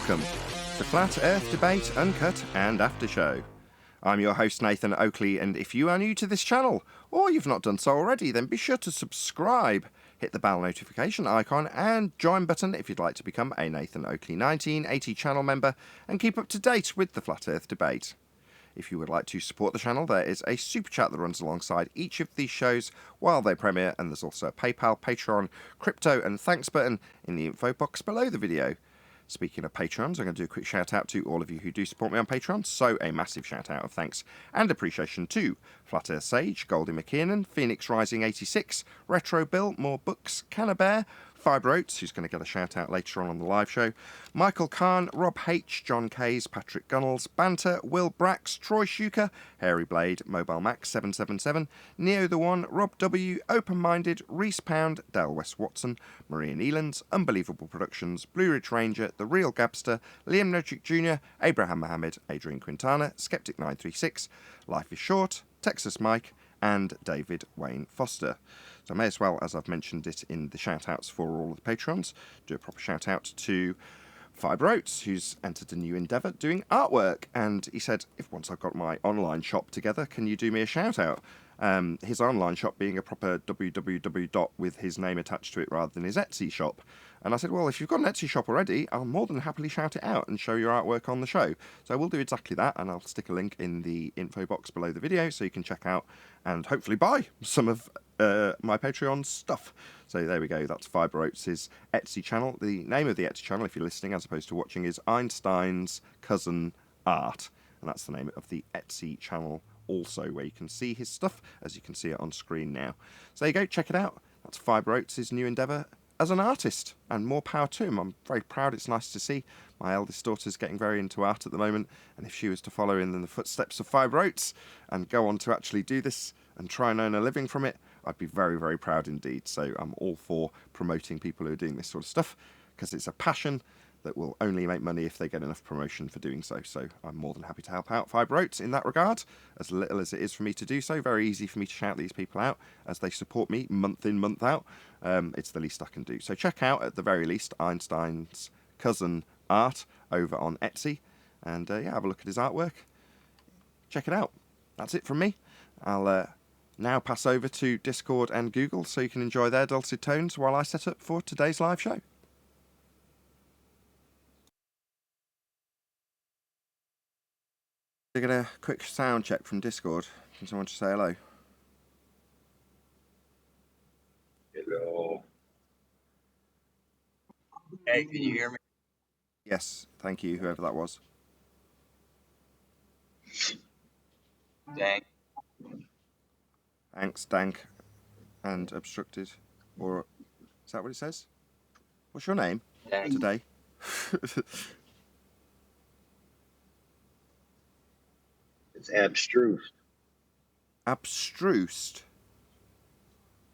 welcome to Flat Earth Debate, Uncut and After Show. I'm your host Nathan Oakley, and if you are new to this channel, or you've not done so already, then be sure to subscribe, hit the bell notification icon and join button if you'd like to become a Nathan Oakley 1980 channel member and keep up to date with the Flat Earth Debate. If you would like to support the channel, there is a super chat that runs alongside each of these shows while they premiere, and there's also a PayPal, Patreon, crypto and thanks button in the info box below the video. Speaking of Patrons, I'm going to do a quick shout out to all of you who do support me on Patreon, so a massive shout out of thanks and appreciation to Flat Earth Sage, Goldie McKiernan, Phoenix Rising 86, Retro Bill, More Books, Cannabear, Fibre Oats, who's going to get a shout out later on the live show, Michael Kahn, Rob H, John Kays, Patrick Gunnels, Banter, Will Brax, Troy Shuker, Hairy Blade, Mobile Max 777, Neo the One, Rob W, Open Minded, Reese Pound, Dale West Watson, Maria Neelands, Unbelievable Productions, Blue Ridge Ranger, The Real Gabster, Liam Nodrick Jr., Abraham Mohammed, Adrian Quintana, Skeptic 936, Life is Short, Texas Mike, and David Wayne Foster. So I may as well, as I've mentioned it in the shout-outs for all of the patrons, do a proper shout-out to Fibre Oats, who's entered a new endeavour doing artwork. And he said, if once I've got my online shop together, can you do me a shout-out? His online shop being a proper www dot with his name attached to it rather than his Etsy shop. And I said, well, if you've got an Etsy shop already, I'll more than happily shout it out and show your artwork on the show. So I will do exactly that, and I'll stick a link in the info box below the video so you can check out and hopefully buy some of my Patreon stuff. So there we go, that's Fibre Oats' Etsy channel. The name of the Etsy channel, if you're listening as opposed to watching, is Einstein's Cousin Art. And that's the name of the Etsy channel also, where you can see his stuff as you can see it on screen now. So there you go, check it out. That's Fibre Oats' new endeavour as an artist, and more power to him. I'm very proud. It's nice to see. My eldest daughter's getting very into art at the moment, and if she was to follow in the footsteps of Fibre Oats and go on to actually do this and try and earn a living from it, I'd be very, very proud indeed. So I'm all for promoting people who are doing this sort of stuff, because it's a passion that will only make money if they get enough promotion for doing so. So I'm more than happy to help out Fibre Oats in that regard, as little as it is for me to do so. Very easy for me to shout these people out as they support me month in, month out. It's the least I can do. So check out, at the very least, Einstein's Cousin Art over on Etsy, and yeah, have a look at his artwork. Check it out. That's it from me. I'll now pass over to Discord and Google so you can enjoy their dulcet tones while I set up for today's live show. We're going to quick sound check from Discord. Can someone just say hello? Hello. Hey, can you hear me? Yes, thank you, whoever that was. Dang. Thanks, dank, and obstructed. Or is that what it says? What's your name Dang. today? It's abstruse. Abstrused?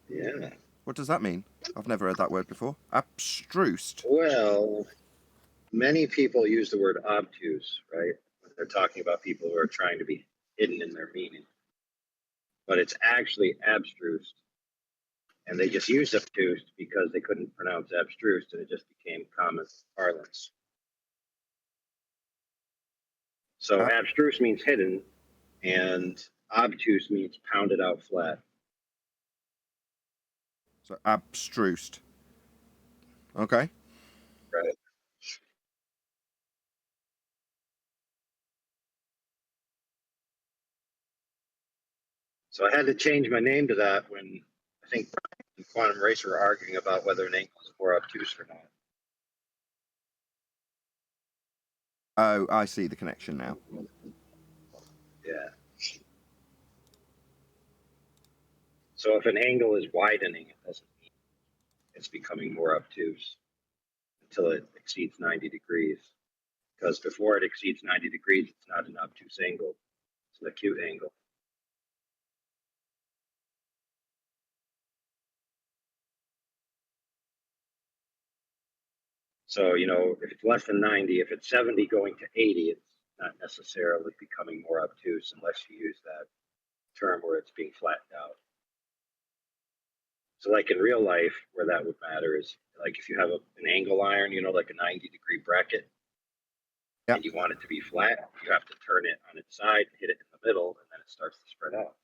Yeah. What does that mean? I've never heard that word before. Abstrused. Well, many people use the word obtuse, right? When they're talking about people who are trying to be hidden in their meaning. But it's actually abstruse. And they just used obtuse because they couldn't pronounce abstruse, and it just became common parlance. So abstruse means hidden, and obtuse means pounded out flat. So abstrused. Okay. Right. So I had to change my name to that when I think Brian and Quantum Racer were arguing about whether an angle is more obtuse or not. Oh, I see the connection now. Yeah. So if an angle is widening, it doesn't mean it's becoming more obtuse until it exceeds 90 degrees. Because before it exceeds 90 degrees, it's not an obtuse angle. It's an acute angle. So, you know, if it's less than 90, if it's 70 going to 80, it's not necessarily becoming more obtuse unless you use that term where it's being flattened out. So like in real life, where that would matter is like if you have an angle iron, you know, like a 90-degree bracket, Yep. and you want it to be flat, you have to turn it on its side, hit it in the middle, and then it starts to spread out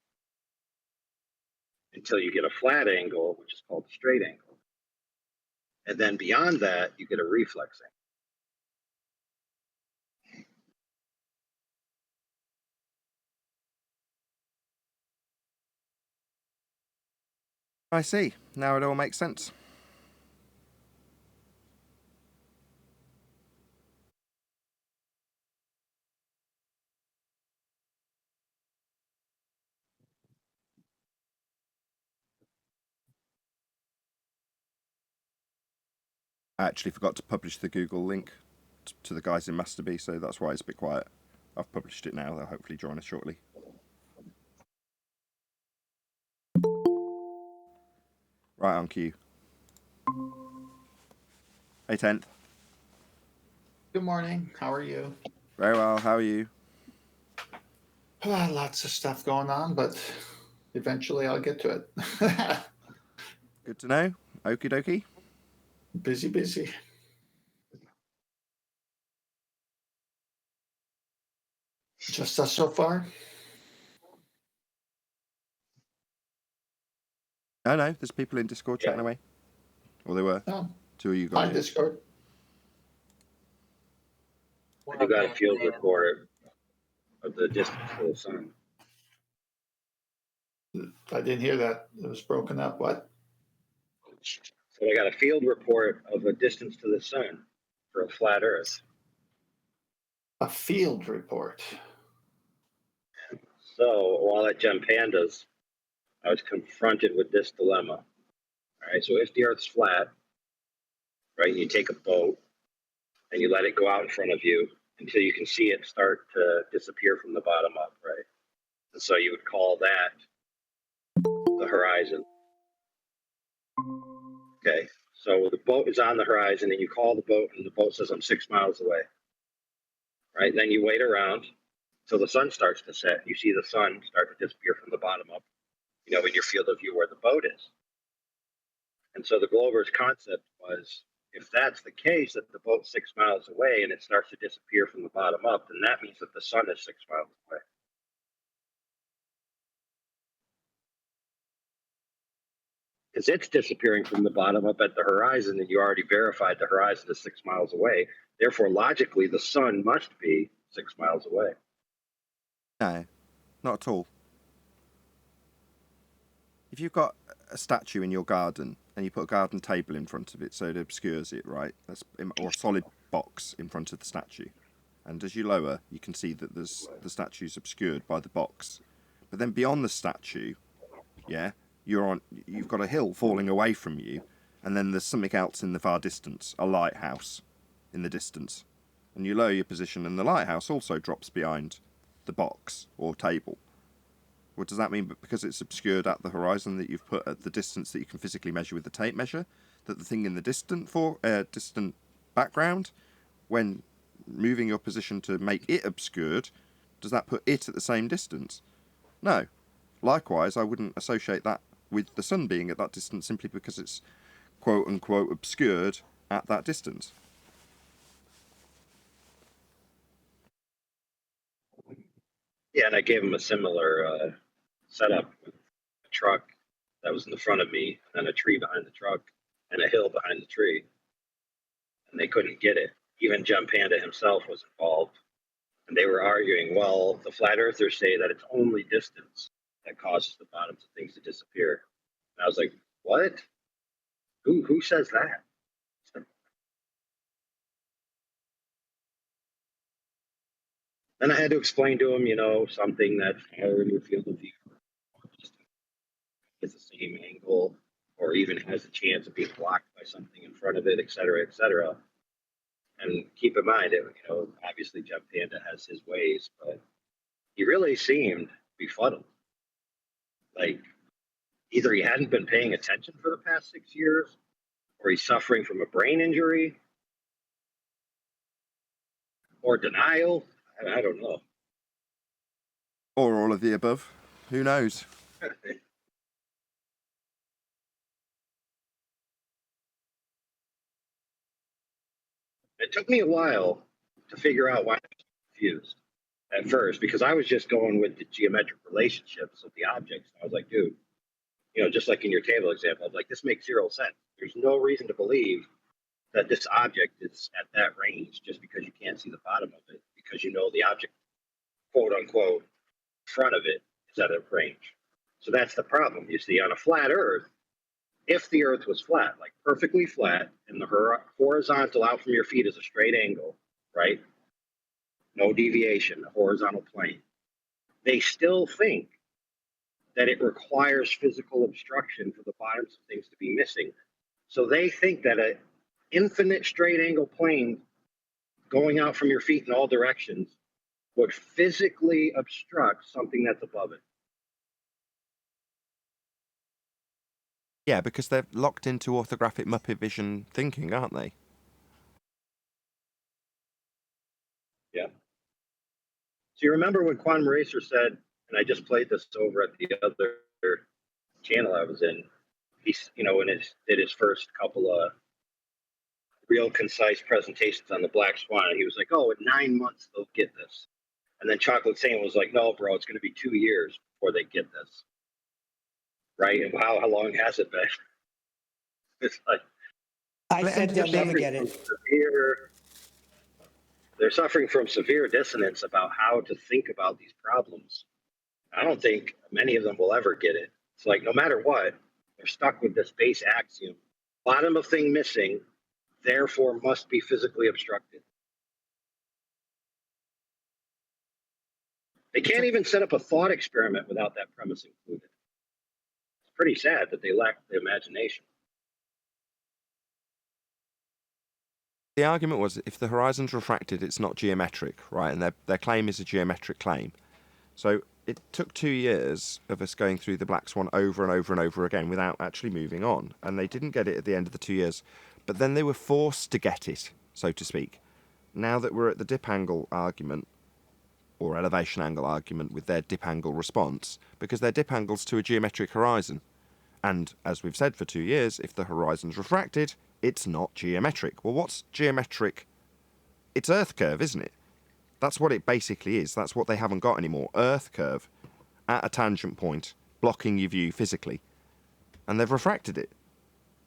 until you get a flat angle, which is called a straight angle. And then beyond that, you get a reflex angle. I see. Now it all makes sense. I actually forgot to publish the Google link to the guys in Masterby, so that's why it's a bit quiet. I've published it now. They'll hopefully join us shortly. Right on cue. Hey, 10th. Good morning. How are you? Very well. How are you? Lots of stuff going on, but eventually I'll get to it. Good to know. Okie dokie. Busy. Just us so far? No, there's people in Discord chatting away. Or they were. Oh, Two of you hi, guys. Discord. I got a field report of the distance to the sun. I didn't hear that. It was broken up. What? So I got a field report of a distance to the sun for a flat Earth. A field report. So while at Gem Pandas, I was confronted with this dilemma. All right, so if the Earth's flat, right, and you take a boat and you let it go out in front of you until you can see it start to disappear from the bottom up, right? And so you would call that the horizon. Okay, so the boat is on the horizon and you call the boat and the boat says, I'm 6 miles away, right? Then you wait around till the sun starts to set. You see the sun start to disappear from the bottom up, in your field of view where the boat is. And so the Glover's concept was, if that's the case, that the boat's 6 miles away and it starts to disappear from the bottom up, then that means that the sun is 6 miles away. Because it's disappearing from the bottom up at the horizon, and you already verified the horizon is 6 miles away. Therefore, logically, the sun must be 6 miles away. No, not at all. If you've got a statue in your garden and you put a garden table in front of it so it obscures it, right? Or a solid box in front of the statue. And as you lower, you can see that the statue's obscured by the box. But then beyond the statue, yeah, you've got a hill falling away from you, and then there's something else in the far distance, a lighthouse in the distance. And you lower your position and the lighthouse also drops behind the box or table. What does that mean? Because it's obscured at the horizon that you've put at the distance that you can physically measure with the tape measure, that the thing in the distant background, when moving your position to make it obscured, does that put it at the same distance? No. Likewise, I wouldn't associate that with the sun being at that distance simply because it's quote-unquote obscured at that distance. Yeah, and I gave him a similar setup with a truck that was in the front of me, and then a tree behind the truck, and a hill behind the tree. And they couldn't get it. Even Gem Panda himself was involved. And they were arguing, well, the flat earthers say that it's only distance that causes the bottoms of things to disappear. And I was like, what? Who says that? Then I had to explain to him, something that fire in your field of view is the same angle or even has a chance of being blocked by something in front of it, et cetera, et cetera. And keep in mind, obviously Gem Panda has his ways, but he really seemed befuddled. Like, either he hadn't been paying attention for the past 6 years, or he's suffering from a brain injury, or denial. I don't know. Or all of the above. Who knows? It took me a while to figure out why I was confused at first, because I was just going with the geometric relationships of the objects. I was like, dude, just like in your table example, I was like, this makes zero sense. There's no reason to believe that this object is at that range just because you can't see the bottom of it, because the object, quote unquote, front of it is at a range. So that's the problem. You see, on a flat Earth, if the Earth was flat, like perfectly flat, and the horizontal out from your feet is a straight angle, right? No deviation, a horizontal plane. They still think that it requires physical obstruction for the bottoms of things to be missing. So they think that an infinite straight angle plane going out from your feet in all directions would physically obstruct something that's above it. Yeah, because they're locked into orthographic Muppet vision thinking, aren't they? Yeah. So you remember when Quantum Racer said, and I just played this over at the other channel I was in, he's, when he did his first couple of real concise presentations on the Black Swan, and he was like, oh, in 9 months they'll get this. And then Chocolate Sand was like, no, bro, it's going to be 2 years before they get this. Right? And how long has it been? It's like, I said they'll never get it. They're suffering from severe dissonance about how to think about these problems. I don't think many of them will ever get it. It's like, no matter what, they're stuck with this base axiom. Bottom of thing missing, therefore must be physically obstructed. They can't even set up a thought experiment without that premise included. It's pretty sad that they lack the imagination. The argument was if the horizon's refracted, it's not geometric, right? And their claim is a geometric claim. So it took 2 years of us going through the Black Swan over and over and over again without actually moving on. And they didn't get it at the end of the 2 years. But then they were forced to get it, so to speak. Now that we're at the dip angle argument, or elevation angle argument with their dip angle response, because their dip angle's to a geometric horizon. And, as we've said for 2 years, if the horizon's refracted, it's not geometric. Well, what's geometric? It's Earth curve, isn't it? That's what it basically is. That's what they haven't got anymore. Earth curve at a tangent point, blocking your view physically. And they've refracted it.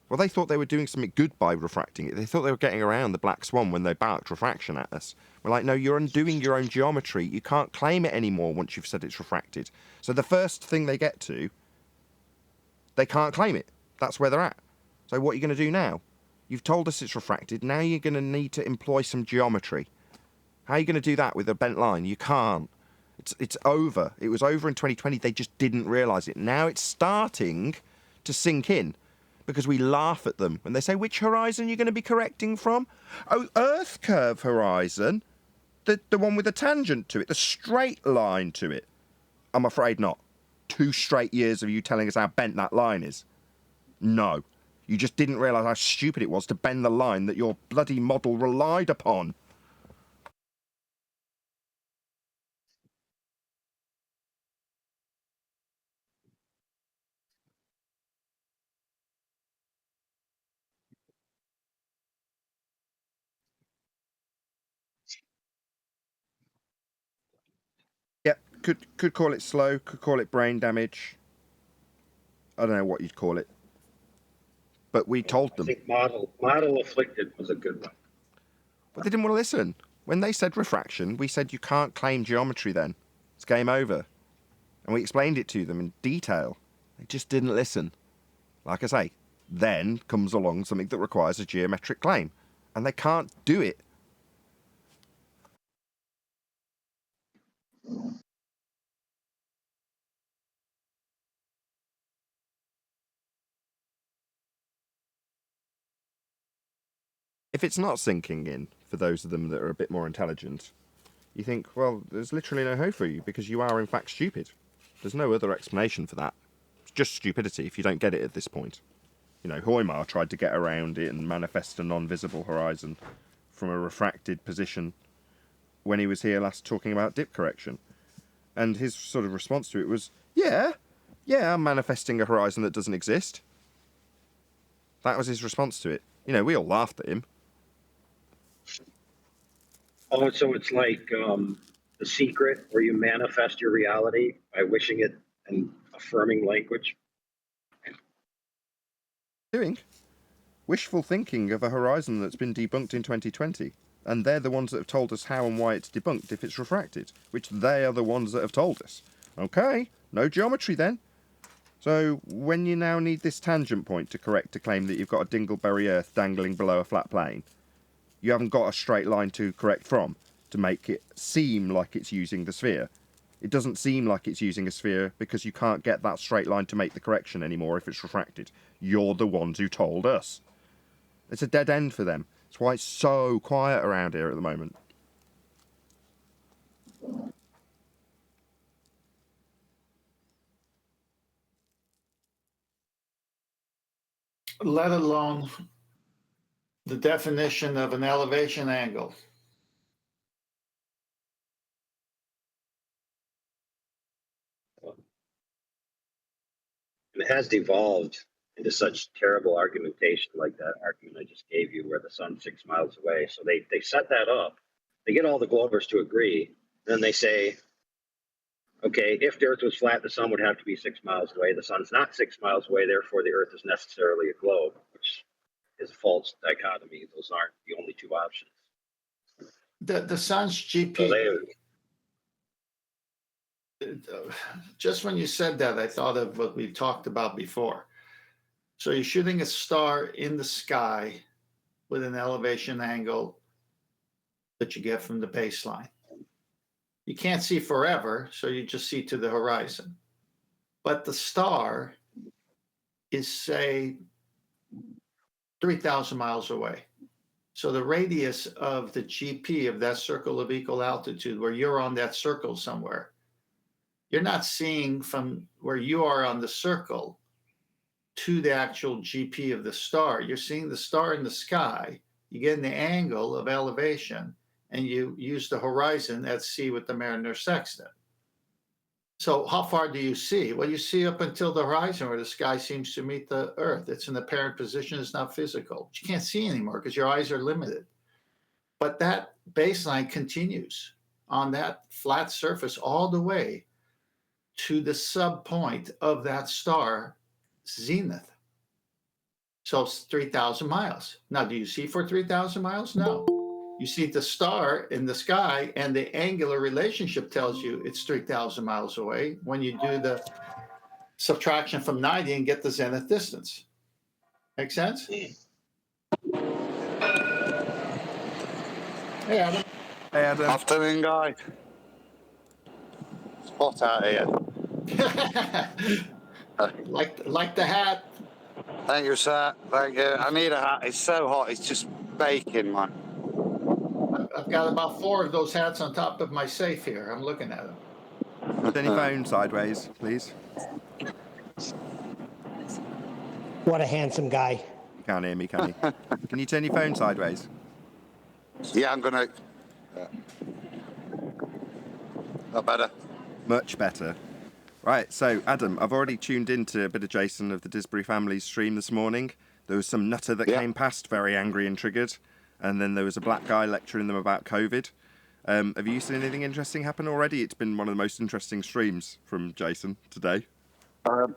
Well, they thought they were doing something good by refracting it. They thought they were getting around the Black Swan when they barked refraction at us. We're like, no, you're undoing your own geometry. You can't claim it anymore once you've said it's refracted. So the first thing they get to, they can't claim it. That's where they're at. So what are you going to do now? You've told us it's refracted. Now you're going to need to employ some geometry. How are you going to do that with a bent line? You can't. It's over. It was over in 2020. They just didn't realise it. Now it's starting to sink in because we laugh at them when they say, which horizon are you going to be correcting from? Oh, Earth curve horizon. The one with the tangent to it, the straight line to it. I'm afraid not. 2 straight years of you telling us how bent that line is. No. You just didn't realise how stupid it was to bend the line that your bloody model relied upon. Yeah, could call it slow, could call it brain damage. I don't know what you'd call it. But we told them. I think model afflicted was a good one. But they didn't want to listen. When they said refraction, we said you can't claim geometry then. It's game over. And we explained it to them in detail. They just didn't listen. Like I say, then comes along something that requires a geometric claim. And they can't do it. If it's not sinking in, for those of them that are a bit more intelligent, you think, well, there's literally no hope for you because you are in fact stupid. There's no other explanation for that. It's just stupidity if you don't get it at this point. Hoymar tried to get around it and manifest a non-visible horizon from a refracted position when he was here last talking about dip correction. And his sort of response to it was, yeah, I'm manifesting a horizon that doesn't exist. That was his response to it. We all laughed at him. Oh, so it's like The Secret, where you manifest your reality by wishing it and affirming language. Doing wishful thinking of a horizon that's been debunked in 2020. And they're the ones that have told us how and why it's debunked if it's refracted, which they are the ones that have told us. Okay, no geometry then. So when you now need this tangent point to correct a claim that you've got a dingleberry Earth dangling below a flat plane, you haven't got a straight line to correct from to make it seem like it's using the sphere. It doesn't seem like it's using a sphere because you can't get that straight line to make the correction anymore if it's refracted. You're the ones who told us. It's a dead end for them. That's why it's so quiet around here at the moment. Let alone the definition of an elevation angle. And it has devolved into such terrible argumentation, like that argument I just gave you, where the sun's 6 miles away. So they set that up. They get all the Glovers to agree. Then they say, okay, if the Earth was flat, the sun would have to be 6 miles away. The sun's not 6 miles away, therefore the Earth is necessarily a globe, which is a false dichotomy. Those aren't the only two options. The sun's GP. So Just when you said that, I thought of what we talked about before. So you're shooting a star in the sky with an elevation angle that you get from the baseline. You can't see forever, so you just see to the horizon. But the star is, say, 3,000 miles away. So the radius of the GP of that circle of equal altitude, where you're on that circle somewhere, you're not seeing from where you are on the circle to the actual GP of the star. You're seeing the star in the sky. You get an angle of elevation, and you use the horizon at sea with the Mariner sextant. So how far do you see? Well, you see up until the horizon where the sky seems to meet the Earth. It's in apparent position. It's not physical. You can't see anymore because your eyes are limited. But that baseline continues on that flat surface all the way to the sub point of that star zenith. So it's 3,000 miles. Now, do you see for 3,000 miles? No. You see the star in the sky, and the angular relationship tells you it's 3,000 miles away when you do the subtraction from 90 and get the zenith distance. Make sense? Hey, Adam. Hey, Adam. Afternoon, guy. It's hot out here. like the hat. Thank you, sir. Thank you. I need a hat. It's so hot. It's just baking, man. I've got about 4 of those hats on top of my safe here. I'm looking at them. Turn your phone sideways, please. What a handsome guy. You can't hear me, can you? Can you turn your phone sideways? Yeah, I'm gonna. Not better. Much better. Right, so Adam, I've already tuned into a bit of Jason of the Disbury Family's stream this morning. There was some nutter that came past, very angry and triggered, and then there was a black guy lecturing them about COVID. Have you seen anything interesting happen already? It's been one of the most interesting streams from Jason today. No,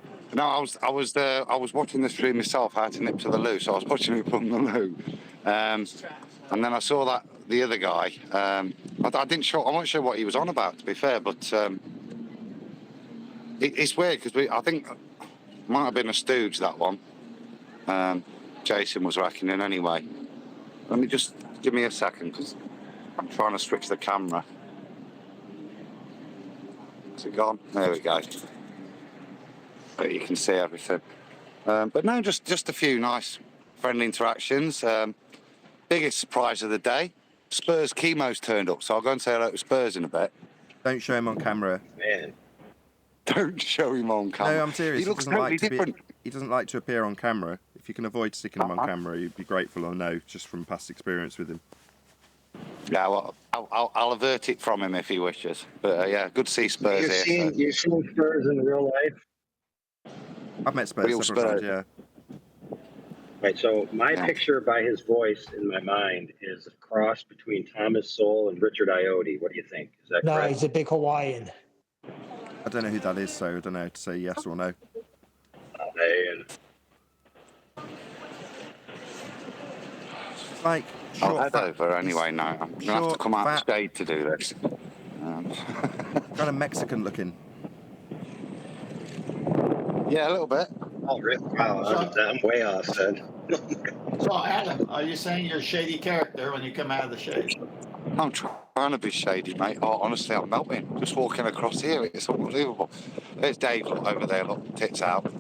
I was watching the stream myself. I had to nip to the loo, so I was watching it from the loo, and then I saw that the other guy. I didn't sure. I'm not sure what he was on about, to be fair, but it's weird because I think it might have been a stooge, that one. Jason was racking in anyway. Let me just give me a second because I'm trying to switch the camera. Is it gone? There we go. But you can see everything. But no, just a few nice, friendly interactions. Biggest surprise of the day: Spurs Chemo's turned up. So I'll go and say hello to Spurs in a bit. Don't show him on camera. man, Don't show him on camera. No, I'm serious. He looks totally different. He doesn't like to appear on camera. If you can avoid sticking him on camera, you'd be grateful, I know, just from past experience with him. Yeah, well, I'll avert it from him if he wishes. But yeah, good to see Spurs here. You've seen Spurs in real life? I've met Spurs Real several Spurs. times, Right. So my Yeah. picture by his voice in my mind is a cross between Thomas Sowell and Richard Iotti. What do you think? Is that No, correct? he's a big Hawaiian. I don't know who that is, so I don't know how to say yes or no. And Like, I'll short, head fat, over anyway now. I'm going to have to short, come out of fat. shade to do this. kind of Mexican looking. Yeah, a little bit. oh, really? Wow, I'm way off then. So, Adam, are you saying you're a shady character when you come out of the shade? I'm trying to be shady, mate. Oh, honestly, I'm melting. Just walking across here, it's unbelievable. There's Dave look, over there, look, tits out.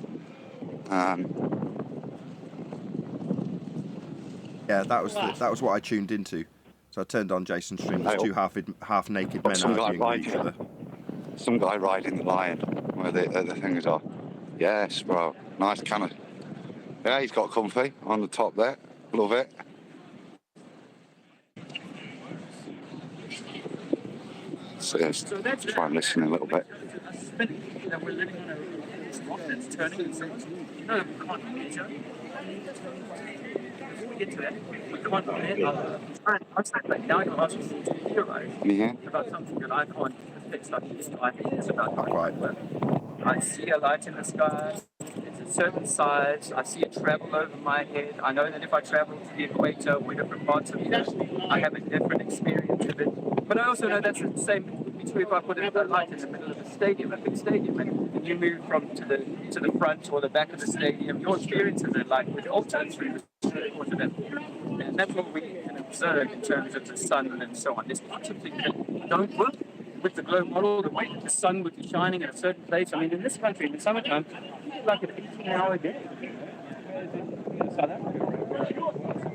Yeah, that was what I tuned into. So I turned on Jason's stream. There's two half naked men Some guy arguing with each riding, other. some guy riding the lion where the things are. Yes, bro. Nice kind of. Yeah, he's got comfy on the top there. Love it. So let's try and listen a little bit. We're living on a rock that's turning. No, we can't hear each other. Before we get to that, we can't hear. I'll say that now you're asking me to theorize about something that I can't fix. Like I think it's about Right. I see a light in the sky. It's a certain size. I see it travel over my head. I know that if I travel to the equator or different parts of the earth, I have a different experience of it. But I also know that's the same between if I put a light in the middle of a stadium, a big stadium, and you move from to the front or the back of the stadium, your experience of that light would alter through the course of that. And that's what we can observe in terms of the sun and so on. There's lots of things that don't work with the globe model, the way that the sun would be shining at a certain place. I mean, in this country, in the summertime, it's like an 18-hour day. In South Africa,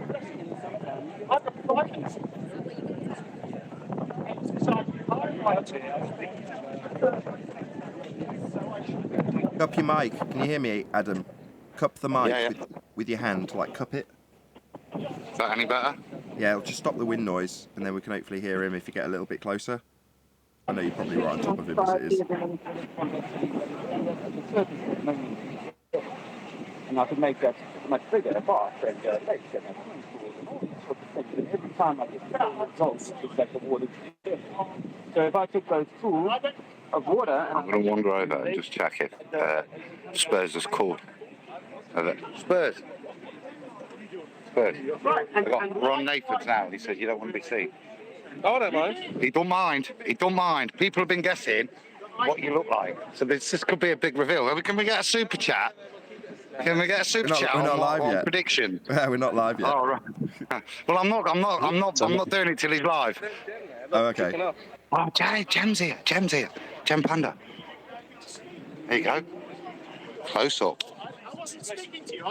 Cup your mic. Can you hear me, Adam? Cup the mic Yeah. with your hand, like cup it. Is that any better? Yeah, it'll just stop the wind noise, and then we can hopefully hear him if you get a little bit closer. I know you're probably right on top of him as it is. And I can make that much bigger, a bar, and lake, and all these sorts of things. And every time I get the results, it's like the water. So if I took those pools of water, and I'm going to wander over and just check if Spurs is called. Spurs. I got Ron Nathan's now, and he says you don't want to be seen. oh, I don't mind. He don't mind. He don't mind. People have been guessing what you look like. So this could be a big reveal. Can we get a super chat? Can we get a super chat we're not on live what yet. prediction? Yeah, we're not live yet. Oh right. Well, I'm not doing it till he's live. Oh, okay. Oh, Gem's here. Gem Panda. There you go. Close up.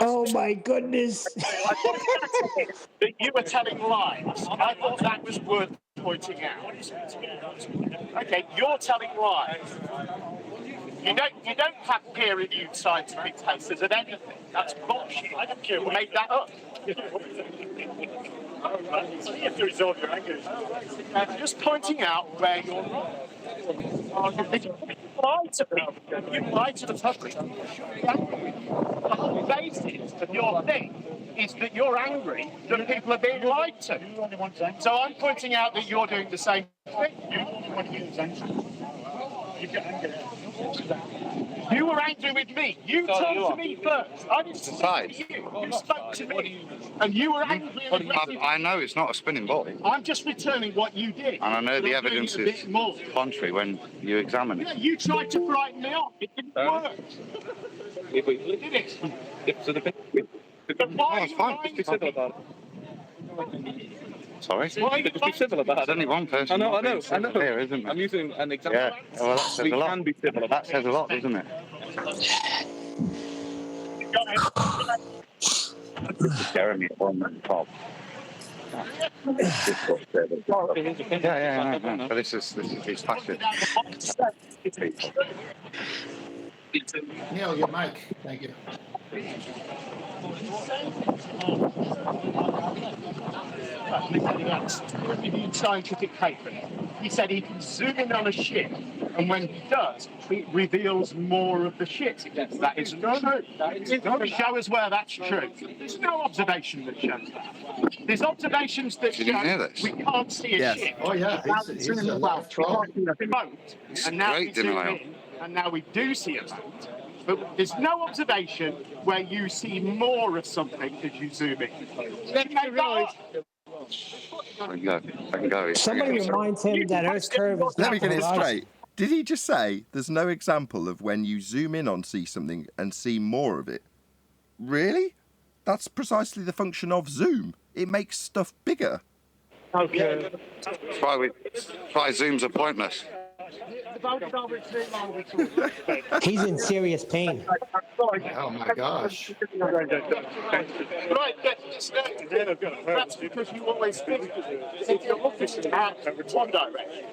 Oh my goodness. That you were telling lies. I thought that was worth pointing out. Okay, you're telling lies. You don't have peer-reviewed scientific cases at anything. That's bullshit. I don't care. You made that up. I'm just pointing out where you're wrong. You lie to the public. The whole basis of your thing is that you're angry that people are being lied to. So I'm pointing out that you're doing the same thing. You were angry with me. You turned to me first. I didn't speak to you. You spoke to me. And you were angry and aggressive. I know it's not a spinning ball. I'm just returning what you did. And I know the I'm doing evidence it a is bit more. contrary when you examine Yeah, it. you tried to frighten me off. It didn't work. Did it? But why are it's you fine. lying Just to be me? Sorry? Why are you Just be civil about There's it. only one person. I know. Here, isn't there? I'm using an example. Yeah. Well, that says We a lot. can be civil about That says a lot, doesn't it? Jeremy at one man top. Yeah. No. But this is his passion. Neil, your mic. Thank you. Peer-reviewed scientific paper. he said he can zoom in on a ship, and when he does, it reveals more of the ship. That is no. Show us where that's true. There's no observation that shows that. There's observations that show we can't see a ship. Oh yeah, he's a left troll. And now we zoom in, and now we do see a boat. But there's no observation where you see more of something as you zoom in. I can go. Somebody reminds him that Earth's curve is Let not me get it for us. straight. Did he just say there's no example of when you zoom in on see something and see more of it? Really? That's precisely the function of zoom. It makes stuff bigger. Okay. That's why zooms are pointless. He's in serious pain. Oh my gosh. Right, that's because you always think if you're looking at one direction,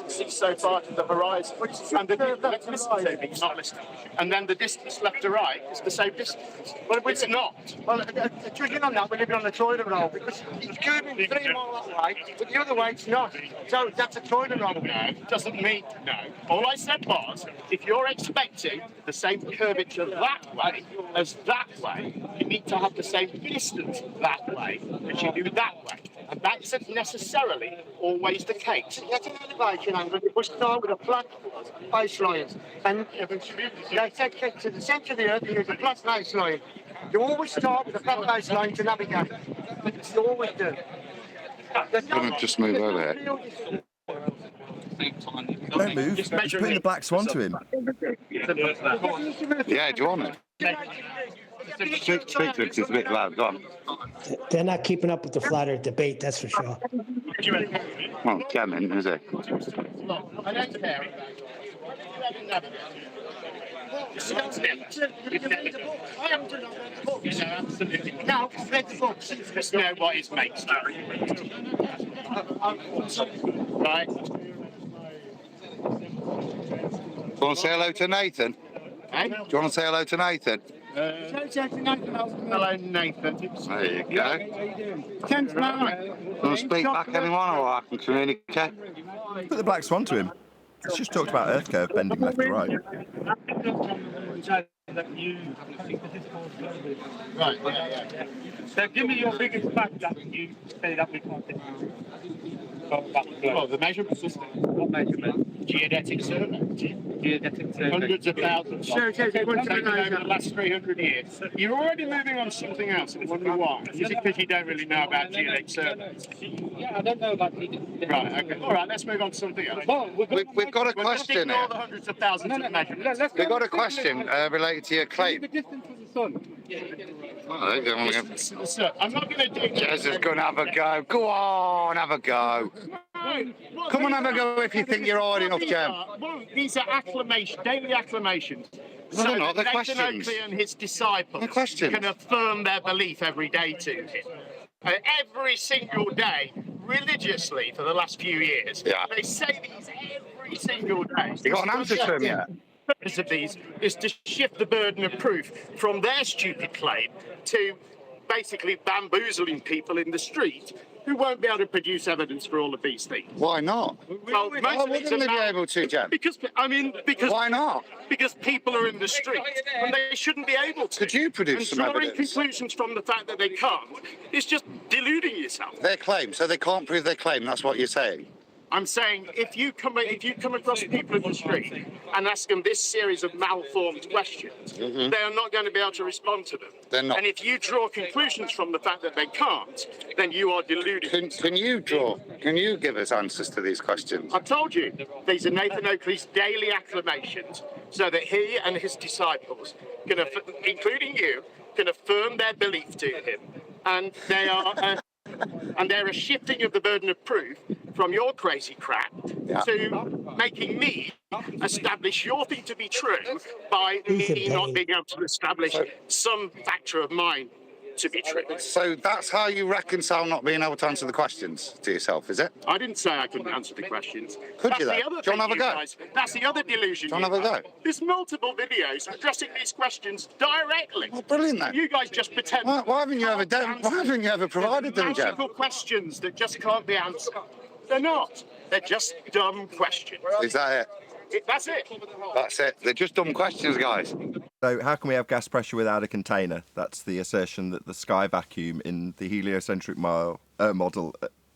see so far to the horizon, and the distance not listening, and then the distance left to right is the same distance. Well, it's not. Well, judging on that, we're living on the toilet roll because it's curving 3 miles that way, but the other way it's not. So that's a toilet roll. No, doesn't mean no. All I said was, if you're expecting the same curvature that way as that way, you need to have the same distance that way as you do that way. And that isn't necessarily always the case. That's an elevation angle. You must start with a flat baseline. And they take to the centre of the earth, you use a flat baseline. You always start with a flat baseline to navigate. You always do. Couldn't just move over here. Don't move. He's putting the black swan to him. Yeah, do you want it? Speak to him, 'cause it's a bit loud. Go on. They're not keeping up with the flat earth debate, that's for sure. Well, Kevin, is it? I don't care. I haven't done the book. Absolutely. No, I've read the books. Just know what is mainstream. Right. Do you want to say hello to Nathan? Hey? Do you want to say hello to Nathan? Hello, Nathan. There you go. Thanks, Do you want to speak back anyone, or I can communicate? Put the black swan to him. He's just talked about Earth curve bending left to right. Right, yeah. So give me your biggest fact that you say that we can't do. Well, the measurement system. What measurement? Geodetic survey. Geodetic survey. Hundreds of thousands. Sure, Taken over the last 300 years. You're already moving on to something else. I wonder why. Is it because you don't really know about geodetic surveys? Yeah, I don't know about geodetic. Right, okay. All right, let's move on to something else. Well, We've got a We're just question ignore here. the hundreds of thousands of measurements. We've got a question related to your claim. The distance of the sun. Oh, they don't want to go. So, I'm not going to do Jez is going to have a go. Go on, have a go. Come on, have a go if you think you're hard enough, Jem. Well, these are daily acclamations. No, they're not, they're Nathan questions. Oakley and his disciples They're questions. can affirm their belief every day to him. Every single day, religiously, for the last few years. Yeah. They say these every single day. You got an answer to him yet? The purpose of these is to shift the burden of proof from their stupid claim to basically bamboozling people in the street who won't be able to produce evidence for all of these things. Why not? Well, Why most of it's wouldn't they be about- able to, Jem? Because Why not? Because people are in the street and they shouldn't be able to. Could you produce and some drawing evidence? conclusions from the fact that they can't is just deluding yourself. Their claim, so they can't prove their claim. That's what you're saying. I'm saying if you come across people in the street and ask them this series of malformed questions, they are not going to be able to respond to them. They're not. And if you draw conclusions from the fact that they can't, then you are deluding. Can you give us answers to these questions? I've told you, these are Nathan Oakley's daily acclamations, so that he and his disciples, including you, can affirm their belief to him. And they are, and they're a shifting of the burden of proof from your crazy crap to making me establish your thing to be true by me not being able to establish some factor of mine to be true. So that's how you reconcile not being able to answer the questions to yourself, is it? I didn't say I couldn't answer the questions. Could That's you, the though? other Do you thing wanna have a go? guys, that's the other delusion. Do you wanna have a go? There's multiple videos addressing these questions directly. Oh, brilliant, then. You guys just pretend. Why haven't you ever provided them, Jem? Magical questions that just can't be answered. They're not. They're just dumb questions. Is that it? That's it. That's it. They're just dumb questions, guys. So how can we have gas pressure without a container? That's the assertion that the sky vacuum in the heliocentric model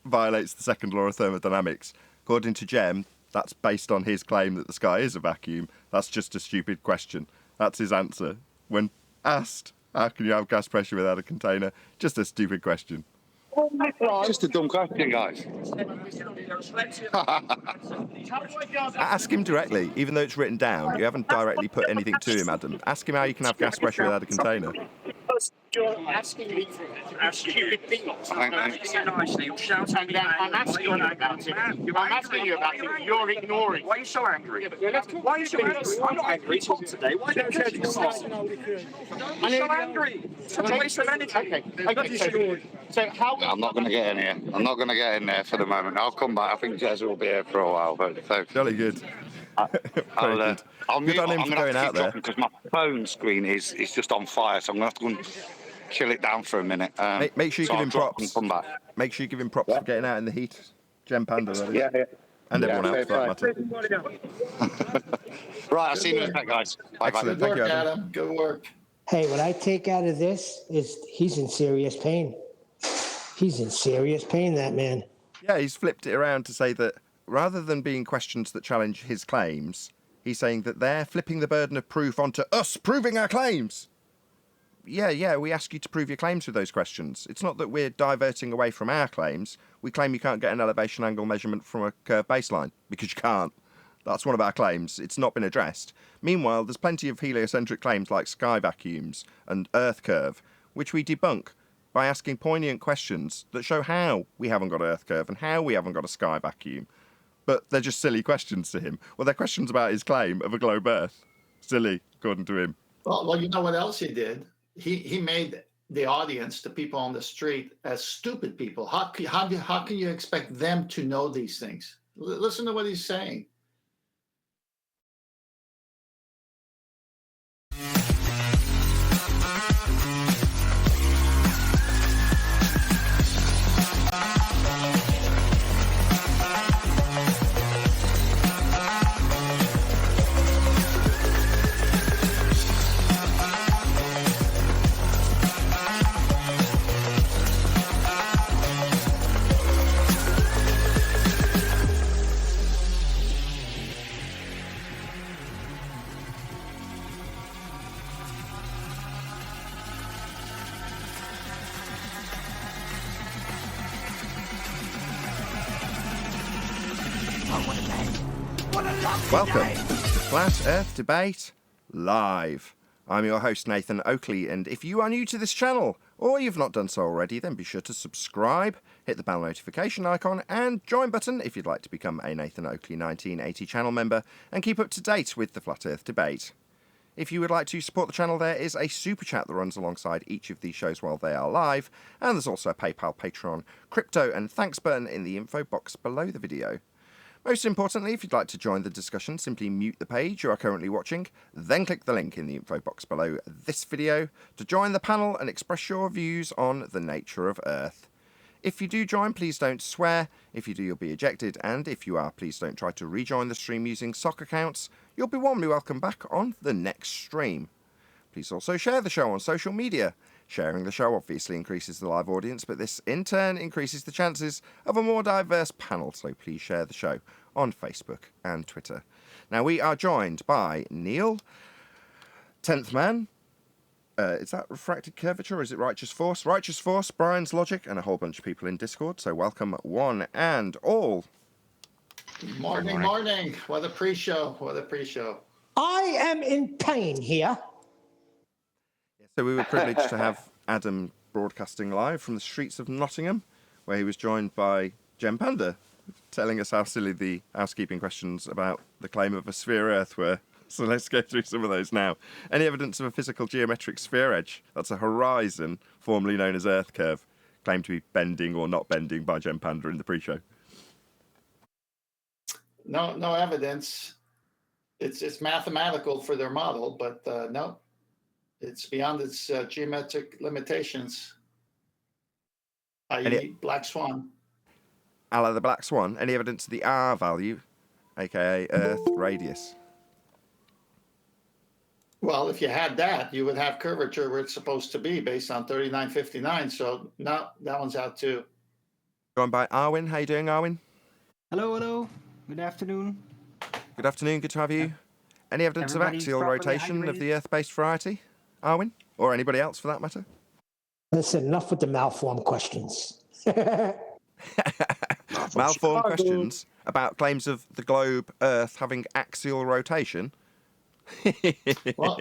violates the second law of thermodynamics. According to Jem, that's based on his claim that the sky is a vacuum. That's just a stupid question. That's his answer. When asked, how can you have gas pressure without a container? Just a stupid question. Just a dumb question, guys. Ask him directly, even though it's written down. You haven't directly put anything to him, Adam. Ask him how you can have gas pressure without a container. You're asking me for stupid things. I'm asking you about it. I'm asking you about it. You're ignoring. Why are you so angry? Why are you so angry? I'm not angry today. Why don't you stop? Don't be so angry. It's such a waste of energy. Okay. So how? I'm not going to get in here. I'm not going to get in there for the moment. I'll come back. I think Jez will be here for a while. But so Jolly good. I'll Good on him for going out there. Because my phone screen is just on fire, so I'm going to have to go and chill it down for a minute. Make sure you give him props. And come back. Make sure you give him props for getting out in the heat. Jem Panda, that is. Yeah. And everyone else, for that matter. Right, I'll see you in a minute, guys. Bye. Excellent. Good Thank work, you, Adam. Adam. Good work. Hey, what I take out of this is he's in serious pain. He's in serious pain, that man. Yeah, he's flipped it around to say that rather than being questions that challenge his claims, he's saying that they're flipping the burden of proof onto us proving our claims. Yeah, we ask you to prove your claims with those questions. It's not that we're diverting away from our claims. We claim you can't get an elevation angle measurement from a curved baseline, because you can't. That's one of our claims. It's not been addressed. Meanwhile, there's plenty of heliocentric claims like sky vacuums and Earth curve, which we debunk by asking poignant questions that show how we haven't got Earth curve and how we haven't got a sky vacuum. But they're just silly questions to him. Well, they're questions about his claim of a globe Earth. Silly, according to him. Well, you know what else he did? He made the audience, the people on the street, as stupid people. How can you expect them to know these things? Listen to what he's saying. Welcome to Flat Earth Debate Live. I'm your host, Nathan Oakley, and if you are new to this channel, or you've not done so already, then be sure to subscribe, hit the bell notification icon, and join button if you'd like to become a Nathan Oakley 1980 channel member and keep up to date with the Flat Earth Debate. If you would like to support the channel, there is a super chat that runs alongside each of these shows while they are live, and there's also a PayPal, Patreon, crypto, and thanks button in the info box below the video. Most importantly, if you'd like to join the discussion, simply mute the page you are currently watching, then click the link in the info box below this video to join the panel and express your views on the nature of Earth. If you do join, please don't swear. If you do, you'll be ejected, and if you are, please don't try to rejoin the stream using sock accounts. You'll be warmly welcome back on the next stream. Please also share the show on social media. Sharing the show obviously increases the live audience, but this in turn increases the chances of a more diverse panel, so please share the show on Facebook and Twitter. Now, we are joined by Neil, 10th Man, is that Refracted Curvature or is it Righteous Force? Righteous Force, Brian's Logic, and a whole bunch of people in Discord, so welcome one and all. Morning. What a pre-show. I am in pain here. So we were privileged to have Adam broadcasting live from the streets of Nottingham, where he was joined by Jem Panda, telling us how silly the housekeeping questions about the claim of a sphere Earth were. So let's go through some of those now. Any evidence of a physical geometric sphere edge? That's a horizon, formerly known as Earth curve, claimed to be bending or not bending by Jem Panda in the pre-show. No evidence. It's mathematical for their model, but no. It's beyond its geometric limitations, i.e. Black Swan. a la the black swan? Any evidence of the R value, aka Earth radius? Well, if you had that, you would have curvature where it's supposed to be based on 3959. So no, that one's out too. Going by Arwin. How you doing, Arwin? Hello, hello. Good afternoon. Good afternoon. Good to have you. Any evidence of Everybody axial properly rotation of hydrated? the Earth-based variety, Arwin, or anybody else for that matter? Listen, enough with the malformed questions. Malformed Chicago. questions about claims of the globe Earth having axial rotation. Well,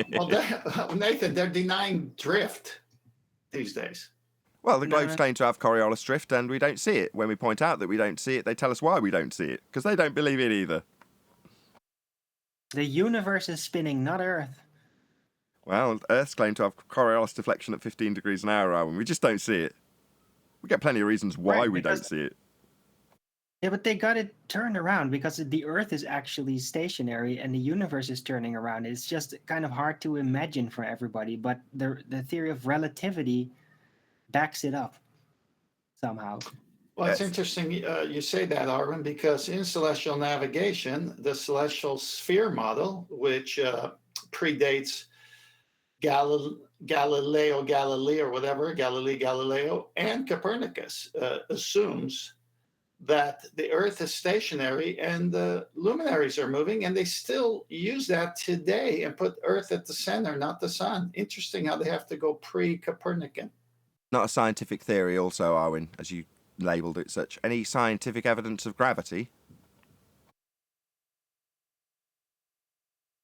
Nathan, they're denying drift these days. Well, the No, globe's claimed to have Coriolis drift, and we don't see it. When we point out that we don't see it, they tell us why we don't see it, because they don't believe it either. The universe is spinning, not Earth. Well, Earth's claimed to have Coriolis deflection at 15 degrees an hour, and we just don't see it. We get plenty of reasons why Right, we don't because- see it. Yeah, but they got it turned around because the Earth is actually stationary and the universe is turning around. It's just kind of hard to imagine for everybody, but the theory of relativity backs it up somehow. Well, it's Yes. interesting you say that, Arvin, because in celestial navigation, the celestial sphere model, which predates Galileo Galilei or whatever, Galileo, and Copernicus, assumes that the Earth is stationary and the luminaries are moving, and they still use that today and put Earth at the center, not the sun. Interesting how they have to go pre-Copernican. Not a scientific theory, also, Arwin, as you labelled it such. Any scientific evidence of gravity?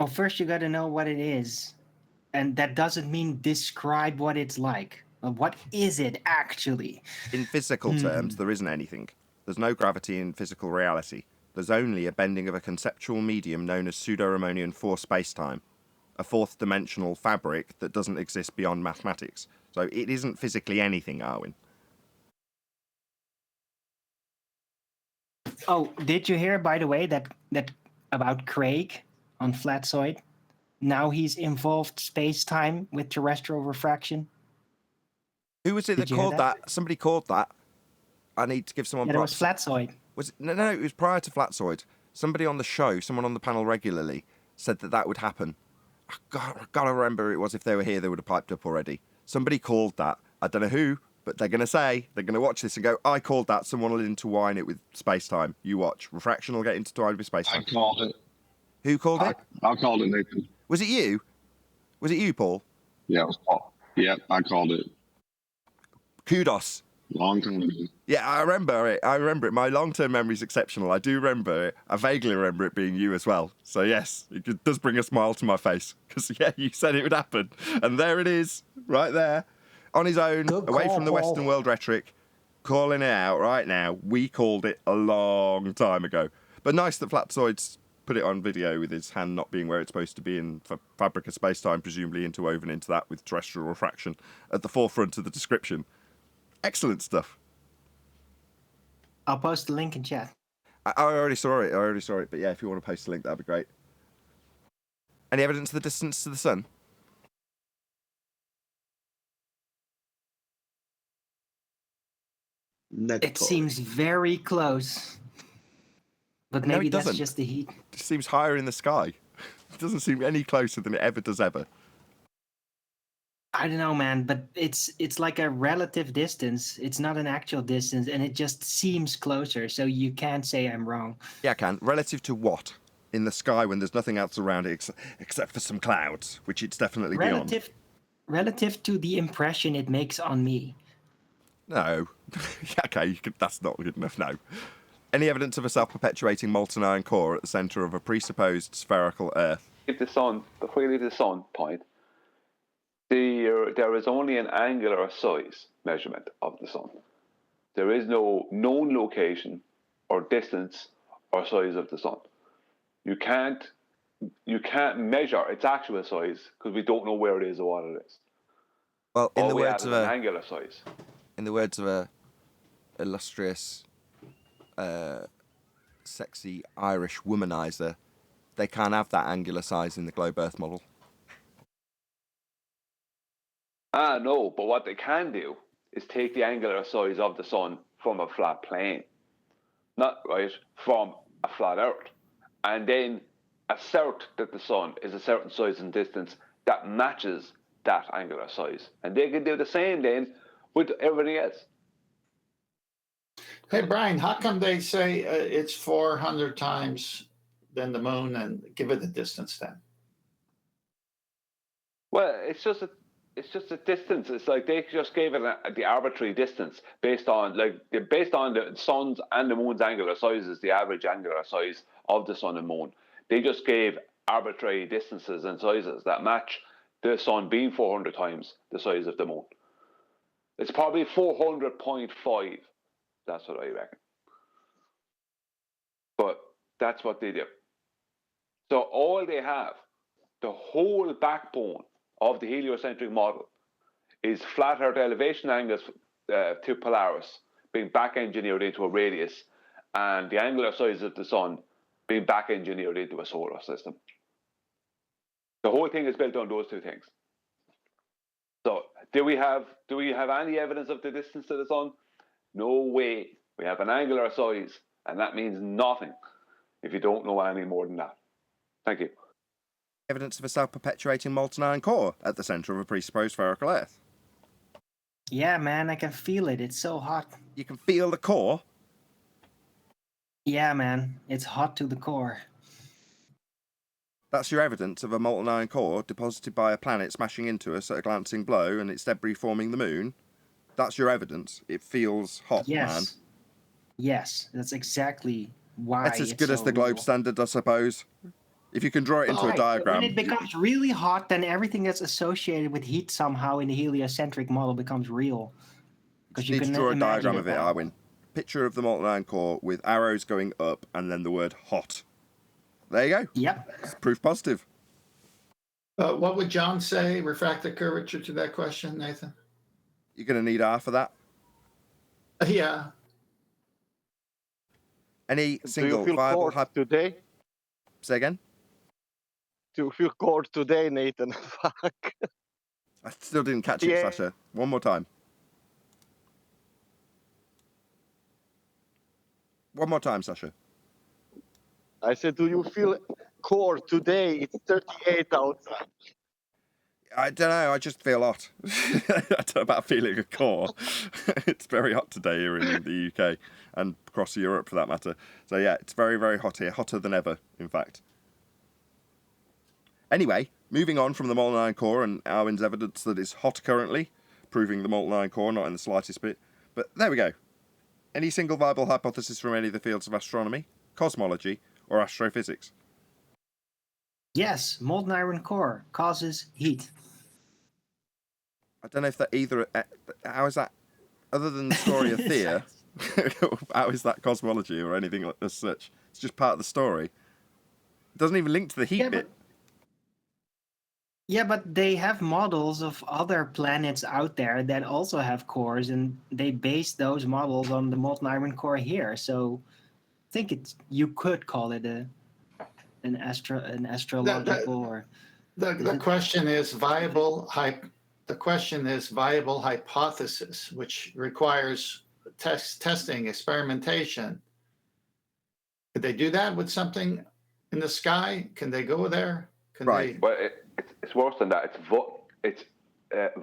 Well, first you got to know what it is. And that doesn't mean describe what it's like. What is it actually? In physical terms, there isn't anything. There's no gravity in physical reality. There's only a bending of a conceptual medium known as pseudo-Riemannian four spacetime, a fourth-dimensional fabric that doesn't exist beyond mathematics. So it isn't physically anything, Arwin. Oh, did you hear, by the way, that about Craig on Flatsoid? Now he's involved space-time with terrestrial refraction. Who was it that Did you hear called that? Somebody called that. I need to give someone Yeah, it was props. Flatsoid. Was it? No, it was prior to Flatsoid. Somebody on the show, someone on the panel regularly, said that would happen. I gotta remember it was. If they were here, they would have piped up already. Somebody called that. I don't know who, but they're going to watch this and go, I called that. Someone will intertwine it with space-time. You watch. Refraction will get intertwined with space-time. I called it. Who called it? I called it, Nathan. Was it you? Was it you, Paul? Yeah, it was Paul. Yeah, I called it. Kudos. Long time ago. Yeah, I remember it. My long-term memory is exceptional. I do remember it. I vaguely remember it being you as well. So yes, it does bring a smile to my face. Because, yeah, you said it would happen. And there it is, right there, on his own, Good away call, from the Paul. Western world rhetoric, calling it out right now. We called it a long time ago. But nice that Flatsoid's put it on video with his hand not being where it's supposed to be in fabric of space-time, presumably interwoven into that with terrestrial refraction at the forefront of the description. Excellent stuff. I'll post the link in chat. I already saw it. But yeah, if you want to post a link, that'd be great. Any evidence of the distance to the sun? It seems very close. But No, maybe it that's doesn't. just the heat. It seems higher in the sky. It doesn't seem any closer than it ever does ever. I don't know, man, but it's like a relative distance. It's not an actual distance, and it just seems closer. So you can't say I'm wrong. Yeah, I can. Relative to what? In the sky when there's nothing else around it except for some clouds, which it's definitely beyond. Relative to the impression it makes on me. No. Okay, that's not good enough, no. Any evidence of a self-perpetuating molten iron core at the centre of a presupposed spherical Earth? Before you leave the sun point, there is only an angular size measurement of the sun. There is no known location or distance or size of the sun. You can't measure its actual size because we don't know where it is or what it is. Well, in All the we words have of is an angular size. In the words of a illustrious, sexy Irish womanizer, they can't have that angular size in the globe Earth model. No, but what they can do is take the angular size of the sun from a flat plane. not right, from a flat Earth, and then assert that the sun is a certain size and distance that matches that angular size. And they can do the same then with everything else. Hey, Brian, how come they say it's 400 times than the moon and give it the distance then? Well, it's just a distance. It's like they just gave it the arbitrary distance based on the sun's and the moon's angular sizes, the average angular size of the sun and moon. They just gave arbitrary distances and sizes that match the sun being 400 times the size of the moon. It's probably 400.5. That's what I reckon. But that's what they do. So all they have, the whole backbone of the heliocentric model, is flat Earth elevation angles to Polaris being back engineered into a radius, and the angular size of the sun being back engineered into a solar system. The whole thing is built on those two things. So do we have any evidence of the distance to the sun? No way. We have an angular size, and that means nothing if you don't know any more than that. Thank you. Evidence of a self-perpetuating molten iron core at the centre of a presupposed spherical Earth. Yeah, man, I can feel it. It's so hot. You can feel the core? Yeah, man, it's hot to the core. That's your evidence of a molten iron core deposited by a planet smashing into us at a glancing blow and its debris forming the moon? That's your evidence? It feels hot, man. Yes, that's exactly why That's as good as the globe standard, I suppose. If you can draw it into a diagram. When it becomes really hot, then everything that's associated with heat somehow in the heliocentric model becomes real. Because you can draw a diagram of it, Arwin. Picture of the molten iron core with arrows going up and then the word hot. There you go. Yep. It's proof positive. What would John say, refractive curvature, to that question, Nathan? You're going to need R for that? Yeah. Any single Do you feel viable cold today? Say again? Do you feel cold today, Nathan? Fuck. I still didn't catch it, Sasha. One more time. One more time, Sasha. I said, do you feel cold today? It's 38 outside. I don't know, I just feel hot. I don't know about feeling a core. It's very hot today here in the UK and across Europe for that matter. So yeah, it's very, very hot here. Hotter than ever, in fact. Anyway, moving on from the molten iron core and Arwin's evidence that it's hot currently, proving the molten iron core, not in the slightest bit. But there we go. Any single viable hypothesis from any of the fields of astronomy, cosmology, or astrophysics? Yes, molten iron core causes heat. I don't know if that either... How is that, other than the story of Thea, how is that cosmology or anything like as such? It's just part of the story. It doesn't even link to the heat bit. Yeah, but they have models of other planets out there that also have cores, and they base those models on the molten iron core here. So I think you could call it an astrological or... The question is viable hypothesis, which requires testing, experimentation. Could they do that with something in the sky? Can they go there? Right. Well, it's worse than that. It's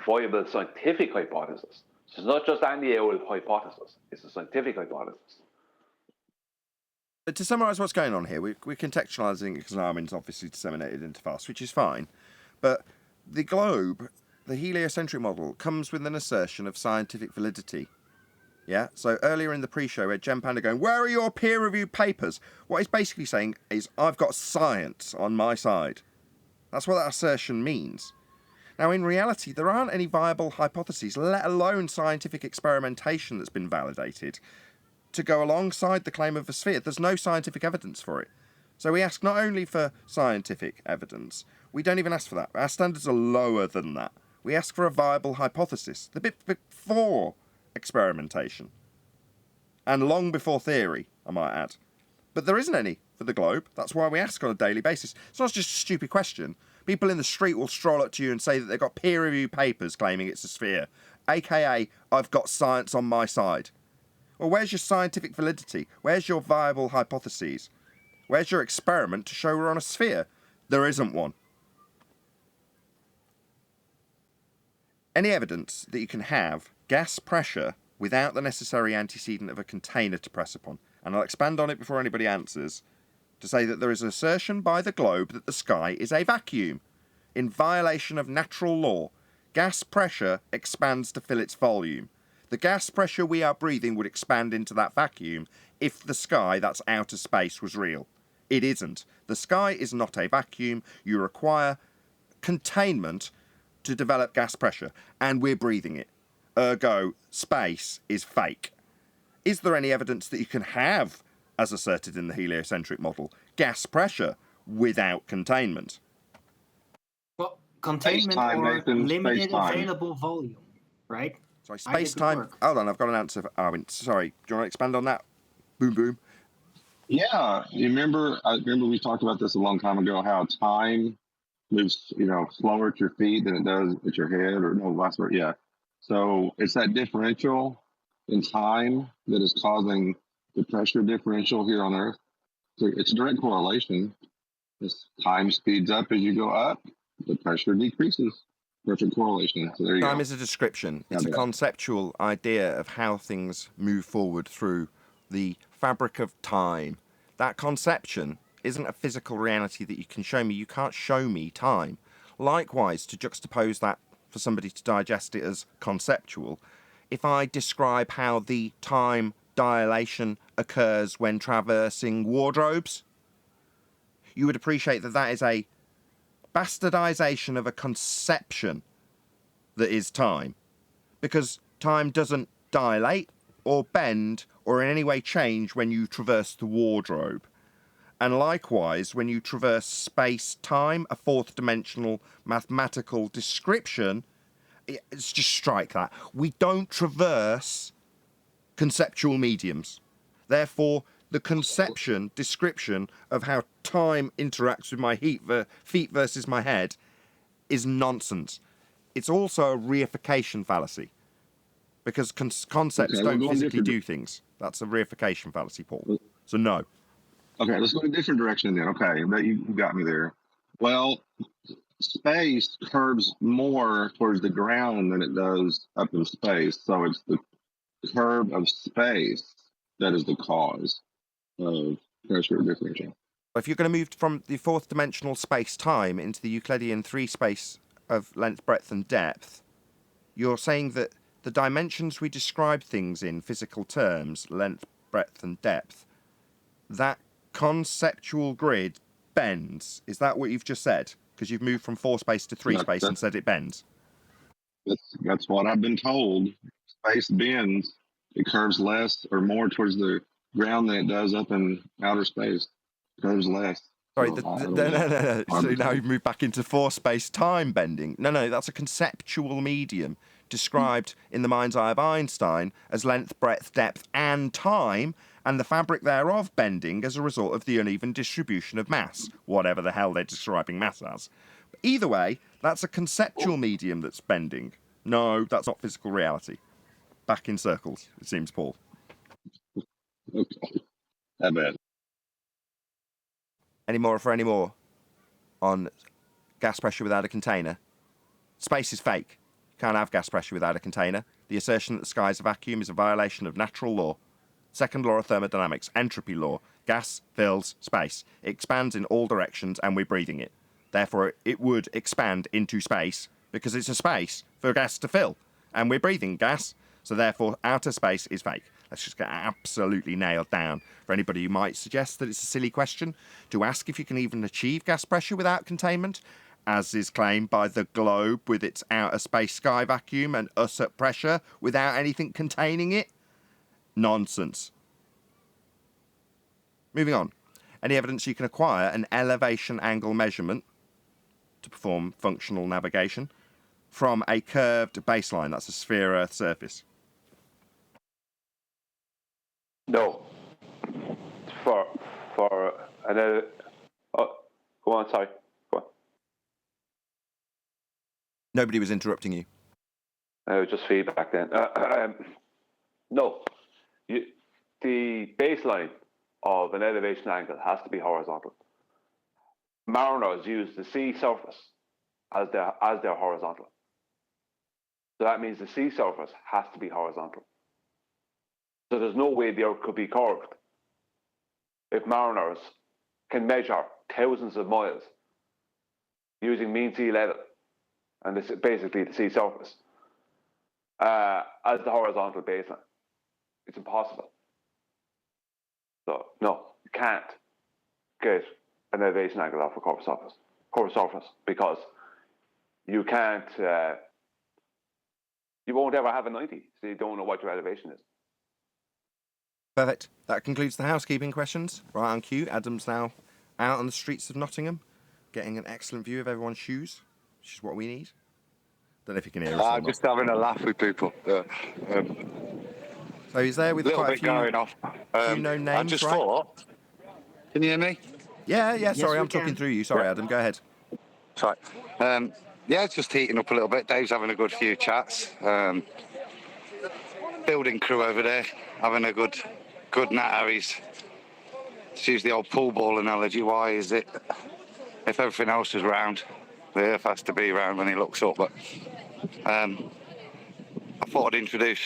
viable scientific hypothesis. So it's not just any old hypothesis. It's a scientific hypothesis. But to summarise what's going on here, we're contextualising because Armin's obviously disseminated into fast, which is fine. But the globe, the heliocentric model, comes with an assertion of scientific validity. Yeah? So earlier in the pre-show, we had Jen Panda going, where are your peer-reviewed papers? What he's basically saying is, I've got science on my side. That's what that assertion means. Now, in reality, there aren't any viable hypotheses, let alone scientific experimentation that's been validated, to go alongside the claim of a sphere. There's no scientific evidence for it. So we ask not only for scientific evidence, we don't even ask for that. Our standards are lower than that. We ask for a viable hypothesis, the bit before experimentation. And long before theory, I might add. But there isn't any for the globe. That's why we ask on a daily basis. It's not just a stupid question. People in the street will stroll up to you and say that they've got peer-reviewed papers claiming it's a sphere, aka I've got science on my side. Well, where's your scientific validity? Where's your viable hypotheses? Where's your experiment to show we're on a sphere? There isn't one. Any evidence that you can have gas pressure without the necessary antecedent of a container to press upon, and I'll expand on it before anybody answers, to say that there is an assertion by the globe that the sky is a vacuum. In violation of natural law, gas pressure expands to fill its volume. The gas pressure we are breathing would expand into that vacuum if the sky, that's outer space, was real. It isn't. The sky is not a vacuum. You require containment to develop gas pressure, and we're breathing it. Ergo, space is fake. Is there any evidence that you can have, as asserted in the heliocentric model, gas pressure without containment? Well, containment Space-time, or Nathan, limited space-time. available volume, right? Sorry, Either could space-time. work. Hold on, I've got an answer for Arwin. Sorry, do you want to expand on that? Boom, boom. Yeah, you remember? I remember we talked about this a long time ago. How time moves, slower at your feet than it does at your head, or no, vice versa. Yeah. So it's that differential in time that is causing the pressure differential here on Earth. So it's a direct correlation. As time speeds up as you go up, the pressure decreases. Perfect correlation. So there you go. Time is a description. It's a conceptual idea of how things move forward through the fabric of time. That conception isn't a physical reality that you can show me. You can't show me time. Likewise, to juxtapose that for somebody to digest it as conceptual, if I describe how the time dilation occurs when traversing wardrobes, you would appreciate that that is a bastardization of a conception that is time, because time doesn't dilate or bend or in any way change when you traverse the wardrobe. And likewise, when you traverse space-time, a fourth dimensional mathematical description, it's just strike that. We don't traverse conceptual mediums. Therefore, the conception, description of how time interacts with my feet versus my head is nonsense. It's also a reification fallacy, because concepts don't physically do things. That's a reification fallacy, Paul. So no. Okay, let's go in a different direction then. Okay, you got me there. Well, space curves more towards the ground than it does up in space. So it's the curve of space that is the cause of pressure differential. If you're going to move from the fourth dimensional space-time into the Euclidean three space of length, breadth, and depth, you're saying that the dimensions we describe things in physical terms, length, breadth, and depth, that conceptual grid bends. Is that what you've just said? Because you've moved from four space to three space and said it bends. That's what I've been told. Space bends. It curves less or more towards the ground than it does up in outer space. It curves less. Sorry, no. So now you've moved back into four space time bending. No, that's a conceptual medium described in the mind's eye of Einstein as length, breadth, depth, and time, and the fabric thereof bending as a result of the uneven distribution of mass, whatever the hell they're describing mass as. But either way, that's a conceptual medium that's bending. No, that's not physical reality. Back in circles, it seems, Paul. Okay. That bad. Any more on gas pressure without a container? Space is fake. You can't have gas pressure without a container. The assertion that the sky is a vacuum is a violation of natural law. Second law of thermodynamics, entropy law. Gas fills space. It expands in all directions and we're breathing it. Therefore, it would expand into space because it's a space for gas to fill. And we're breathing gas. So therefore, outer space is fake. Let's just get absolutely nailed down. For anybody who might suggest that it's a silly question, to ask if you can even achieve gas pressure without containment, as is claimed by the globe with its outer space sky vacuum and us at pressure without anything containing it? Nonsense. Moving on. Any evidence you can acquire an elevation angle measurement to perform functional navigation from a curved baseline, that's a sphere Earth surface? No. For another. Oh, go on. Sorry. Go on. Nobody was interrupting you. Just feedback then. No. The baseline of an elevation angle has to be horizontal. Mariners use the sea surface as their horizontal. So that means the sea surface has to be horizontal. So there's no way the Earth could be curved if mariners can measure thousands of miles using mean sea level, and this is basically the sea surface, as the horizontal baseline. It's impossible. So no, you can't get an elevation angle off a curved surface, because you can't. You won't ever have a 90, so you don't know what your elevation is. Perfect. That concludes the housekeeping questions. Right on cue. Adam's now out on the streets of Nottingham, getting an excellent view of everyone's shoes, which is what we need. Don't know if you can hear us. I'm just having a laugh with people. So he's there with little quite bit a few, going off. few known names, I just right? thought. Can you hear me? Yeah. Yes, Sorry, we I'm talking can. through you. Sorry, Adam. Go ahead. Sorry. Yeah, it's just heating up a little bit. Dave's having a good few chats. Building crew over there having a good natter. He's, to use the old pool ball analogy, why is it if everything else is round, the Earth has to be round when he looks up? But I thought I'd introduce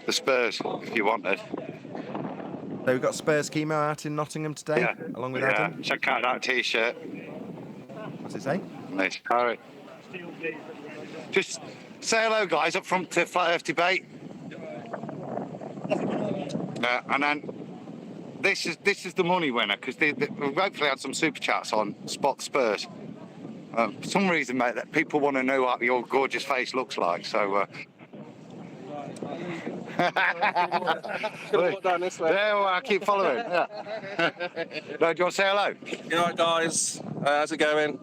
the Spurs if you wanted. So we've got Spurs Chemo out in Nottingham today, along with Adam. Check out that t-shirt. What's it say? Nice. All right. Just say hello, guys, up front to Flat Earth Debate. And then this is the money winner, because we've hopefully had some super chats on Spot Spurs. For some reason, mate, that people want to know what your gorgeous face looks like. So. Put down this way. Yeah, well, I keep following. Yeah. No, do you want to say hello? You all right, guys? How's it going?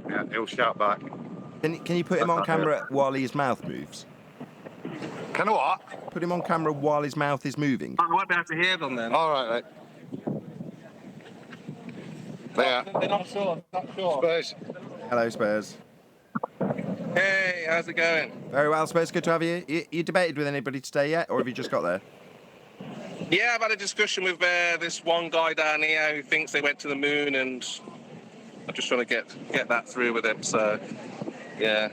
Yeah, he'll shout back. Can you put him on camera while his mouth moves? Can I what? Put him on camera while his mouth is moving. I won't be able to hear them then. All right, mate. Yeah. They're not sure. Spurs. Hello, Spurs. Hey, how's it going? Very well, Spurs. Good to have you. You debated with anybody today yet, or have you just got there? Yeah, I've had a discussion with this one guy down here who thinks they went to the moon, and I'm just trying to get that through with him. So, yeah.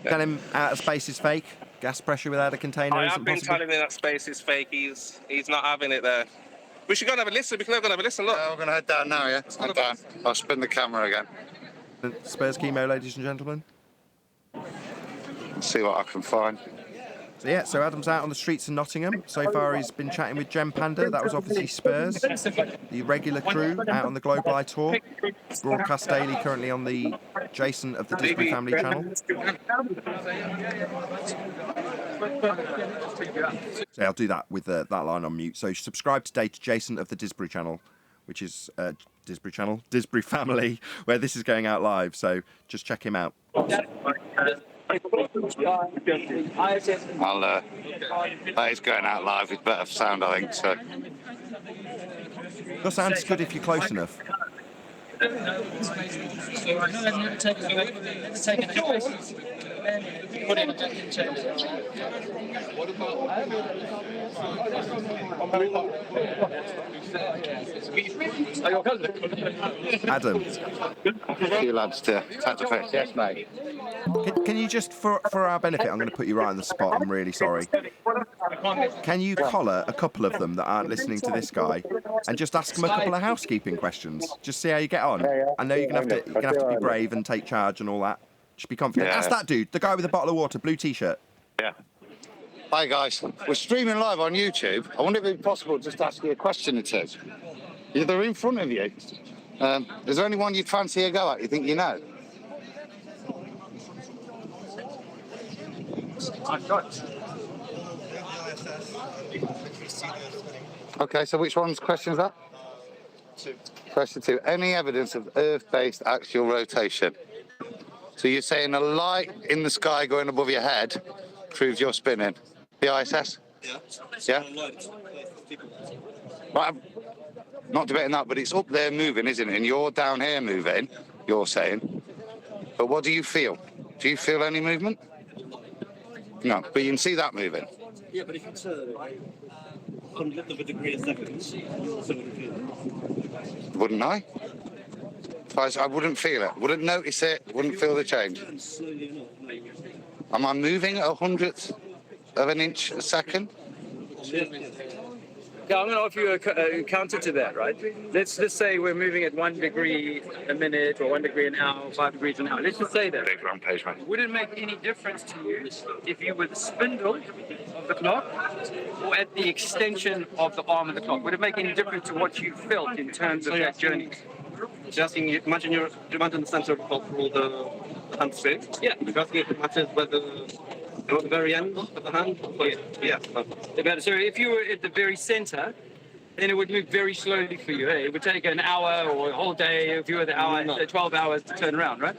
Tell him outer space is fake. Gas pressure without a container I isn't have been possible. telling him that space is fake. He's not having it there. We should go and have a listen. We can go and have a listen. Look. We're going to head down now, yeah? Head down. I'll spin the camera again. Spurs Chemo, ladies and gentlemen. See what I can find. So Adam's out on the streets of Nottingham. So far he's been chatting with Gem Panda. That was obviously Spurs. The regular crew out on the Global Eye tour. Broadcast daily currently on the Jason of the Disbury Family channel. So I'll do that with that line on mute. So subscribe today to Jason of the Disbury channel, which is Disbury Family, where this is going out live. So just check him out. That is going out live with better sound, I think. So. Your sound's good if you're close enough. Adam. A few lads to tap the face. Yes, mate. Can you just, for our benefit, I'm going to put you right on the spot, I'm really sorry. Can you collar a couple of them that aren't listening to this guy and just ask them a couple of housekeeping questions? Just see how you get on. I know you're going to have to be brave and take charge and all that. Just be confident. Yeah. Ask that dude, the guy with the bottle of water, blue t-shirt. Yeah. Hi, guys. We're streaming live on YouTube. I wonder if it'd be possible just to ask you a question or two. They're in front of you. Is there anyone you'd fancy a go at you think you know? Okay, so which one's question is that? 2. Question 2. Any evidence of Earth-based axial rotation? So you're saying a light in the sky going above your head proves you're spinning? The ISS? Yeah? Right, I'm not debating that, but it's up there moving, isn't it? And you're down here moving, you're saying. But what do you feel? Do you feel any movement? No, but you can see that moving. Yeah, but if you turn 100th of a degree a second, you also wouldn't feel it. Wouldn't I? I wouldn't feel it. Wouldn't notice it. Wouldn't feel the change. Turn slowly enough, maybe. Am I moving at 100th of an inch a second? Yeah, I'm going to offer you a counter to that, right? Let's just say we're moving at 1 degree a minute or 1 degree an hour, 5 degrees an hour. Let's just say that. Big rampage, mate. Would it make any difference to you if you were the spindle of the clock or at the extension of the arm of the clock? Would it make any difference to what you felt in terms of that journey? Just imagine the center of the clock for all the hand space. Yeah. You're asking if it matters whether you're at the very end of the hand? Yeah. So if you were at the very center, then it would move very slowly for you. It would take an hour or a whole day if you were the hour, 12 hours to turn around, right?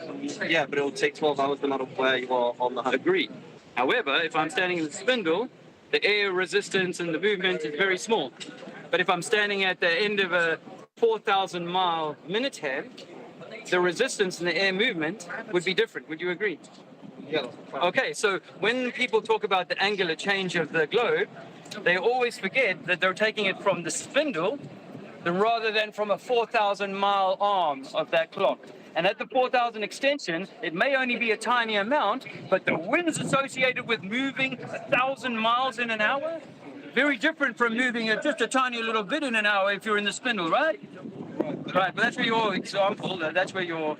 Yeah, but it will take 12 hours no matter where you are on the hand. Agreed. However, if I'm standing in the spindle, the air resistance and the movement is very small. But if I'm standing at the end of a 4,000 mile minute hand, the resistance and the air movement would be different. Would you agree? Yeah. Okay, so when people talk about the angular change of the globe, they always forget that they're taking it from the spindle rather than from a 4,000 mile arm of that clock. And at the 4,000 extension, it may only be a tiny amount, but the winds associated with moving 1,000 miles in an hour, very different from moving just a tiny little bit in an hour if you're in the spindle, right? Right, but that's where your example, that's where your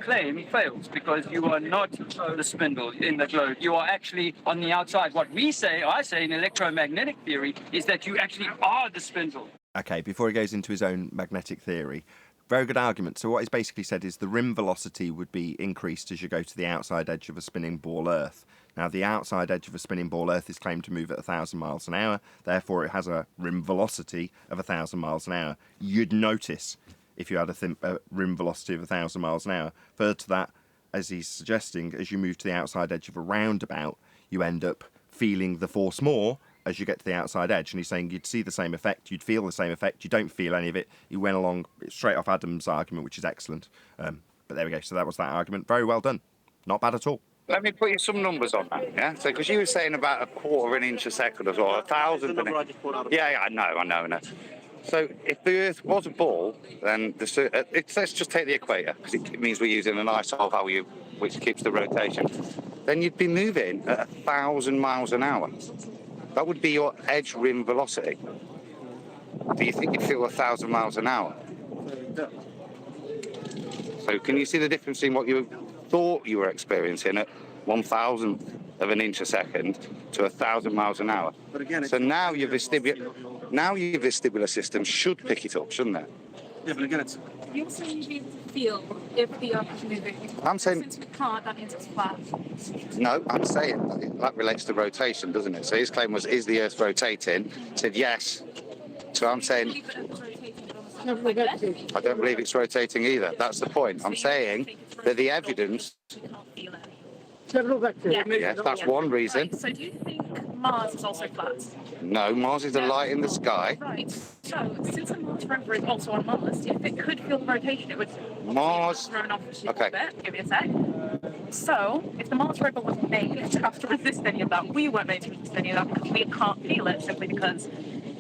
claim fails, because you are not the spindle in the globe. You are actually on the outside. What I say in electromagnetic theory, is that you actually are the spindle. Okay, before he goes into his own magnetic theory, very good argument. So what he's basically said is the rim velocity would be increased as you go to the outside edge of a spinning ball Earth. Now, the outside edge of a spinning ball Earth is claimed to move at 1,000 miles an hour. Therefore, it has a rim velocity of 1,000 miles an hour. You'd notice if you had a rim velocity of 1,000 miles an hour. Further to that, as he's suggesting, as you move to the outside edge of a roundabout, you end up feeling the force more as you get to the outside edge. And he's saying you'd see the same effect, you'd feel the same effect, you don't feel any of it. He went along straight off Adam's argument, which is excellent. But there we go. So that was that argument. Very well done. Not bad at all. Let me put you some numbers on that, yeah? So, because you were saying about a quarter of an inch a second as well, 1,000. Yeah, I know. So, if the Earth was a ball, then let's just take the equator, because it means we're using an ISO value which keeps the rotation. Then you'd be moving at 1,000 miles an hour. That would be your edge rim velocity. Do you think you'd feel 1,000 miles an hour? So, can you see the difference in what you thought you were experiencing at 1,000th of an inch a second to 1,000 miles an hour? But again, so now your vestibular system should pick it up, shouldn't it? Yeah, but again, it's... You're saying you'd be able to feel if the Earth is moving. I'm saying... Since we can't, that means it's flat. No, I'm saying that relates to rotation, doesn't it? So his claim was, is the Earth rotating? He said yes. So I'm saying... I don't believe it's rotating either. That's the point. I'm saying that the evidence... Yes, that's one reason. Right, so do you think Mars is also flat? No, Mars is a light in the sky. Right. So, since a Mars rover is also on Mars, if it could feel the rotation, it would Mars. thrown off the orbit. Give me a sec. So, if the Mars rover wasn't made to have to resist any of that, we weren't made to resist any of that because we can't feel it simply because,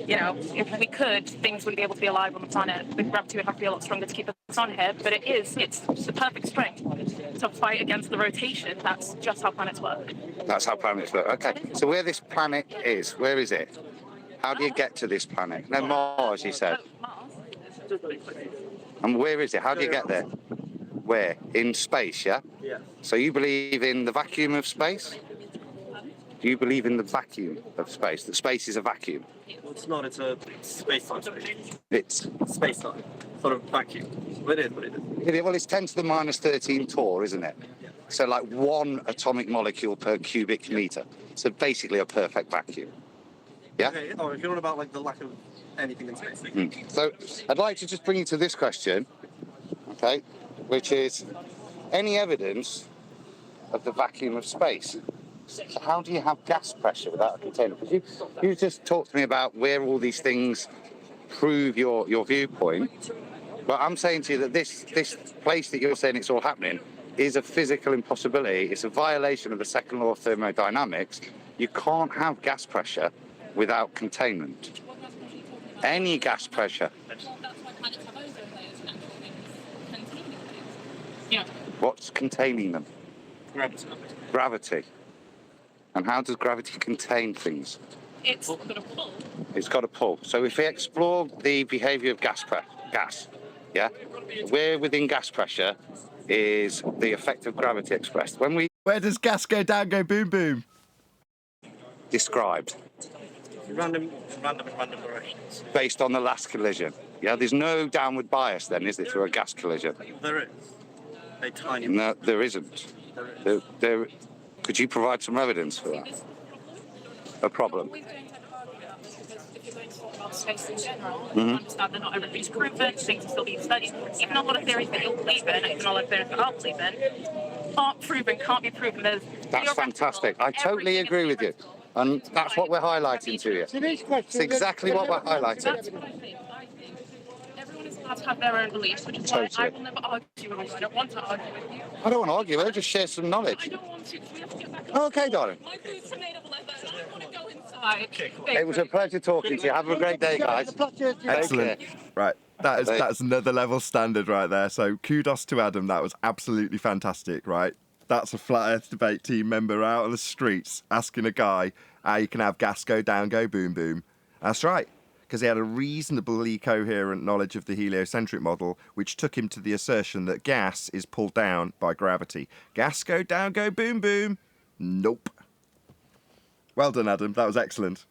if we could, things wouldn't be able to be alive on the planet. The gravity would have to be a lot stronger to keep us on here, but it's the perfect strength to fight against the rotation. That's just how planets work. That's how planets work. Okay, so where this planet is, where is it? How do you get to this planet? No, Mars, you said. Mars. And where is it? How do you get there? Where? In space, yeah? Yeah. So you believe in the vacuum of space? Do you believe in the vacuum of space? That space is a vacuum? Well, it's not. It's a space-time space. It's space-time. Sort of vacuum. Well, it is what it is. Well, it's 10 to the minus 13 torr, isn't it? Yeah. So like 1 atomic molecule per cubic meter. So basically a perfect vacuum. Yeah? Okay. Oh, if you're on about like the lack of anything in space. So I'd like to just bring you to this question, okay, which is any evidence of the vacuum of space? So how do you have gas pressure without a container? Because you just talked to me about where all these things prove your viewpoint. But I'm saying to you that this place that you're saying it's all happening is a physical impossibility. It's a violation of the second law of thermodynamics. You can't have gas pressure without containment. Any gas pressure. Yeah. What's containing them? Gravity. Gravity. And how does gravity contain things? It's got a pull. It's got a pull. So if we explore the behaviour of gas, yeah, where within gas pressure is the effect of gravity expressed? Where does gas go down, go boom, boom? Described. Random directions. Based on the last collision. Yeah, there's no downward bias then, is there, to a gas collision? There is. A tiny. No, there isn't. There. Could you provide some evidence for that? A problem. If you're going to talk about space in general, Mhm. understand that not everything's proven, things are still being studied. Even a lot of theories that you'll believe in, even a lot of theories that I'll believe in, aren't proven, can't be proven. That's fantastic. I totally agree with you. And that's what we're highlighting to you. It's exactly what we're highlighting. That's what I think. Everyone is allowed to have their own beliefs, which is why I will never argue with you. I don't want to argue with you. I don't want to argue with her, just share some knowledge. I don't want to, because we have to get back Okay, darling. My food's made of leather, and I want to go inside. It was a pleasure talking to you. Have a great day, guys. Excellent. Right. That's another level standard right there. So kudos to Adam. That was absolutely fantastic, right? That's a Flat Earth Debate team member out on the streets asking a guy how you can have gas go down, go boom, boom. That's right, because he had a reasonably coherent knowledge of the heliocentric model, which took him to the assertion that gas is pulled down by gravity. Gas go down, go boom, boom. Nope. Well done, Adam. That was excellent.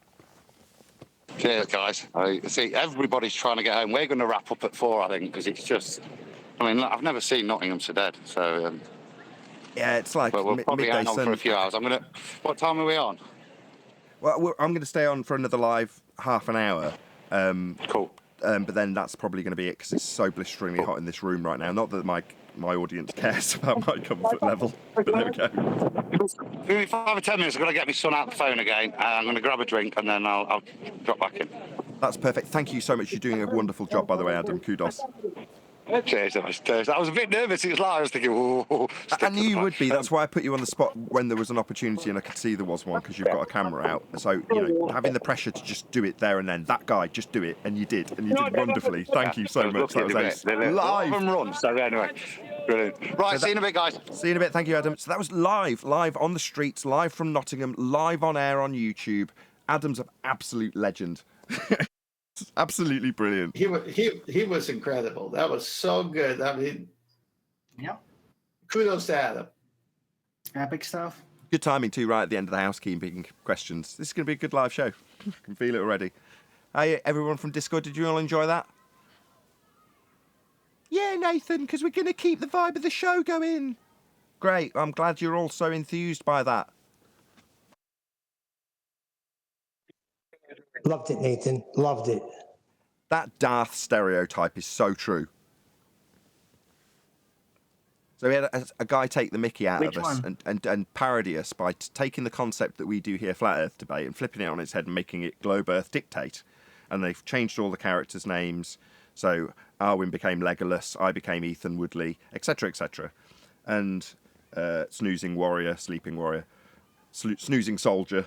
Cheers, guys. I see everybody's trying to get home. We're going to wrap up at 4, I think, because it's just... I mean, look, I've never seen Nottingham so dead, so... Yeah, it's like we'll probably midday hang on sun. for a few hours. What time are we on? Well, I'm going to stay on for another live half an hour. Cool. But then that's probably going to be it, because it's so blisteringly hot in this room right now. Not that my audience cares about my comfort level, but there we go. Give me 5 or 10 minutes. I've got to get my son out the phone again. I'm going to grab a drink, and then I'll drop back in. That's perfect. Thank you so much. You're doing a wonderful job, by the way, Adam. Kudos. Cheers. I was a bit nervous. It was like I was thinking, oh. I knew you would be. That's why I put you on the spot when there was an opportunity and I could see there was one, because you've got a camera out. So, having the pressure to just do it there and then. That guy, just do it. And you did. And you did wonderfully. Thank you so much. That was ace. Live. Run. So anyway, brilliant. Right, see you in a bit, guys. See you in a bit. Thank you, Adam. So that was live on the streets, live from Nottingham, live on air on YouTube. Adam's an absolute legend. Absolutely brilliant. He was incredible. That was so good. I mean, yeah. Kudos to Adam. Epic stuff. Good timing too, right at the end of the housekeeping questions. This is going to be a good live show. I can feel it already. Hey, everyone from Discord, did you all enjoy that? Yeah, Nathan, because we're going to keep the vibe of the show going. Great. I'm glad you're all so enthused by that. Loved it, Nathan. Loved it. That Darth stereotype is so true. So we had a guy take the mickey out of us and parody us by taking the concept that we do here, Flat Earth Debate, and flipping it on its head and making it Globe Earth Dictate. And they've changed all the characters' names. So Arwen became Legolas, I became Ethan Woodley, etc., etc. And Snoozing Warrior, Sleeping Warrior. Snoozing Soldier.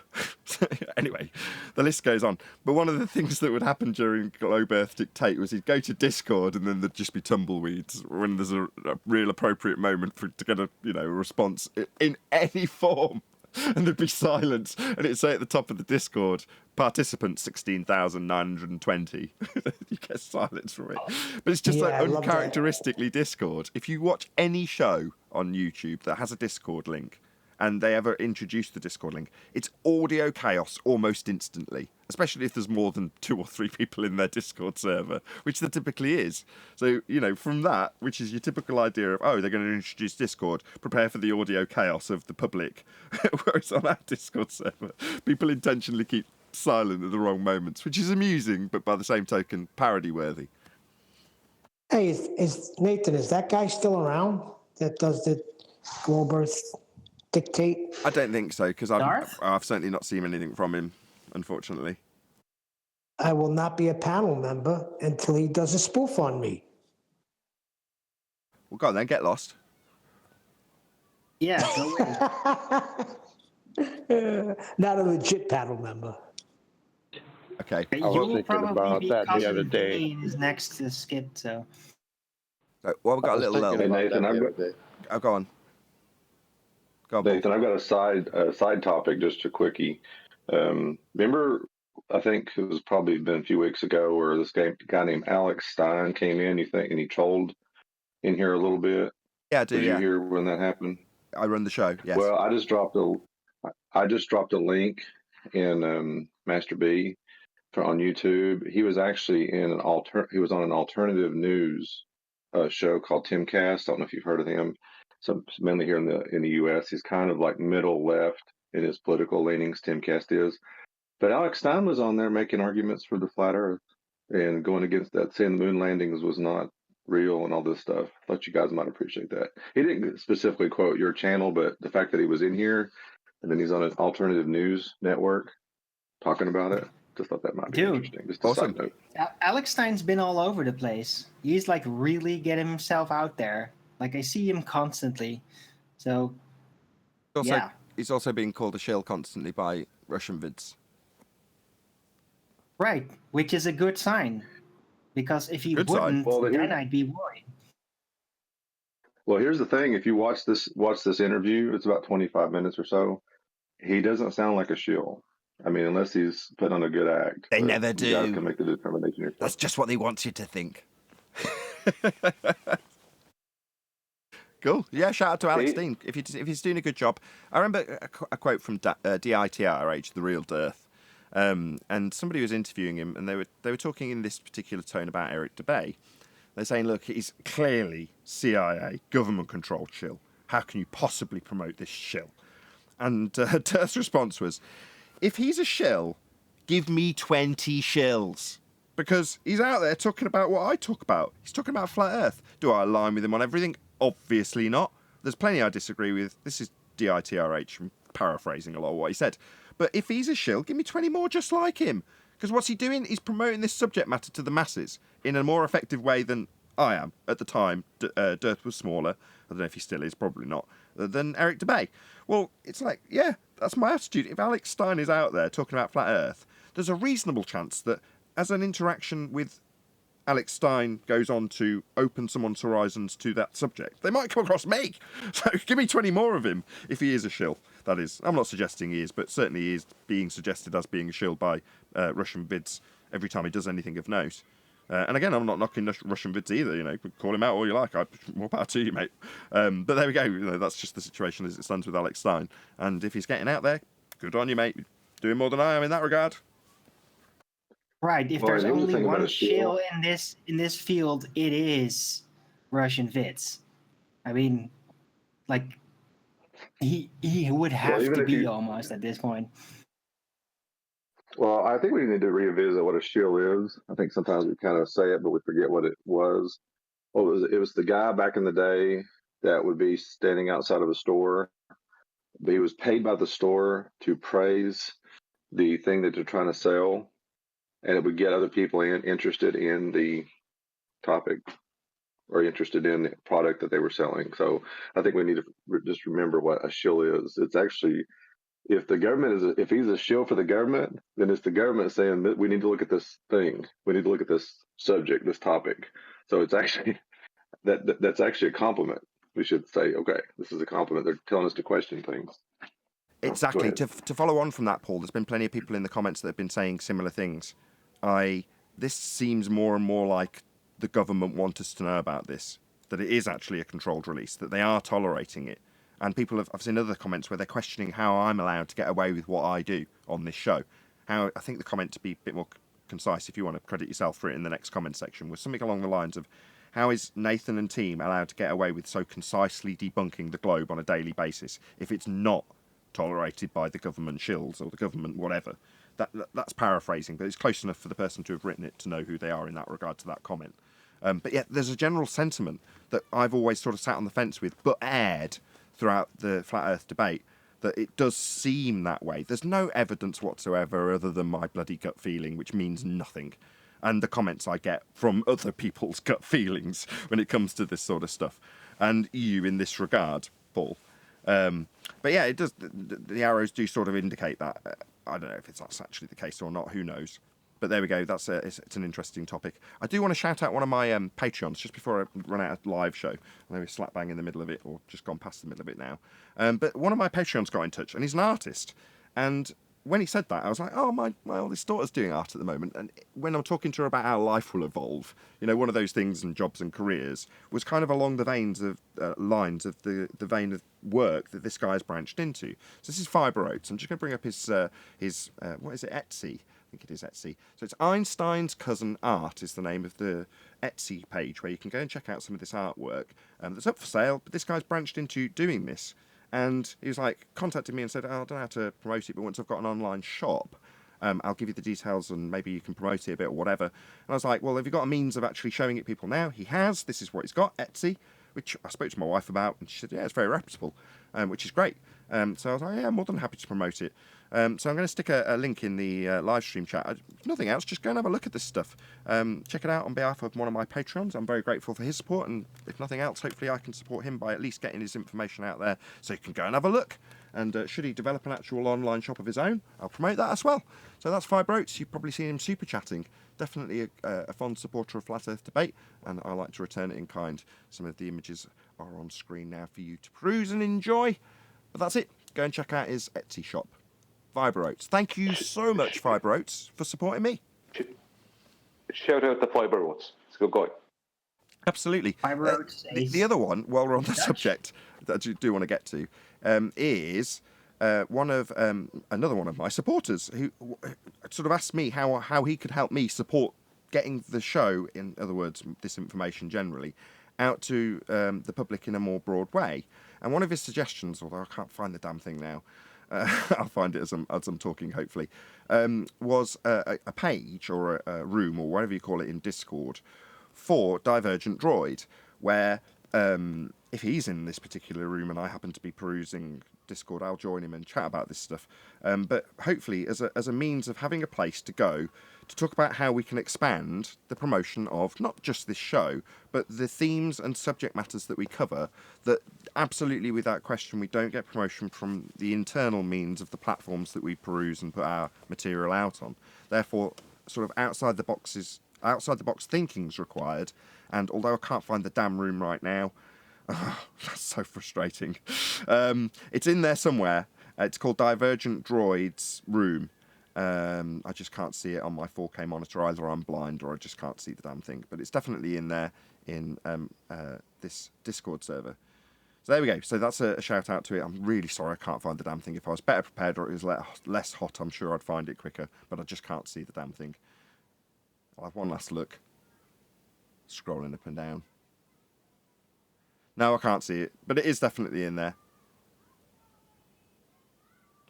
Anyway, the list goes on. But one of the things that would happen during Globe Earth Dictate was he'd go to Discord and then there'd just be tumbleweeds when there's a real appropriate moment to get a response in any form. And there'd be silence. And it'd say at the top of the Discord, participants 16,920. You get silence from it. But it's just like uncharacteristically Discord. If you watch any show on YouTube that has a Discord link, and they ever introduce the Discord link, it's audio chaos almost instantly, especially if there's more than 2 or 3 people in their Discord server, which there typically is. So, from that, which is your typical idea of, they're going to introduce Discord, prepare for the audio chaos of the public, whereas on our Discord server, people intentionally keep silent at the wrong moments, which is amusing, but by the same token, parody-worthy. Hey, is Nathan, is that guy still around that does the Globe Earth Dictate? I don't think so, because I've certainly not seen anything from him, unfortunately. I will not be a panel member until he does a spoof on me. Well, go on then, get lost. Yeah, go away. Not a legit panel member. Okay. I You was will thinking probably about be that the other cousin day. Vinny in his next skit, so. Well, we've got I a was little thinking lull. about Nathan, that I've the got other day. Oh, go on. Go on, Paul. Nathan, I've got a side topic, just a quickie. Remember, I think it was probably been a few weeks ago, where this guy named Alex Stein came in. You think, and he trolled in here a little bit. Yeah, I do. Did you Yeah, hear when that happened? I run the show. Yes. Well, I just dropped a link in Master B on YouTube. He was actually in he was on an alternative news show called Timcast. I don't know if you've heard of him. So mainly here in the U.S. He's kind of like middle left in his political leanings. Timcast is, but Alex Stein was on there making arguments for the flat Earth and going against that, saying the moon landings was not real and all this stuff. Thought you guys might appreciate that. He didn't specifically quote your channel, but the fact that he was in here and then he's on an alternative news network talking about it, just thought that might be Dude. interesting. Just a side note. Alex Stein's been all over the place. He's like really getting himself out there. Like I see him constantly. So, yeah. He's also being called a shill constantly by Russian vids. Right, which is a good sign. Because if he Good sign. wouldn't, Well, then I'd be worried. Well, here's the thing: if you watch this interview, it's about 25 minutes or so. He doesn't sound like a shill. I mean, unless he's put on a good act. They But never you guys do. can make the determination yourself. That's just what they want you to think. Cool. Yeah, shout out to Alex Dean if he's doing a good job. I remember a quote from DITRH, the real Dearth, and somebody was interviewing him, and they were talking in this particular tone about Eric DeBay. They're saying, look, he's clearly CIA, government-controlled shill. How can you possibly promote this shill? And Dearth's response was, if he's a shill, give me 20 shills. Because he's out there talking about what I talk about. He's talking about flat Earth. Do I align with him on everything? Obviously not. There's plenty I disagree with. This is DITRH, I'm paraphrasing a lot of what he said. But if he's a shill, give me 20 more just like him. Because what's he doing? He's promoting this subject matter to the masses in a more effective way than I am. At the time, Dearth was smaller. I don't know if he still is, probably not, than Eric DeBay. Well, it's like, yeah, that's my attitude. If Alex Stein is out there talking about flat Earth, there's a reasonable chance that as an interaction with Alex Stein goes on to open someone's horizons to that subject, they might come across me. So give me 20 more of him if he is a shill. That is, I'm not suggesting he is, but certainly he is being suggested as being a shill by Russian vids every time he does anything of note. And again, I'm not knocking Russian vids either. You know, call him out all you like. More power to you, mate. But there we go. You know, that's just the situation as it stands with Alex Stein. And if he's getting out there, good on you, mate. You're doing more than I am in that regard. Right. If there's only one shill in this field, it is Russian vids. I mean, like he would have to be almost at this point. Well, I think we need to revisit what a shill is. I think sometimes we kind of say it, but we forget what it was. Well, it was the guy back in the day that would be standing outside of a store. But he was paid by the store to praise the thing that they're trying to sell, and it would get other people interested in the topic or interested in the product that they were selling. So I think we need to just remember what a shill is. It's actually, if the government if he's a shill for the government, then it's the government saying that we need to look at this thing. We need to look at this subject, this topic. So it's actually that's actually a compliment. We should say, okay, this is a compliment. They're telling us to question things. Exactly. To follow on from that, Paul, there's been plenty of people in the comments that have been saying similar things. This seems more and more like the government want us to know about this, that it is actually a controlled release, that they are tolerating it. And I've seen other comments where they're questioning how I'm allowed to get away with what I do on this show. I think the comment, to be a bit more concise, if you want to credit yourself for it in the next comment section, was something along the lines of, how is Nathan and team allowed to get away with so concisely debunking the globe on a daily basis if it's not tolerated by the government shills or the government whatever? That's paraphrasing, but it's close enough for the person to have written it to know who they are in that regard to that comment. But yeah, there's a general sentiment that I've always sort of sat on the fence with, but aired throughout the Flat Earth debate, that it does seem that way. There's no evidence whatsoever other than my bloody gut feeling, which means nothing. And the comments I get from other people's gut feelings when it comes to this sort of stuff. And you, in this regard, Paul, But yeah, it does. The arrows do sort of indicate that. I don't know if that's actually the case or not. Who knows? But there we go. It's an interesting topic. I do want to shout out one of my Patreons just before I run out of live show. I know we're slap bang in the middle of it, or just gone past the middle of it now. But one of my Patreons got in touch, and he's an artist. And when he said that, I was like, oh, my oldest daughter's doing art at the moment. And when I'm talking to her about how life will evolve, one of those things and jobs and careers was kind of along the lines of the vein of work that this guy's branched into. So this is Fiber Oats. I'm just going to bring up his what is it, Etsy? I think it is Etsy. So it's Einstein's Cousin Art is the name of the Etsy page where you can go and check out some of this artwork that's up for sale. But this guy's branched into doing this. And he was like, contacted me and said, I don't know how to promote it, but once I've got an online shop, I'll give you the details and maybe you can promote it a bit or whatever. And I was like, well, have you got a means of actually showing it people now? He has. This is what he's got, Etsy, which I spoke to my wife about, and she said, yeah, it's very reputable, which is great. So I was like, yeah, I'm more than happy to promote it. So I'm going to stick a link in the live stream chat. If nothing else, just go and have a look at this stuff. Check it out on behalf of one of my patrons. I'm very grateful for his support, and if nothing else, hopefully I can support him by at least getting his information out there so you can go and have a look. And should he develop an actual online shop of his own, I'll promote that as well. So that's Fiber Oats. You've probably seen him super chatting. Definitely a fond supporter of Flat Earth debate, and I like to return it in kind. Some of the images are on screen now for you to peruse and enjoy. But that's it. Go and check out his Etsy shop. Fiber Oats. Thank you so much, Fiber Oats, for supporting me. Shout out to Fiber Oats. It's a good guy. Absolutely. Fiber Oats. The other one, while we're on the subject, that I do want to get to, is another one of my supporters who sort of asked me how he could help me support getting the show, in other words, this information generally, out to the public in a more broad way. And one of his suggestions, although I can't find the damn thing now, I'll find it as I'm talking, hopefully, was a page or a room or whatever you call it in Discord for Divergent Droid, where if he's in this particular room and I happen to be perusing Discord, I'll join him and chat about this stuff. But hopefully as a means of having a place to go to talk about how we can expand the promotion of not just this show, but the themes and subject matters that we cover, that absolutely without question we don't get promotion from the internal means of the platforms that we peruse and put our material out on. Therefore, sort of outside the box thinking is required. And although I can't find the damn room right now, that's so frustrating. It's in there somewhere. It's called Divergent Droid's Room. I just can't see it on my 4K monitor. Either I'm blind or I just can't see the damn thing. But it's definitely in there in this Discord server. So there we go. So that's a shout out to it. I'm really sorry I can't find the damn thing. If I was better prepared or it was less hot, I'm sure I'd find it quicker. But I just can't see the damn thing. I'll have one last look. Scrolling up and down. No, I can't see it. But it is definitely in there.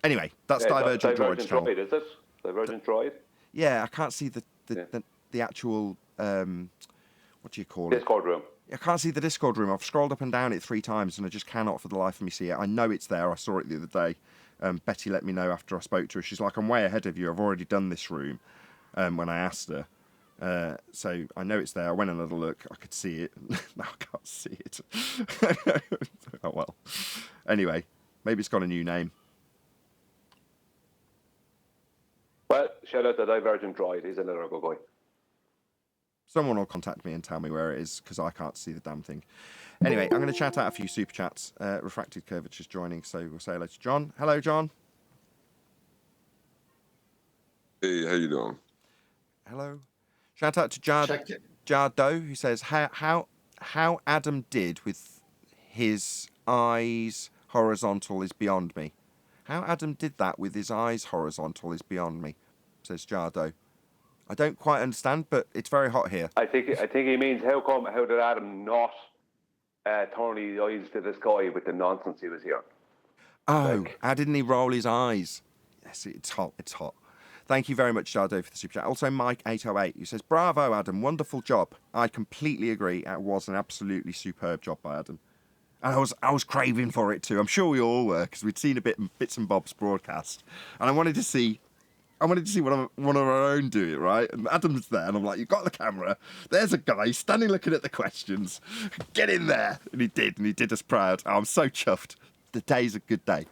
Anyway, that's Divergent Droid's channel. Droid, is it? Divergent Droid? Yeah, I can't see the actual, what do you call it? Discord room. I can't see the Discord room. I've scrolled up and down it 3 times and I just cannot for the life of me see it. I know it's there. I saw it the other day. Betty let me know after I spoke to her. She's like, I'm way ahead of you. I've already done this room when I asked her. So I know it's there. I went and had a look. I could see it. Now I can't see it. Oh, well. Anyway, maybe it's got a new name. Well, shout out to Divergent Droid. He's another good guy. Someone will contact me and tell me where it is because I can't see the damn thing. Anyway, I'm going to chat out a few super chats. Refracted Curvature is joining, so we'll say hello to John. Hello, John. Hey, how you doing? Hello. Shout out to Jardo, who says how Adam did with his eyes horizontal is beyond me. How Adam did that with his eyes horizontal is beyond me, says Jardo. I don't quite understand, but it's very hot here. I think he means how did Adam not turn his eyes to the sky with the nonsense he was hearing? Oh, how didn't he roll his eyes? Yes, it's hot. It's hot. Thank you very much, Jardo, for the super chat. Also, Mike808, who says, bravo, Adam, wonderful job. I completely agree. It was an absolutely superb job by Adam. And I was craving for it too. I'm sure we all were, because we'd seen bits and bobs broadcast. And I wanted to see one of our own do it, right? And Adam's there, and I'm like, you've got the camera. There's a guy standing looking at the questions. Get in there. And he did us proud. Oh, I'm so chuffed. the day's a good day.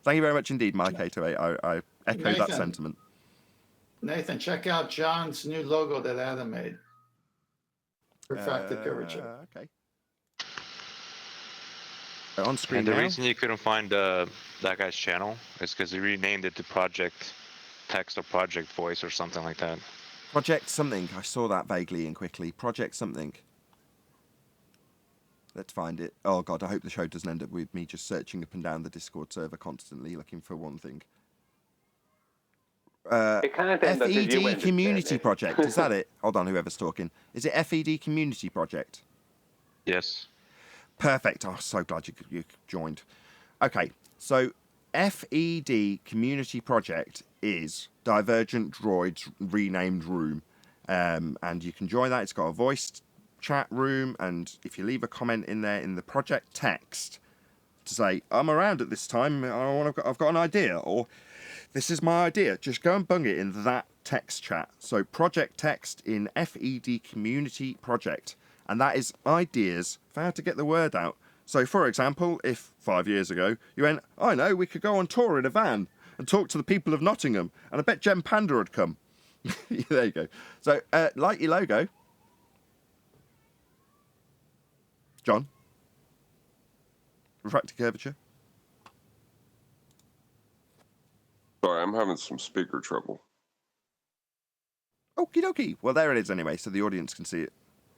Thank you very much indeed, Mike808. I echo that Nathan. sentiment. Nathan, check out John's new logo that Adam made. Refracted curvature. Okay. On screen And the now. reason you couldn't find that guy's channel is because he renamed it to Project Text or Project Voice or something like that. Project something. I saw that vaguely and quickly. Project something. Let's find it. Oh, God, I hope the show doesn't end up with me just searching up and down the Discord server constantly looking for one thing. It can't end until you FED end it, Community Nick. Project. Is that it? Hold on, whoever's talking. Is it FED Community Project? Yes. Perfect. Oh, so glad you joined. Okay, so FED Community Project is Divergent Droid's renamed room. And you can join that. It's got a voice chat room, and if you leave a comment in there in the project text to say, I'm around at this time, I've got an idea, or this is my idea, just go and bung it in that text chat. So project text in FED Community Project. And that is ideas for how to get the word out. So, for example, if 5 years ago you went, I know, we could go on tour in a van and talk to the people of Nottingham, and I bet Jem Panda would come. There you go. So, like your logo. John? Refracted curvature? Sorry, I'm having some speaker trouble. Okie dokie. Well, there it is anyway, so the audience can see it.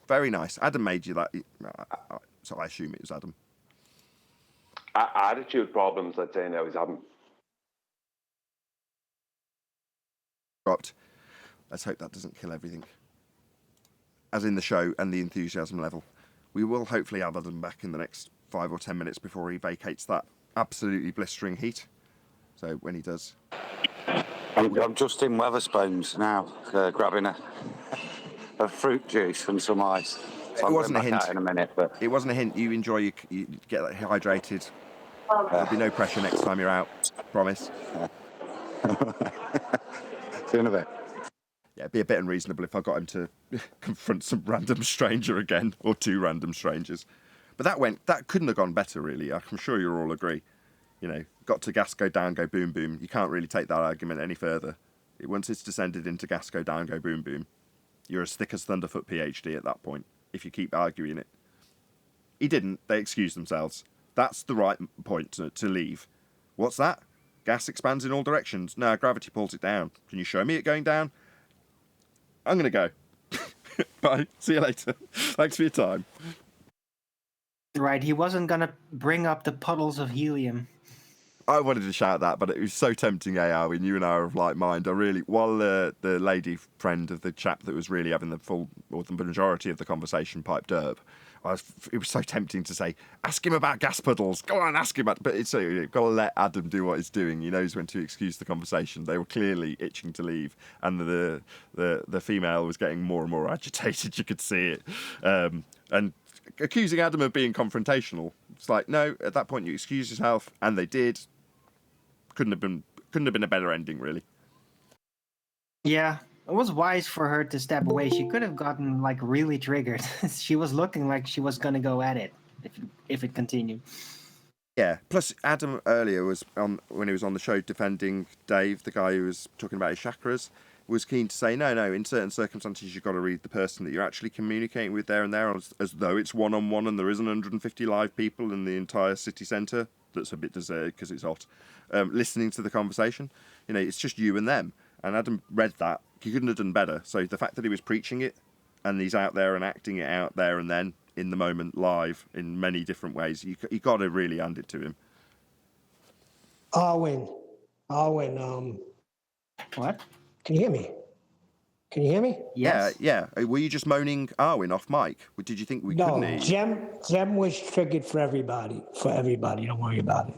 Very nice. Adam made you that, so I assume it was Adam. Attitude problems, I'd say now, is Adam. Dropped. Let's hope that doesn't kill everything. As in the show and the enthusiasm level. We will hopefully have Adam back in the next 5 or 10 minutes before he vacates that absolutely blistering heat. So when he does... I'm just in Wetherspoons now, grabbing a fruit juice and some ice. So it wasn't a hint. In a minute, but it wasn't a hint. You enjoy, you get hydrated. There'll be no pressure next time you're out. Promise. See you in a bit. Yeah, it'd be a bit unreasonable if I got him to confront some random stranger again, or 2 random strangers. But that couldn't have gone better, really. I'm sure you'll all agree. You know, got to gas, go down, go boom, boom. You can't really take that argument any further. Once it's descended into gas, go down, go boom, boom. You're as thick as Thunderfoot PhD at that point, if you keep arguing it. He didn't. They excused themselves. That's the right point to leave. What's that? Gas expands in all directions. No, gravity pulls it down. Can you show me it going down? I'm going to go. Bye. See you later. Thanks for your time. Right, he wasn't going to bring up the puddles of helium. I wanted to shout that, but it was so tempting, AR, when you and I are of like mind. While the lady friend of the chap that was really having the majority of the conversation piped up, it was so tempting to say, ask him about gas puddles. Go on, ask him about... But you've got to let Adam do what he's doing. He knows when to excuse the conversation. They were clearly itching to leave, and the female was getting more and more agitated. You could see it. And accusing Adam of being confrontational. It's like, no, at that point you excuse yourself, and they did. Couldn't have been a better ending, really. Yeah, it was wise for her to step away. She could have gotten like really triggered. She was looking like she was gonna go at it if it continued. Yeah. Plus, Adam earlier was when he was on the show defending Dave, the guy who was talking about his chakras, was keen to say, no, in certain circumstances you've got to read the person that you're actually communicating with there and there, as though it's one-on-one and there isn't 150 live people in the entire city centre. That's a bit deserted because it's hot. Listening to the conversation, it's just you and them. And Adam read that. He couldn't have done better. So the fact that he was preaching it, and he's out there and acting it out there and then in the moment, live in many different ways, you got to really hand it to him. Arwin. What? Can you hear me? Yes. Yeah. Were you just moaning Arwin off mic? Did you think we couldn't hear you? Jem was triggered for everybody. Don't worry about it.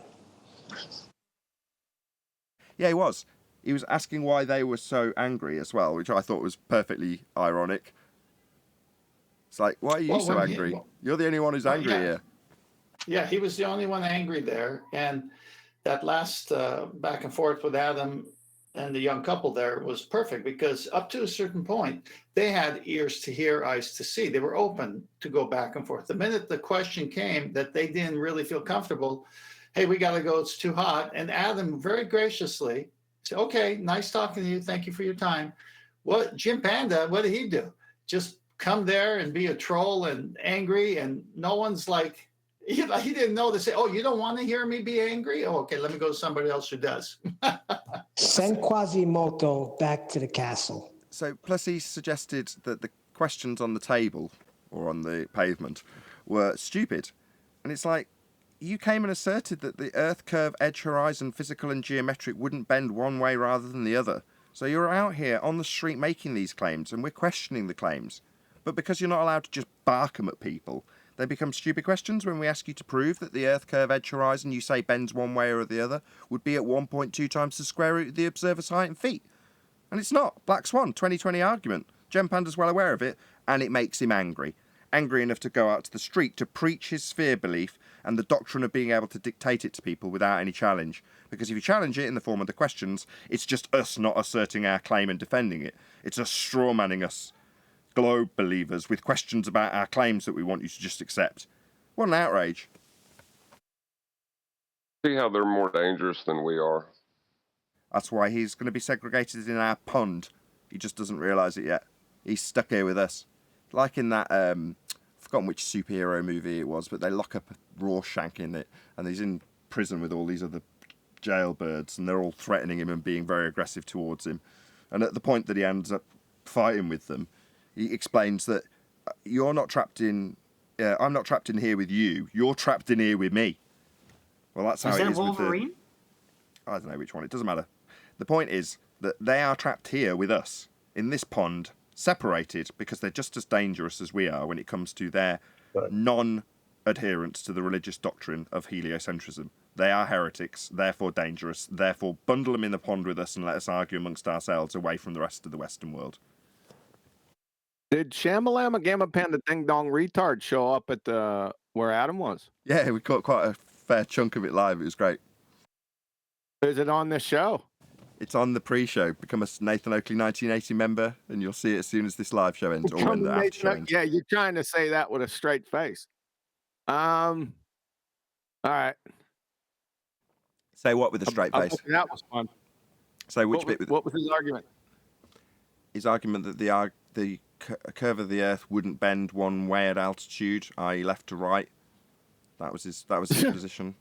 Yeah, he was. He was asking why they were so angry as well, which I thought was perfectly ironic. It's like, why are you so angry? You're the only one who's angry here. Yeah, he was the only one angry there. And that last back and forth with Adam and the young couple there was perfect, because up to a certain point, they had ears to hear, eyes to see. They were open to go back and forth. The minute the question came that they didn't really feel comfortable, hey, we got to go. It's too hot. And Adam very graciously said, okay, nice talking to you. Thank you for your time. What Jim Panda, what did he do? Just come there and be a troll and angry, and no one's like, he didn't know to say, oh, you don't want to hear me be angry? Oh, okay, let me go to somebody else who does. Send Quasimodo back to the castle. So, plus he suggested that the questions on the table or on the pavement were stupid. And it's like, you came and asserted that the Earth curve, edge, horizon, physical and geometric wouldn't bend one way rather than the other. So you're out here on the street making these claims, and we're questioning the claims. But because you're not allowed to just bark them at people, they become stupid questions when we ask you to prove that the Earth curve, edge, horizon, you say bends one way or the other, would be at 1.2 times the square root of the observer's height in feet. And it's not. Black Swan, 2020 argument. Jem Panda's well aware of it, and it makes him angry. Angry enough to go out to the street to preach his sphere belief and the doctrine of being able to dictate it to people without any challenge. Because if you challenge it in the form of the questions, it's just us not asserting our claim and defending it. It's us strawmanning us globe believers with questions about our claims that we want you to just accept. What an outrage. See how they're more dangerous than we are. That's why he's going to be segregated in our pond. He just doesn't realise it yet. He's stuck here with us. Like in that, I've forgotten which superhero movie it was, but they lock up Rorschach in it, and he's in prison with all these other jailbirds, and they're all threatening him and being very aggressive towards him. And at the point that he ends up fighting with them, he explains that you're not trapped in, I'm not trapped in here with you, you're trapped in here with me. Well, that's how it is Wolverine? with the... I don't know which one, it doesn't matter. The point is that they are trapped here with us, in this pond, separated, because they're just as dangerous as we are when it comes to their non-adherence to the religious doctrine of heliocentrism. They are heretics, therefore dangerous, therefore bundle them in the pond with us and let us argue amongst ourselves away from the rest of the Western world. Did Shamalama Gamma Panda Ding Dong Retard show up at the where Adam was? Yeah, we caught quite a fair chunk of it live. It was great. Is it on this show? It's on the pre-show. Become a Nathan Oakley 1980 member, and you'll see it as soon as this live show ends, or when the after show ends. Yeah, you're trying to say that with a straight face. All right. Say what with a straight face? That was fun. So which bit? What was his argument? His argument that the curve of the Earth wouldn't bend one way at altitude, i.e., left to right. That was his position.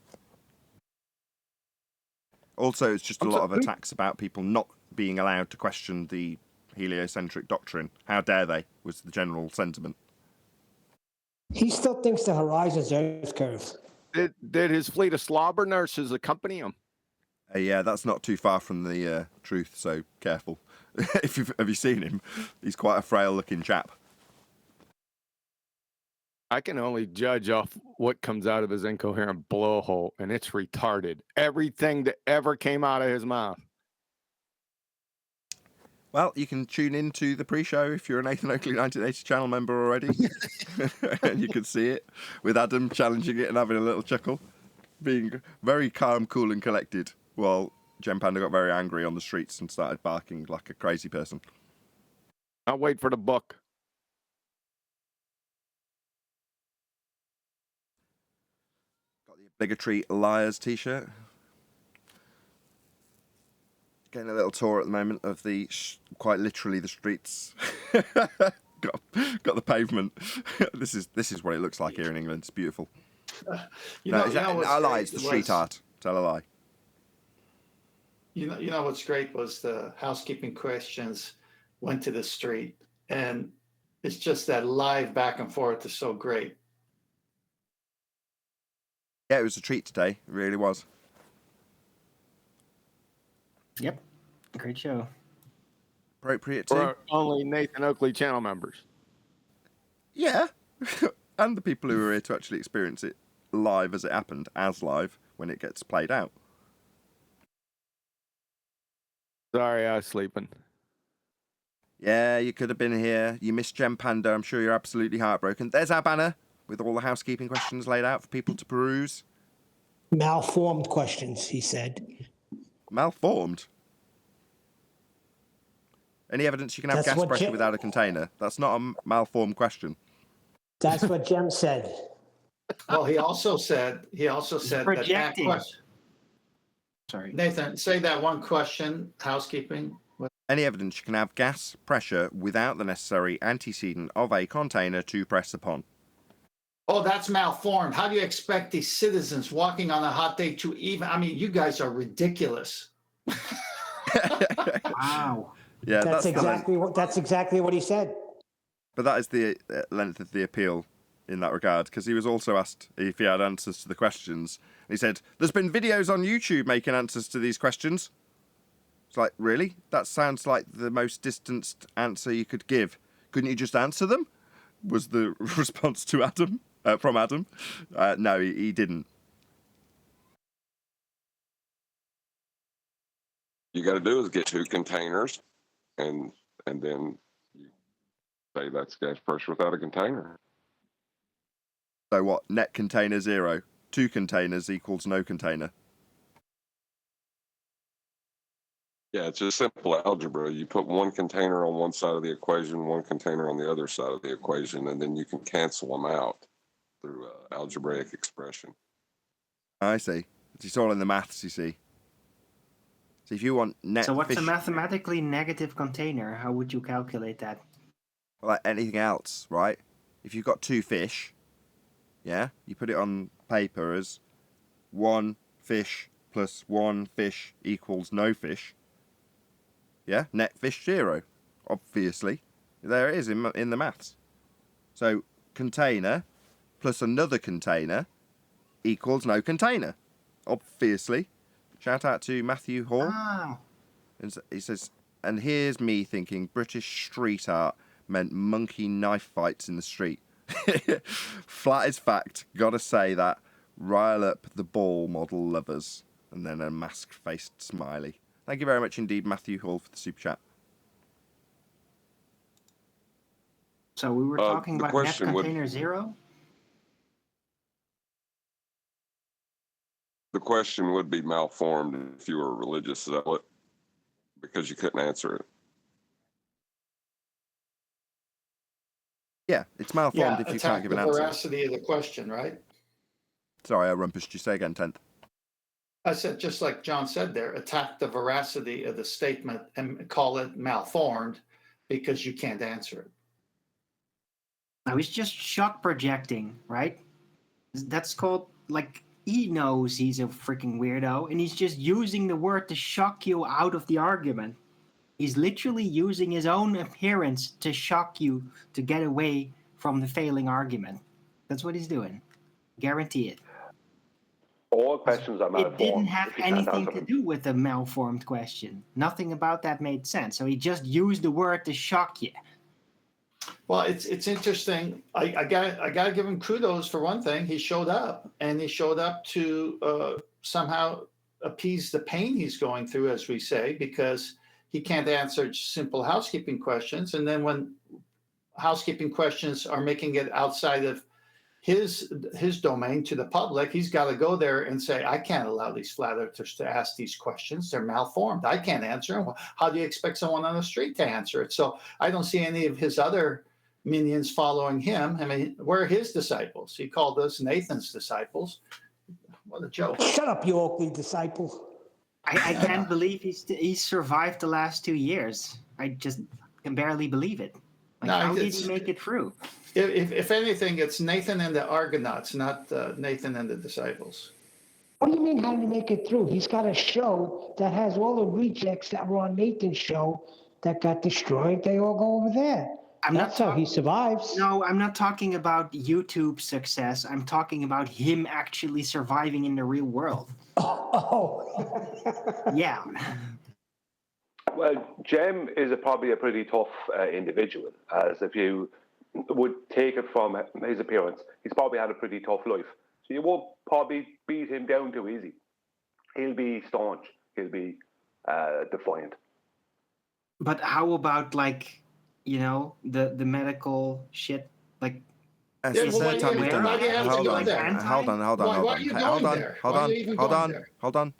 Also, it's just a lot of attacks about people not being allowed to question the heliocentric doctrine. How dare they, was the general sentiment. He still thinks the horizon's Earth curve. Did his fleet of slobber nurses accompany him? Yeah, that's not too far from the truth, so careful. Have you seen him? He's quite a frail-looking chap. I can only judge off what comes out of his incoherent blowhole, and it's retarded. Everything that ever came out of his mouth. Well, you can tune into the pre-show if you're a Nathan Oakley 1980 channel member already. And you can see it with Adam challenging it and having a little chuckle. Being very calm, cool and collected, while Jem Panda got very angry on the streets and started barking like a crazy person. I'll wait for the book. Obligatory Liars t-shirt. Getting a little tour at the moment of the quite literally the streets. got the pavement. This is what it looks like here in England. It's beautiful. I lie. It's the street art. Tell a lie. You know what's great was the housekeeping questions went to the street, and it's just that live back and forth is so great. Yeah, it was a treat today. It really was. Yep. Great show. Appropriate too. For only Nathan Oakley channel members. Yeah. And the people who are here to actually experience it live as it happened, as live, when it gets played out. Sorry, I was sleeping. Yeah, you could have been here. You missed Jem Panda. I'm sure you're absolutely heartbroken. There's our banner with all the housekeeping questions laid out for people to peruse. Malformed questions, he said. Malformed? Any evidence you can have gas pressure without a container? That's not a malformed question. That's what Jem said. Well, he also said that projecting. question. Sorry. Nathan, say that one question, housekeeping. Any evidence you can have gas pressure without the necessary antecedent of a container to press upon. Oh, that's malformed. How do you expect these citizens walking on a hot day to even? I mean, you guys are ridiculous. Wow. Yeah, that's exactly what he said. But that is the length of the appeal in that regard, because he was also asked if he had answers to the questions. And he said, "There's been videos on YouTube making answers to these questions." It's like, really? That sounds like the most distanced answer you could give. Couldn't you just answer them? Was the response to Adam from Adam? No, he didn't. You got to do is get 2 containers, and then you say that's gas pressure without a container. So what? Net container 0. 2 containers equals no container. Yeah, it's just simple algebra. You put 1 container on one side of the equation, 1 container on the other side of the equation, and then you can cancel them out through algebraic expression. I see. It's all in the maths, you see. So if you want net So what's fish, a mathematically negative container? How would you calculate that? like anything else, right? If you've got 2 fish, yeah, you put it on paper as 1 fish plus 1 fish equals no fish. Yeah, net fish 0, obviously. There it is in the maths. So container plus another container equals no container, obviously. Shout out to Matthew Hall. Ah. He says, and here's me thinking British street art meant monkey knife fights in the street. Flat is fact. Gotta say that. Rile up the ball model lovers. And then a mask-faced smiley. Thank you very much indeed, Matthew Hall, for the super chat. So we were talking the about net question would- container 0? The question would be malformed if you were religious. Is that what? Because you couldn't answer it. Yeah, it's malformed if you can't give an the answer. veracity of the question, right? Sorry, I rumpushed you. Say again, 10th. I said, just like John said there, attack the veracity of the statement and call it malformed because you can't answer it. I was just shock projecting, right? That's called, like, he knows he's a freaking weirdo, and he's just using the word to shock you out of the argument. He's literally using his own appearance to shock you to get away from the failing argument. That's what he's doing. Guarantee it. All questions are malformed. It didn't have if you can't anything answer to them. do with the malformed question. Nothing about that made sense. So he just used the word to shock you. Well, it's interesting. I gotta give him kudos for one thing. He showed up, and he showed up to somehow appease the pain he's going through, as we say, because he can't answer simple housekeeping questions. And then when housekeeping questions are making it outside of his domain to the public, he's got to go there and say, I can't allow these flat earthers to ask these questions. They're malformed. I can't answer them. How do you expect someone on the street to answer it? So I don't see any of his other minions following him. I mean, we're his disciples. He called us Nathan's disciples. What a joke. Shut up, you Oakley disciple. I can't believe he's survived the last 2 years. I just can barely believe it. Like, No, how did it's- he make it through? If anything, it's Nathan and the Argonauts, not Nathan and the disciples. What do you mean, how did he make it through? He's got a show that has all the rejects that were on Nathan's show that got destroyed. They all go over there. That's how he survives. No, I'm not talking about YouTube success. I'm talking about him actually surviving in the real world. Oh. Yeah. Well, Jem is probably a pretty tough individual, as if you would take it from his appearance, he's probably had a pretty tough life. So you won't probably beat him down too easy. He'll be staunch. He'll be defiant. But how about, like, you know, the medical shit? Like, That's the third time you've done that. Hold on.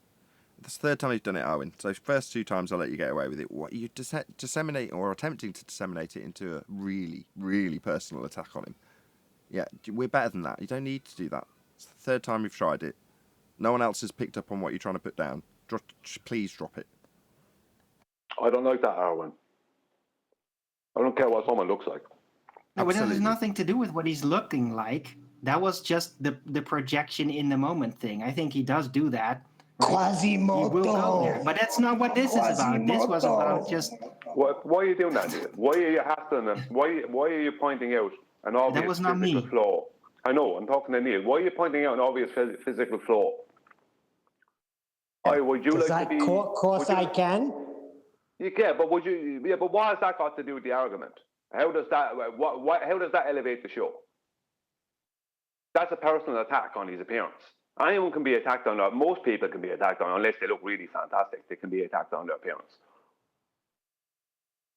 That's the third time you've done it, Owen. So first 2 times I'll let you get away with it. What you disseminate or attempting to disseminate it into a really, really personal attack on him. Yeah, we're better than that. You don't need to do that. It's the third time we've tried it. No one else has picked up on what you're trying to put down. Please drop it. I don't like that, Arwen. I don't care what someone looks like. No, but that has nothing to do with what he's looking like. That was just the projection in the moment thing. I think he does do that. Right? Quasimodo. But that's not what this is about. This was about just... Why are you doing that, Neil? Why are you hassling them? Why are you pointing out an obvious was not physical me. flaw? I know, I'm talking to Neil. Why are you pointing out an obvious physical flaw? Would you like to be... Of course I can. Yeah, but would you? Yeah, but what has that got to do with the argument? How does that? How does that elevate the show? That's a personal attack on his appearance. Anyone can be attacked on that. Most people can be attacked on, unless they look really fantastic. They can be attacked on their appearance.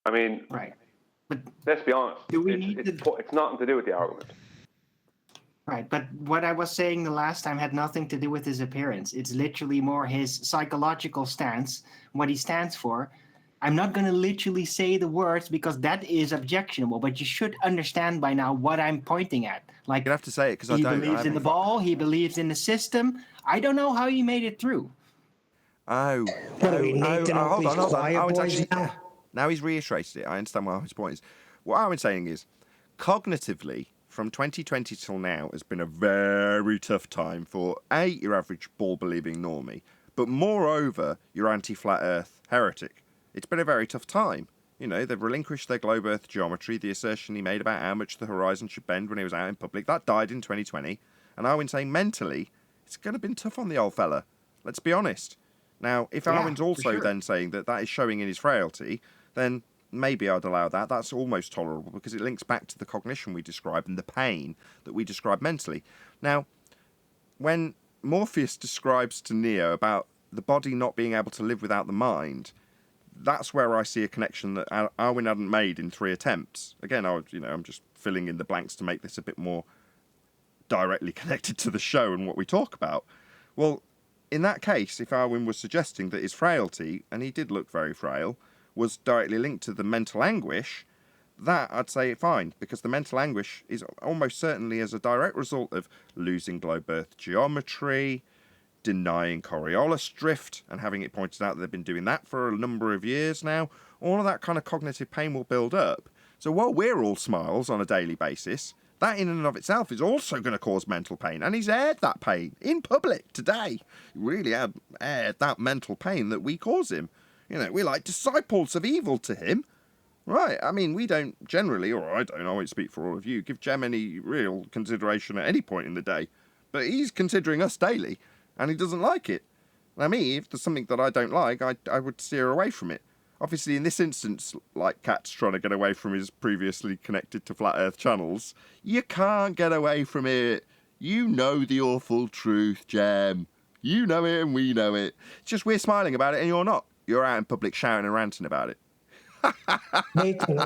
I mean, right. But let's be honest. It's nothing to do with the argument. Right, but what I was saying the last time had nothing to do with his appearance. It's literally more his psychological stance, what he stands for. I'm not going to literally say the words because that is objectionable, but you should understand by now what I'm pointing at. Like, you have to say it because I don't. He believes in the ball. He believes in the system. I don't know how he made it through. Hold on. Now he's reiterated it. I understand what his point is. What I've been saying is, cognitively, from 2020 till now, has been a very tough time for your average ball-believing normie, but moreover, your anti-flat Earth heretic. It's been a very tough time. You know, they've relinquished their globe Earth geometry, the assertion he made about how much the horizon should bend when he was out in public. That died in 2020. And Arwen's saying mentally, it's going to have been tough on the old fella. Let's be honest. Now, if Arwen's also then saying that is showing in his frailty, then maybe I'd allow that. That's almost tolerable because it links back to the cognition we describe and the pain that we describe mentally. Now, when Morpheus describes to Neo about the body not being able to live without the mind, that's where I see a connection that Arwen hadn't made in 3 attempts. Again, I'm just filling in the blanks to make this a bit more directly connected to the show and what we talk about. Well, in that case, if Arwen was suggesting that his frailty, and he did look very frail, was directly linked to the mental anguish, that I'd say fine, because the mental anguish is almost certainly as a direct result of losing globe Earth geometry, denying Coriolis drift and having it pointed out that they've been doing that for a number of years now. All of that kind of cognitive pain will build up. So while we're all smiles on a daily basis, that in and of itself is also going to cause mental pain. And he's aired that pain in public today. He really had aired that mental pain that we cause him. You know, we're like disciples of evil to him. Right, I mean, we don't generally, or I won't speak for all of you, give Jem any real consideration at any point in the day. But he's considering us daily. And he doesn't like it. Now, me, if there's something that I don't like, I would steer away from it. Obviously, in this instance, like Cat's trying to get away from his previously connected to Flat Earth channels, you can't get away from it. You know the awful truth, Jem. You know it and we know it. It's just we're smiling about it and you're not. You're out in public shouting and ranting about it. Nathan,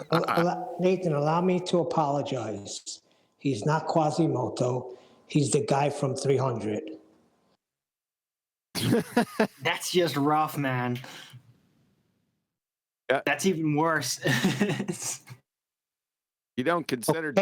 allow me to apologize. He's not Quasimodo. He's the guy from 300. That's just rough, man. Yeah. That's even worse. You don't consider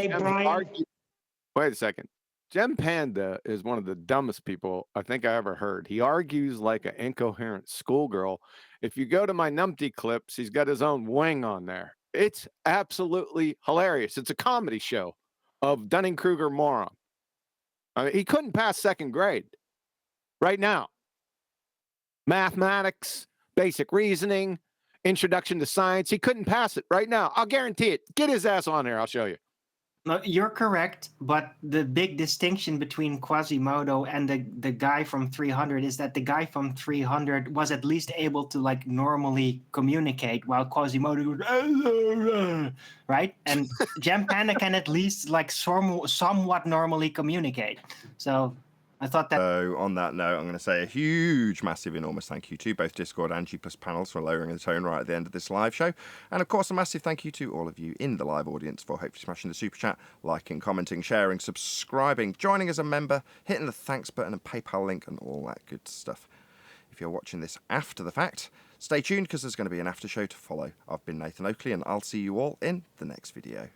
Wait a second. Jem Panda is one of the dumbest people I think I ever heard. He argues like an incoherent schoolgirl. If you go to my Numpty clips, he's got his own wing on there. It's absolutely hilarious. It's a comedy show of Dunning-Kruger moron. I mean, he couldn't pass second grade right now. Mathematics, basic reasoning, introduction to science. He couldn't pass it right now. I'll guarantee it. Get his ass on there. I'll show you. No, you're correct, but the big distinction between Quasimodo and the guy from 300 is that the guy from 300 was at least able to like normally communicate, while Quasimodo goes, right? And Jem Panda can at least like somewhat normally communicate. So I thought that... So on that note, I'm going to say a huge, massive, enormous thank you to both Discord and G+ panels for lowering the tone right at the end of this live show. And of course, a massive thank you to all of you in the live audience for hopefully smashing the super chat, liking, commenting, sharing, subscribing, joining as a member, hitting the thanks button and PayPal link and all that good stuff. If you're watching this after the fact, stay tuned because there's going to be an after show to follow. I've been Nathan Oakley and I'll see you all in the next video.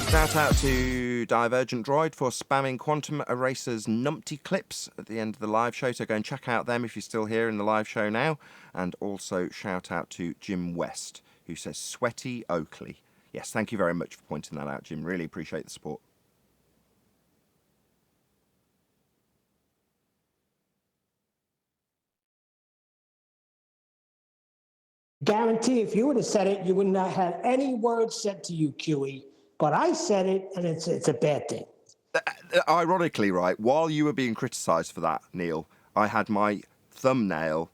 Shout out to Divergent Droid for spamming Quantum Eraser's numpty clips at the end of the live show, so go and check out them if you're still here in the live show now. And also shout out to Jim West, who says Sweaty Oakley. Yes, thank you very much for pointing that out, Jim. Really appreciate the support. Guarantee if you would have said it, you would not have any words said to you, QE. But I said it, and it's a bad thing. Ironically, right, while you were being criticised for that, Neil, I had my thumbnail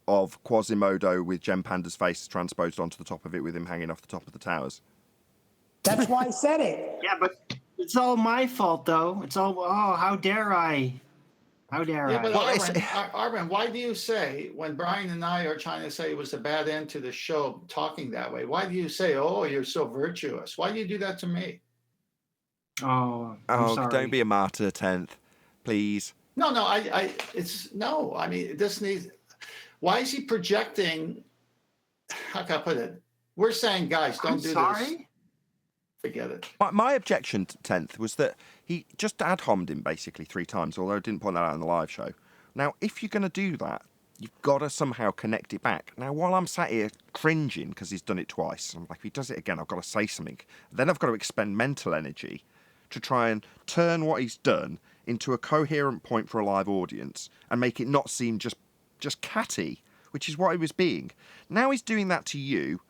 of Quasimodo with Gem Panda's face transposed onto the top of it with him hanging off the top of the towers. That's why I said it. Yeah, but it's all my fault, though. It's all, oh, how dare I? How dare I? Yeah, but Arvin, why do you say, when Brian and I are trying to say it was a bad end to the show talking that way, why do you say, oh, you're so virtuous? Why do you do that to me? Oh, I'm sorry. Don't be a martyr, 10th, please. No, I mean, this needs, why is he projecting, how can I put it? We're saying, guys, don't do this. Forget it. My objection to 10th was that he just ad-hommed him basically 3 times, although I didn't point that out in the live show. Now, if you're going to do that, you've got to somehow connect it back. Now, while I'm sat here cringing because he's done it twice, I'm like, if he does it again, I've got to say something. Then I've got to expend mental energy to try and turn what he's done into a coherent point for a live audience and make it not seem just catty, which is what he was being. Now he's doing that to you,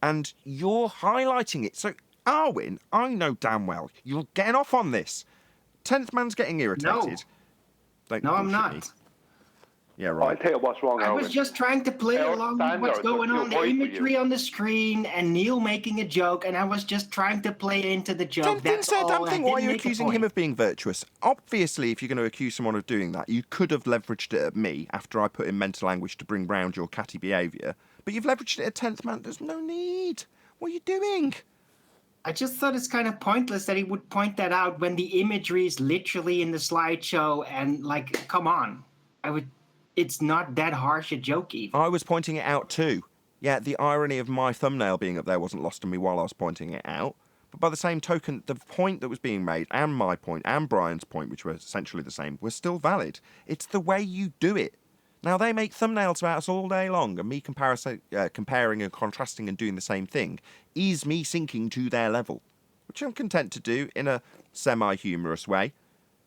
and you're highlighting it. So, Arwin, I know damn well you're getting off on this. 10th man's getting irritated. No, I'm not. Me. Yeah, right. I'll tell you what's wrong, I was just trying to play along with what's going on, the imagery on the screen, and Neil making a joke, and I was just trying to play into the joke. Didn't say a damn thing. Why are you accusing him of being virtuous? Obviously, if you're going to accuse someone of doing that, you could have leveraged it at me after I put in mental anguish to bring round your catty behaviour. But you've leveraged it at 10th man. There's no need. What are you doing? I just thought it's kind of pointless that he would point that out when the imagery is literally in the slideshow, and like, come on. It's not that harsh a joke even. I was pointing it out too. Yeah, the irony of my thumbnail being up there wasn't lost on me while I was pointing it out. But by the same token, the point that was being made, and my point, and Brian's point, which were essentially the same, were still valid. It's the way you do it. Now, they make thumbnails about us all day long, and me comparing and contrasting and doing the same thing is me sinking to their level, which I'm content to do in a semi-humorous way,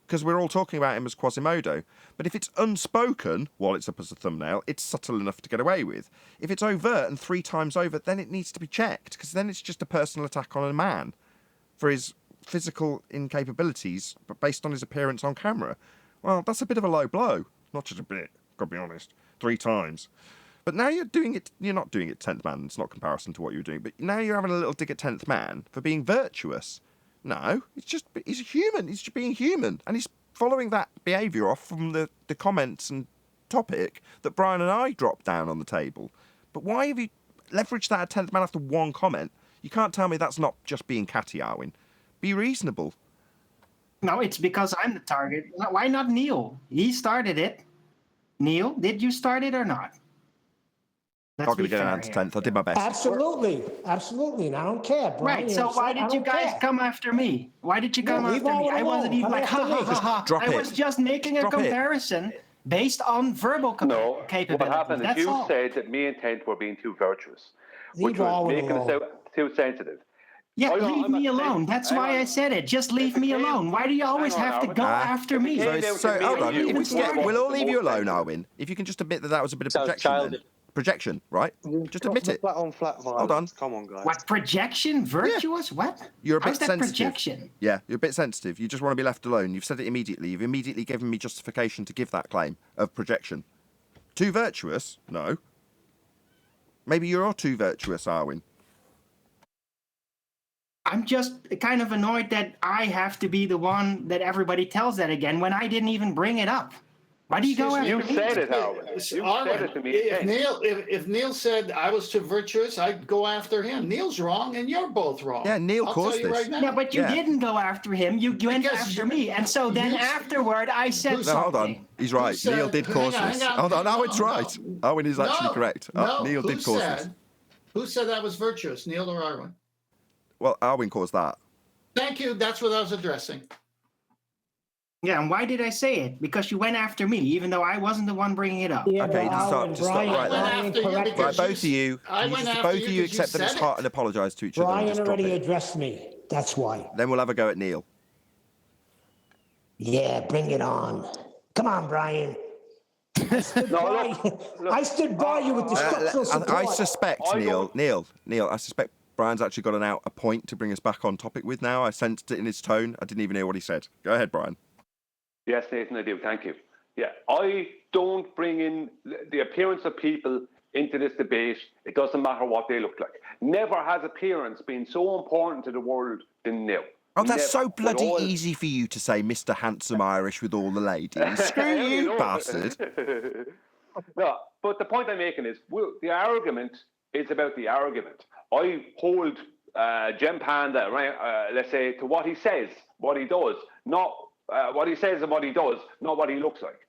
because we're all talking about him as Quasimodo. But if it's unspoken, while it's up as a thumbnail, it's subtle enough to get away with. If it's overt and 3 times over, then it needs to be checked, because then it's just a personal attack on a man for his physical incapabilities, but based on his appearance on camera. Well, that's a bit of a low blow. Not just a bit, gotta be honest. 3 times. But now you're doing it, you're not doing it 10th man, it's not comparison to what you were doing, but now you're having a little dig at 10th man for being virtuous. No, he's a human, he's just being human, and he's following that behaviour off from the comments and topic that Brian and I dropped down on the table. But why have you leveraged that at 10th man after 1 comment? You can't tell me that's not just being catty, Arwin. Be reasonable. No, it's because I'm the target. Why not Neil? He started it. Neil, did you start it or not? I'm not going to get an answer 10th. I did my best. Absolutely. And I don't care, Brian. Right, so why did you guys come after me? Why did you come after me? I wasn't even like, ha, ha, ha, ha. I was just making a comparison based on verbal capabilities. What happened is you said that me and 10th were being too virtuous, which was making us too sensitive. Yeah, leave me alone. That's why I said it. Just leave me alone. Why do you always have to go after me? So hold on. We'll all leave you alone, Arwin. If you can just admit that was a bit of Projection, right? Just admit it. Flat on flat violence. Hold on. Come on, guys. What, projection? Virtuous? What? You're a bit How's that sensitive. projection? Yeah, you're a bit sensitive. You just want to be left alone. You've said it immediately. You've immediately given me justification to give that claim of projection. Too virtuous? No. Maybe you're too virtuous, Arwin. I'm just kind of annoyed that I have to be the one that everybody tells that again when I didn't even bring it up. Why do you go after You me? said it, Howard. You said it to me. If Neil said I was too virtuous, I'd go after him. Neil's wrong, and you're both wrong. Yeah, Neil I'll caused tell you this. right now. Yeah, but you didn't go after him. You went after me. And so then afterward, I said No, hold on. He's right. Who said- Neil did cause this. hang on. Hold on. Arwin's right. Arwin is actually correct. Neil did cause this. Who said that was virtuous, Neil or Arwin? Well, Arwin caused that. Thank you. That's what I was addressing. Yeah, and why did I say it? Because you went after me, even though I wasn't the one bringing it up. Yeah, Okay, just stop right there. Right, both of you, both of you accept that it's hot and apologise to each other. And Brian just drop already it. addressed me. That's why. Then we'll have a go at Neil. Yeah, bring it on. Come on, Brian. I stood by you with the structural support. I suspect, Neil, I suspect Brian's actually got a point to bring us back on topic with now. I sensed it in his tone. I didn't even hear what he said. Go ahead, Brian. Yes, Nathan, I do. Thank you. Yeah, I don't bring in the appearance of people into this debate. It doesn't matter what they look like. Never has appearance been so important to the world than now. Oh, that's so bloody easy for you to say, Mr. Handsome Irish with all the ladies. Screw you, bastard. No, but the point I'm making is the argument is about the argument. I hold Gem Panda, right, let's say, to what he says, what he does, not what he says and what he does, not what he looks like.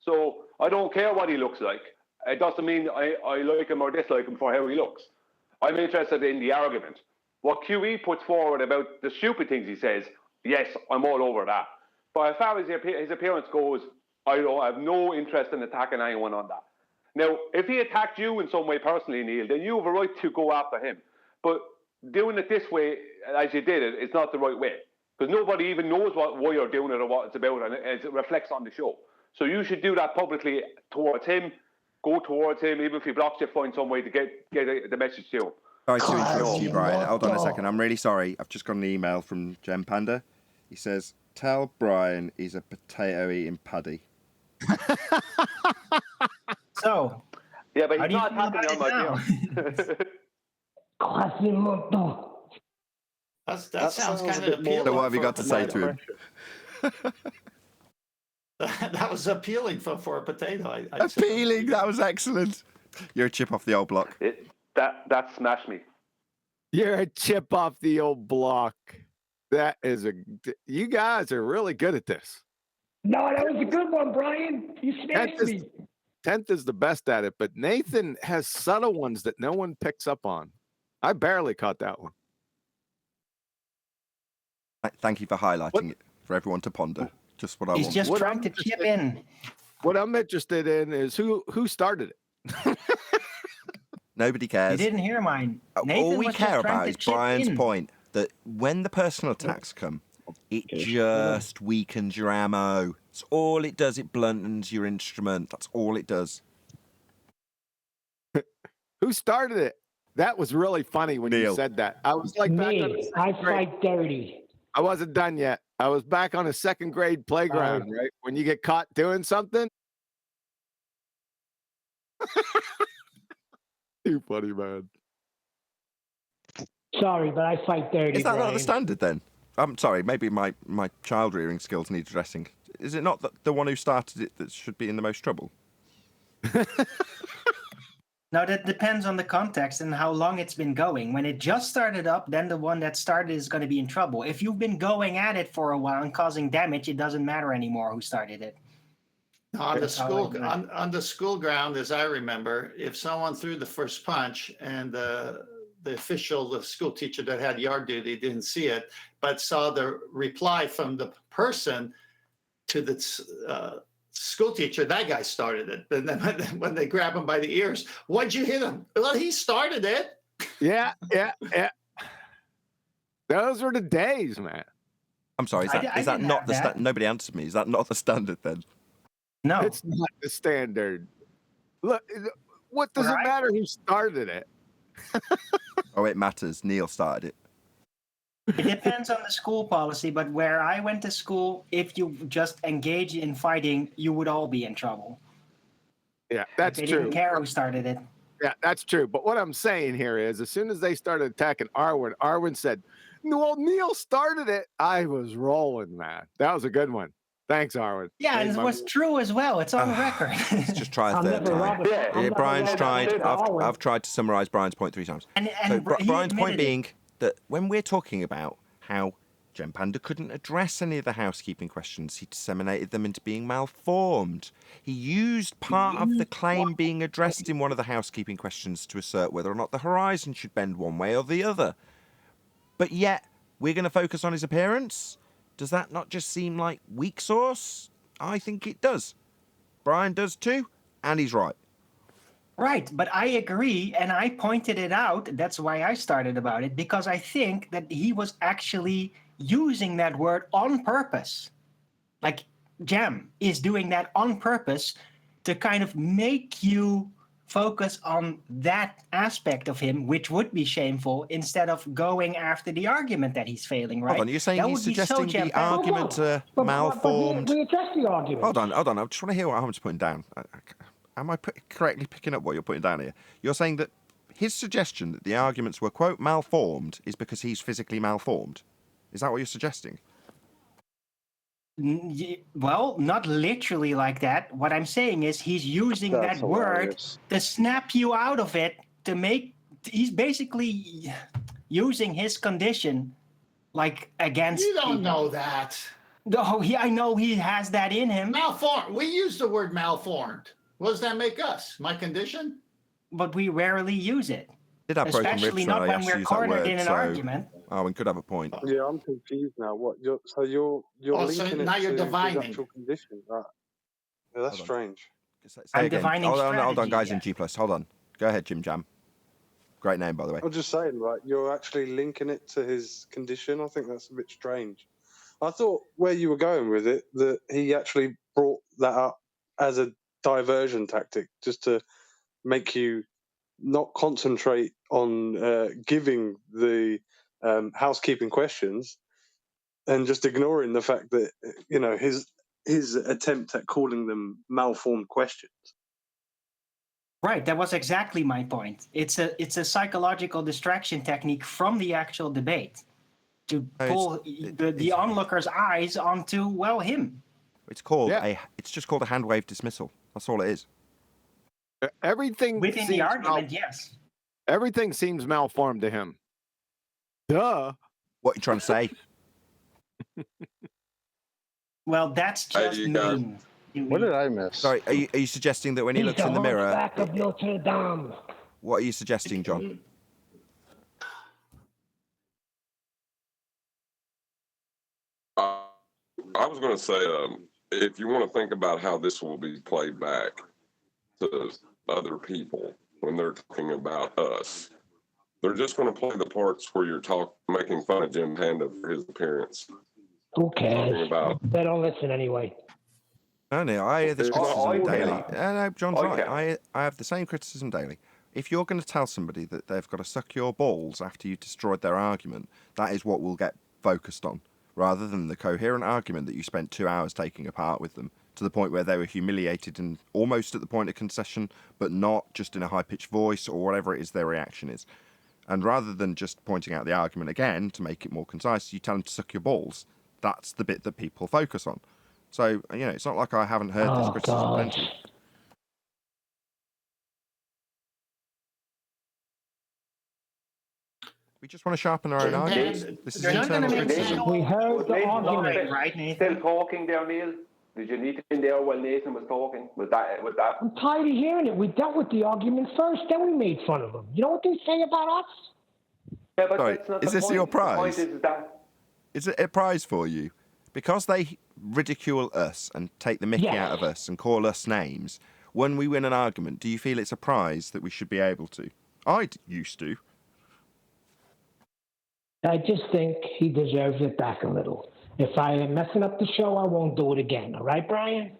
So I don't care what he looks like. It doesn't mean I like him or dislike him for how he looks. I'm interested in the argument. What QE puts forward about the stupid things he says, yes, I'm all over that. But as far as his appearance goes, I have no interest in attacking anyone on that. Now, if he attacked you in some way personally, Neil, then you have a right to go after him. But doing it this way, as you did it, is not the right way. Because nobody even knows why you're doing it or what it's about, and it reflects on the show. So you should do that publicly towards him, go towards him, even if he blocks you, find some way to get the message to him. Sorry to interrupt you, Brian. Hold on a second. I'm really sorry. I've just got an email from Gem Panda. He says, tell Brian he's a potato-eating paddy. So, yeah, but he's not happy on my team. That sounds kind of appealing. So what have you got to say to him? That was appealing for a potato. Appealing? That was excellent. You're a chip off the old block. That smashed me. You're a chip off the old block. That is you guys are really good at this. No, that was a good one, Brian. You smashed me. 10th is the best at it, but Nathan has subtle ones that no one picks up on. I barely caught that one. Thank you for highlighting it for everyone to ponder. Just what I want. He's just trying to chip in. What I'm interested in is who started it. Nobody cares. You didn't hear mine. All we care about is Brian's point that when the personal attacks come, it just weakens your ammo. That's all it does. It bluntens your instrument. That's all it does. Who started it? That was really funny when you said that. I was like, me. I fight dirty. I wasn't done yet. I was back on a second grade playground, right? When you get caught doing something. Too funny, man. Sorry, but I fight dirty. Is that Brian. not the standard then? I'm sorry, maybe my child rearing skills need addressing. Is it not the one who started it that should be in the most trouble? No, that depends on the context and how long it's been going. When it just started up, then the one that started is going to be in trouble. If you've been going at it for a while and causing damage, it doesn't matter anymore who started it. On the school ground, as I remember, if someone threw the first punch and the school teacher that had yard duty didn't see it, but saw the reply from the person to the school teacher, that guy started it. And then when they grab him by the ears, why'd you hit him? Well, he started it. Yeah. Those were the days, man. I'm sorry, is that not the standard? Nobody answered me. Is that not the standard then? No. It's not the standard. Look, What does it matter who started it? Oh, it matters. Neil started it. It depends on the school policy, but where I went to school, if you just engage in fighting, you would all be in trouble. Yeah, that's They true. didn't care who started it. Yeah, that's true. But what I'm saying here is, as soon as they started attacking Arwen said, "Well, Neil started it." I was rolling, man. That was a good one. Thanks, Arwen. Yeah, and it was true as well. It's on record. Let's just try a third time. Brian's tried. I've tried to summarise Brian's point 3 times. So Brian's point being that when we're talking about how Gem Panda couldn't address any of the housekeeping questions, he disseminated them into being malformed. He used part of the claim being addressed in one of the housekeeping questions to assert whether or not the horizon should bend one way or the other. But yet, we're going to focus on his appearance? Does that not just seem like weak sauce? I think it does. Brian does too, and he's right. Right, but I agree, and I pointed it out. That's why I started about it, because I think that he was actually using that word on purpose. Like, Gem is doing that on purpose to kind of make you focus on that aspect of him, which would be shameful, instead of going after the argument that he's failing, right? Hold on, you're saying that he's suggesting the argument malformed... We addressed the argument. Hold on. I just want to hear what Ahmed's putting down. Am I correctly picking up what you're putting down here? You're saying that his suggestion that the arguments were, quote, malformed is because he's physically malformed. Is that what you're suggesting? Well, not literally like that. What I'm saying is he's using that word to snap you out of it to make... He's basically using his condition like against... You don't know that. No, I know he has that in him. Malformed. We use the word malformed. What does that make us? My condition? But we rarely use it. Did have broken Especially ribs not when I when asked we're to use that cornered word, in an so argument. Arwen could have a point. Yeah, I'm confused now. What? You're linking now it you're to his divining. actual condition. Right. Yeah, that's strange. Say again. Hold on, guys in G+. Hold on. Go ahead, Jim Jam. Great name, by the way. I'm just saying, right? You're actually linking it to his condition. I think that's a bit strange. I thought where you were going with it, that he actually brought that up as a diversion tactic, just to make you not concentrate on giving the housekeeping questions and just ignoring the fact that, you know, his attempt at calling them malformed questions. Right, that was exactly my point. It's a psychological distraction technique from the actual debate to pull the onlooker's eyes onto, well, him. It's called it's just called a hand wave dismissal. That's all it is. Everything within the argument, yes. Everything seems malformed to him. Duh. What are you trying to say? Well, that's just mean. What did I miss? Sorry, are you suggesting that when he looks in the mirror... Back of Notre Dame. What are you suggesting, John? I was going to say, if you want to think about how this will be played back to other people when they're talking about us, they're just going to play the parts where you're making fun of Jim Panda for his appearance. Who cares? They don't listen anyway. No, I hear this criticism daily. No, John's right. I have the same criticism daily. If you're going to tell somebody that they've got to suck your balls after you've destroyed their argument, that is what we'll get focused on, rather than the coherent argument that you spent 2 hours taking apart with them, to the point where they were humiliated and almost at the point of concession, but not just in a high-pitched voice or whatever it is their reaction is. And rather than just pointing out the argument again to make it more concise, you tell them to suck your balls. That's the bit that people focus on. So, you know, it's not like I haven't heard this criticism plenty. We just want to sharpen our own arguments. This is internal criticism. We heard the argument, right, Nathan? Still talking there, Neil? Did you need to be in there while Nathan was talking? Was that? I'm tired of hearing it. We dealt with the argument first, then we made fun of them. You know what they say about us? Yeah, but Sorry, that's not is the this point. your The prize? point is that... Is it a prize for you? Because they ridicule us and take the mickey out of us and call us names, when we win an argument, do you feel it's a prize that we should be able to? I used to. I just think he deserves it back a little. If I am messing up the show, I won't do it again. All right, Brian?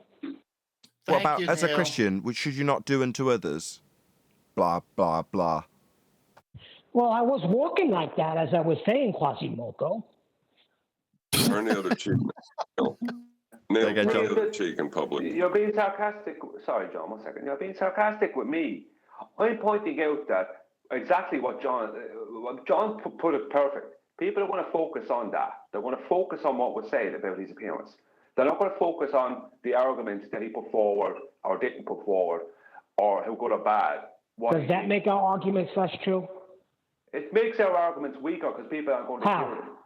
What about, as a Christian, should you not do unto others? blah, blah, blah. Well, I was walking like that, as I was saying, Quasimodo. Turn the other cheek. Neil, turn the other cheek in public. You're being sarcastic. Sorry, John, 1 second. You're being sarcastic with me. I'm pointing out that exactly what John put it perfect. People are going to focus on that. They're going to focus on what was said about his appearance. They're not going to focus on the arguments that he put forward or didn't put forward or how good or bad. Does that make our arguments less true? It makes our arguments weaker because people aren't going to hear them.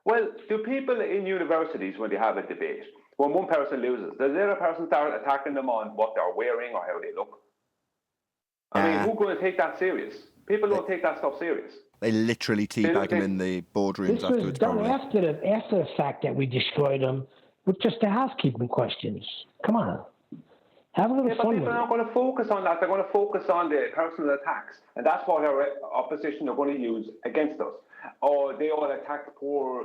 Well, do people in universities, when they have a debate, when one person loses, does the other person start attacking them on what they're wearing or how they look? I mean, who's going to take that serious? People don't take that stuff serious. They literally teabag him in the boardrooms This was afterwards. done Probably. after the fact that we destroyed them with just the housekeeping questions. Come on. Have a little But fun people with are it. not going to focus on that. They're going to focus on the personal attacks. And that's what our opposition are going to use against us. Or they all attacked poor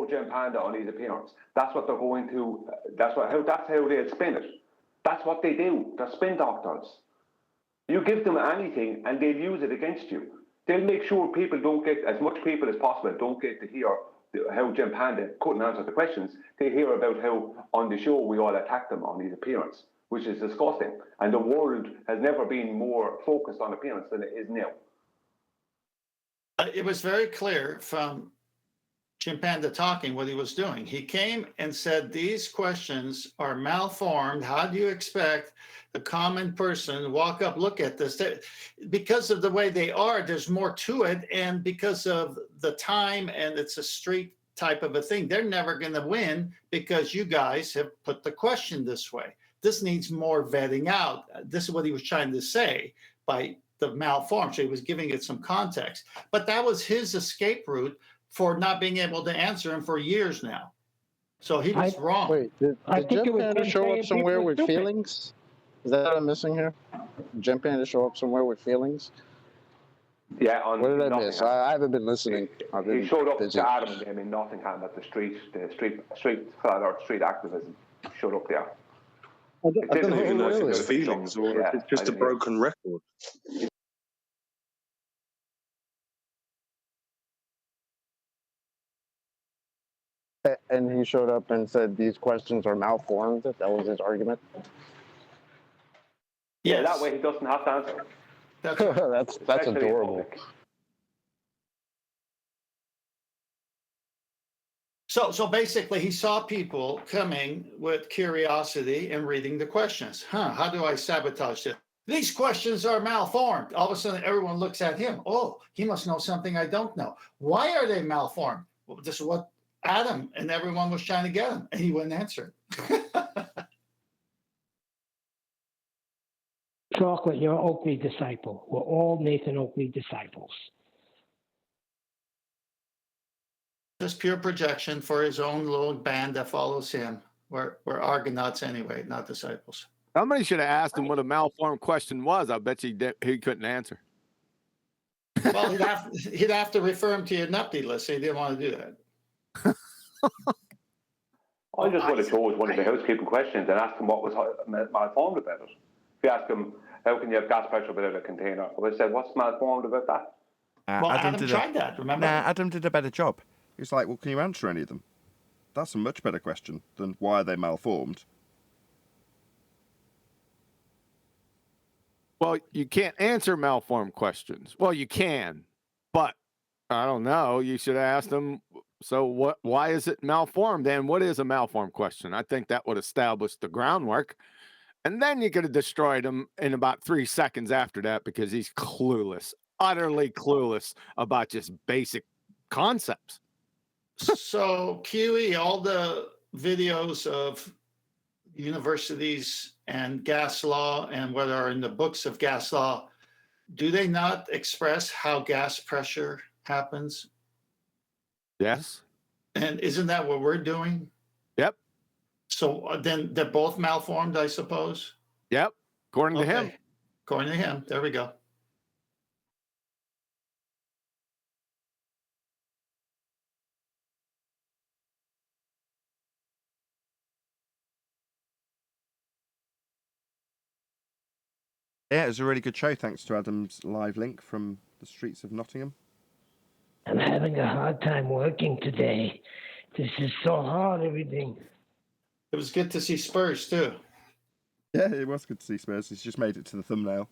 Jim Panda on his appearance. That's what they're going to, that's how they'll spin it. That's what they do. They're spin doctors. You give them anything and they'll use it against you. They'll make sure people don't get, as much people as possible, don't get to hear how Jim Panda couldn't answer the questions. They hear about how on the show we all attacked him on his appearance, which is disgusting. And the world has never been more focused on appearance than it is now. It was very clear from Jim Panda talking what he was doing. He came and said, these questions are malformed. How do you expect the common person to walk up, look at this? Because of the way they are, there's more to it. And because of the time and it's a street type of a thing, they're never going to win because you guys have put the question this way. This needs more vetting out. This is what he was trying to say by the malformed. So he was giving it some context. But that was his escape route for not being able to answer him for years now. So he was wrong. Wait, did Jim Panda show up somewhere with feelings? Is that what I'm missing here? Jim Panda show up somewhere with feelings? Yeah, what did I miss? I haven't been listening. I've been He showed up busy. to Adam and them in Nottingham at the street activism. Showed up there. I don't even know if it's feelings or if it's just a broken record. And he showed up and said these questions are malformed. That was his argument. Yeah, that way he doesn't have to answer. That's adorable. So basically, he saw people coming with curiosity and reading the questions. How do I sabotage this? These questions are malformed. All of a sudden, everyone looks at him. Oh, he must know something I don't know. Why are they malformed? Well, this is what Adam and everyone was trying to get him, and he wouldn't answer. Chocolate, you're an Oakley disciple. We're all Nathan Oakley disciples. Just pure projection for his own little band that follows him. We're Argonauts anyway, not disciples. Somebody should have asked him what a malformed question was. I bet he couldn't answer. Well, he'd have to refer him to your nupty list. He didn't want to do that. I just would have chose one of the housekeeping questions and asked him what was malformed about it. If you ask him, how can you have gas pressure without a container? I would have said, what's malformed about that? Well, Adam tried that, remember? Nah, Adam did a better job. He was like, well, can you answer any of them? That's a much better question than why are they malformed? Well, you can't answer malformed questions. Well, you can, but I don't know. You should have asked them, so why is it malformed? And what is a malformed question? I think that would establish the groundwork. And then you could have destroyed him in about 3 seconds after that because he's clueless, utterly clueless about just basic concepts. So, QE, all the videos of universities and gas law and what are in the books of gas law, do they not express how gas pressure happens? Yes. And isn't that what we're doing? Yep. So then they're both malformed, I suppose? Yep. According to him. According to him. There we go. Yeah, it was a really good show. Thanks to Adam's live link from the streets of Nottingham. I'm having a hard time working today. This is so hard, everything. It was good to see Spurs, too. Yeah, it was good to see Spurs. He's just made it to the thumbnail.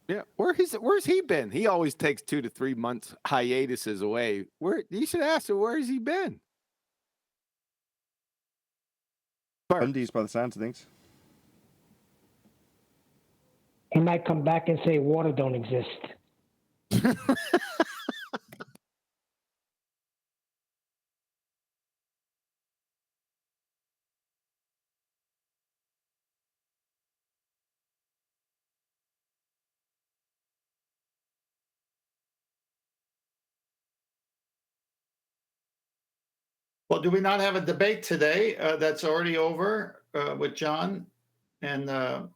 Yeah, where's he been? He always takes 2 to 3 months hiatuses away. Where you should ask him, where has he been? Bundy's by the sounds of things. He might come back and say water don't exist. Well, do we not have a debate today that's already over with John and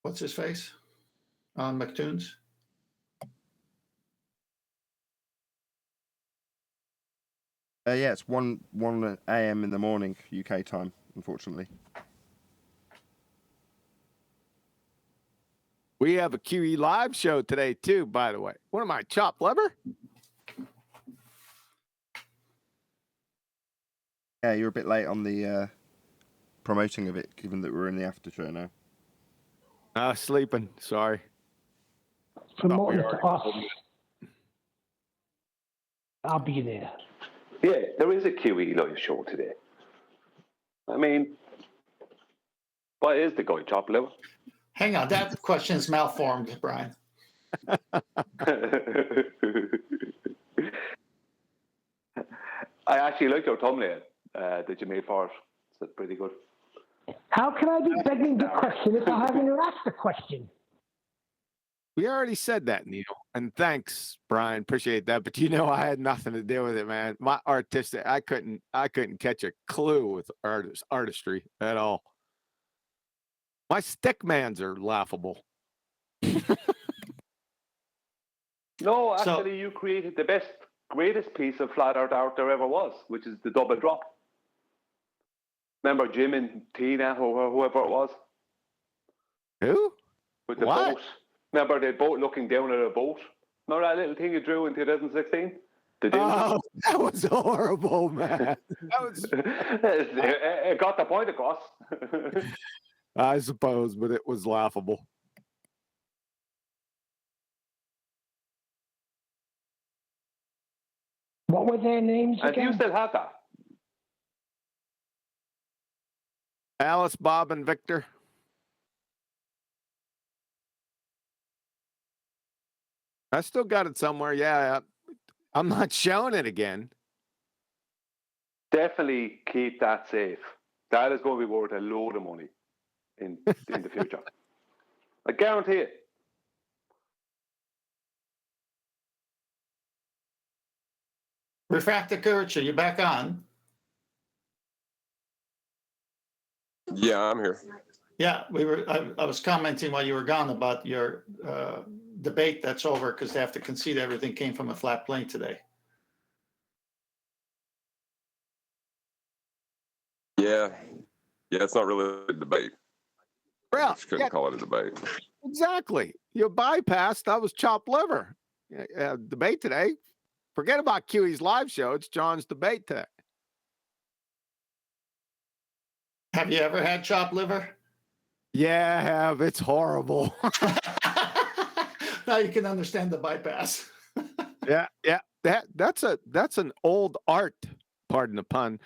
what's his face on McToons? Yeah, it's 1 a.m. in the morning UK time, unfortunately. We have a QE live show today too, by the way. What am I, chopped liver? Yeah, you're a bit late on the promoting of it, given that we're in the after show now. Sleeping. Sorry. Promoting to us. I'll be there. Yeah, there is a QE live show today. I mean, what is the guy, chopped liver? Hang on, that question is malformed, Brian. I actually like your thumbnail that you made for it. It's pretty good. How can I be begging the question if I haven't asked the question? We already said that, Neil. And thanks, Brian. Appreciate that. But you know I had nothing to do with it, man. My artistic, I couldn't catch a clue with artistry at all. My stickmans are laughable. No, actually, you created the greatest piece of flat art there ever was, which is the double drop. Remember Jim and Tina, or whoever it was? Who? With the boat. Remember the boat looking down at a boat? Remember that little thing you drew in 2016? Oh, that was horrible, man. That was... it got the point across. I suppose, but it was laughable. What were their names And again? you still have that? Alice, Bob, and Victor. I still got it somewhere. Yeah, I'm not showing it again. Definitely keep that safe. That is going to be worth a load of money in the future. I guarantee it. Refractor Courage, are you back on? Yeah, I'm here. Yeah, I was commenting while you were gone about your debate that's over because they have to concede everything came from a flat plane today. Yeah, it's not really a debate. Well, I just couldn't call it a debate. Exactly. You bypassed. That was chopped liver. Debate today. Forget about QE's live show. It's John's debate today. Have you ever had chopped liver? Yeah, I have. It's horrible. Now you can understand the bypass. Yeah. That's an old art, pardon the pun,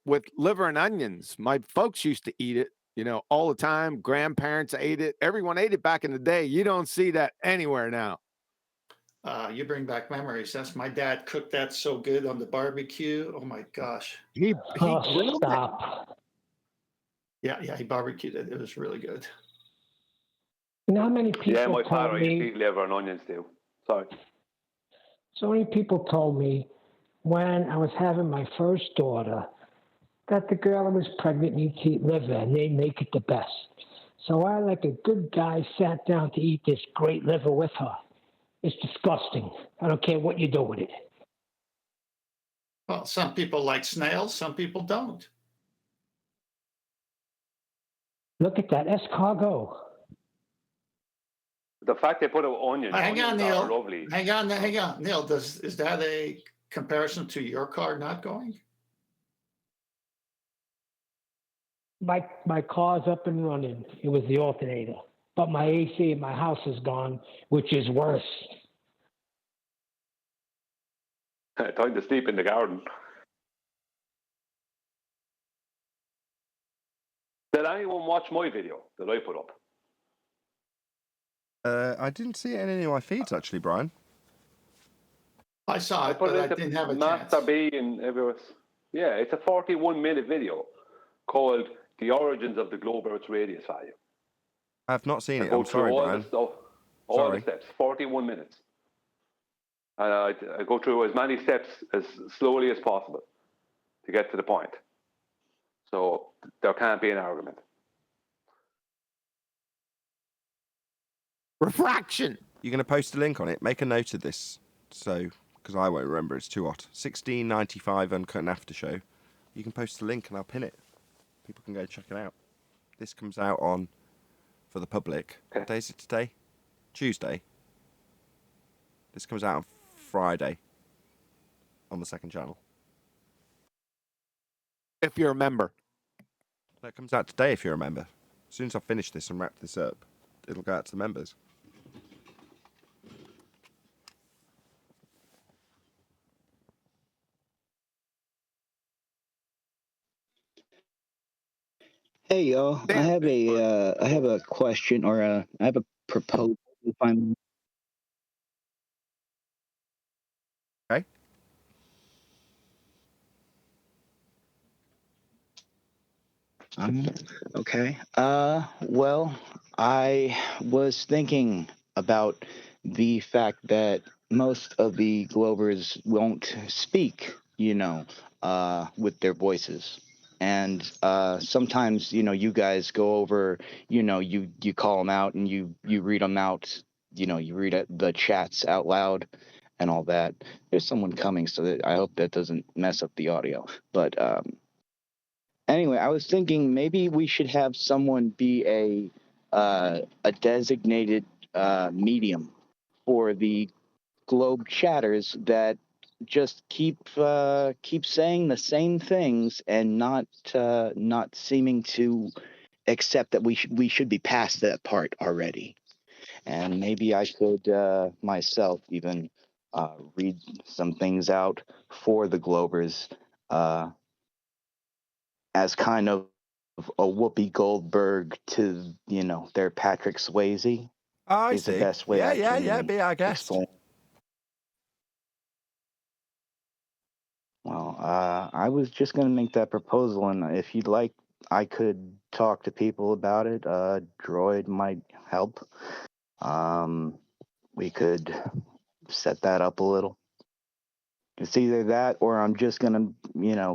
with liver and onions. My folks used to eat it, all the time. Grandparents ate it. Everyone ate it back in the day. You don't see that anywhere now. You bring back memories. That's my dad cooked that so good on the barbecue. Oh my gosh. He grilled stop. it. Yeah, he barbecued it. It was really good. You know how many people Yeah, my told father used to me? eat liver and onions too. Sorry. So many people told me when I was having my first daughter that the girl who was pregnant needs to eat liver and they make it the best. So I, like a good guy, sat down to eat this great liver with her. It's disgusting. I don't care what you do with it. Well, some people like snails, some people don't. Look at that escargot. The fact they put an onion, Hang on, onions are Neil. lovely. Hang on, Neil. Is that a comparison to your car not going? My car's up and running. It was the alternator. But my AC in my house is gone, which is worse. Time to sleep in the garden. Did anyone watch my video that I put up? I didn't see it in any of my feeds, actually, Brian. I saw it, put but it I into didn't have a Master chance. B and everywhere. Yeah, it's a 41-minute video called "The Origins of the Globe Earth's Radius Value." I have not seen I it. go I'm through sorry, all Brian. the stuff, all Sorry. the steps. 41 minutes, and I go through as many steps as slowly as possible to get to the point. So there can't be an argument. Refraction. You're going to post a link on it. Make a note of this, so because I won't remember. It's too hot. 16.95 Uncut and After Show. You can post a link and I'll pin it. People can go check it out. This comes out on for the public. Okay. What day is it today? Tuesday. This comes out on Friday on the second channel. If you're a member. That comes out today if you're a member. As soon as I finish this and wrap this up, it'll go out to the members. Hey y'all, I have a question or I have a proposal. If I'm Okay. Okay. Well, I was thinking about the fact that most of the Glovers won't speak, with their voices. And sometimes, you guys go over, you call them out and you read them out, you read the chats out loud and all that. There's someone coming, so that I hope that doesn't mess up the audio. But anyway, I was thinking maybe we should have someone be a designated medium for the globe chatters that just keep saying the same things and not seeming to accept that we should be past that part already. And maybe I could myself even read some things out for the Globers as kind of a Whoopi Goldberg to, their Patrick Swayze. I is see. the best way I can be our guest. explain. Well, I was just going to make that proposal, and if you'd like, I could talk to people about it. Droid might help. We could set that up a little. It's either that or I'm just going to,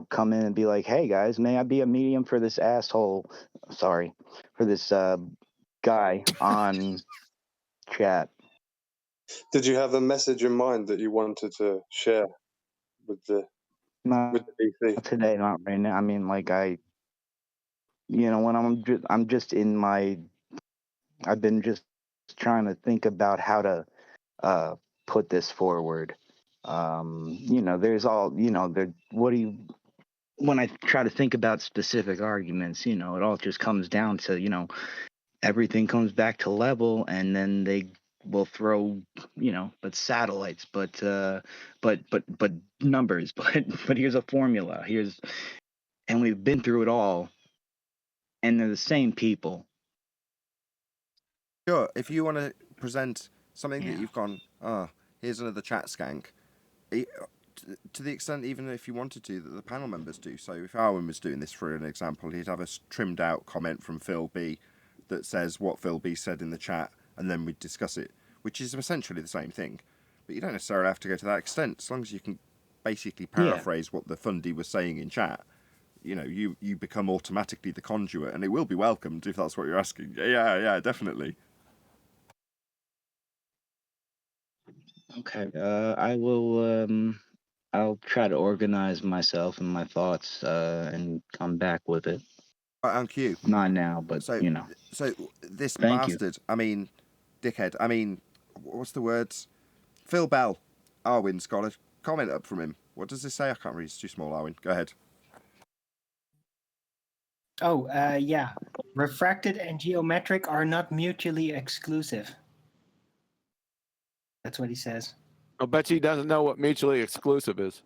come in and be like, hey, guys, may I be a medium for this asshole? Sorry, for this guy on chat. Did you have a message in mind that you wanted to share with the BC? Today, not right now. I mean, like when I'm just in my, I've been just trying to think about how to put this forward. There's all, when I try to think about specific arguments, it all just comes down to, everything comes back to level, and then they will throw, but satellites, but numbers, but here's a formula. And we've been through it all, and they're the same people. Sure, if you want to present something that you've gone, here's another chat skank, to the extent even if you wanted to, that the panel members do. So if Arwen was doing this for an example, he'd have a trimmed out comment from Phil B that says what Phil B said in the chat, and then we'd discuss it, which is essentially the same thing. But you don't necessarily have to go to that extent, as long as you can basically paraphrase what the fundie was saying in chat. You become automatically the conduit, and it will be welcomed if that's what you're asking. Yeah, definitely. Okay. I will. I'll try to organize myself and my thoughts and come back with it. On cue. Not now, but So, you know. so this Thank you. bastard, I mean, dickhead, I mean, what's the words? Phil Bell, Arwin's got a comment up from him. What does this say? I can't read, it's too small, Arwin. Go ahead. Oh, yeah. Refracted and geometric are not mutually exclusive. That's what he says. I bet he doesn't know what mutually exclusive is.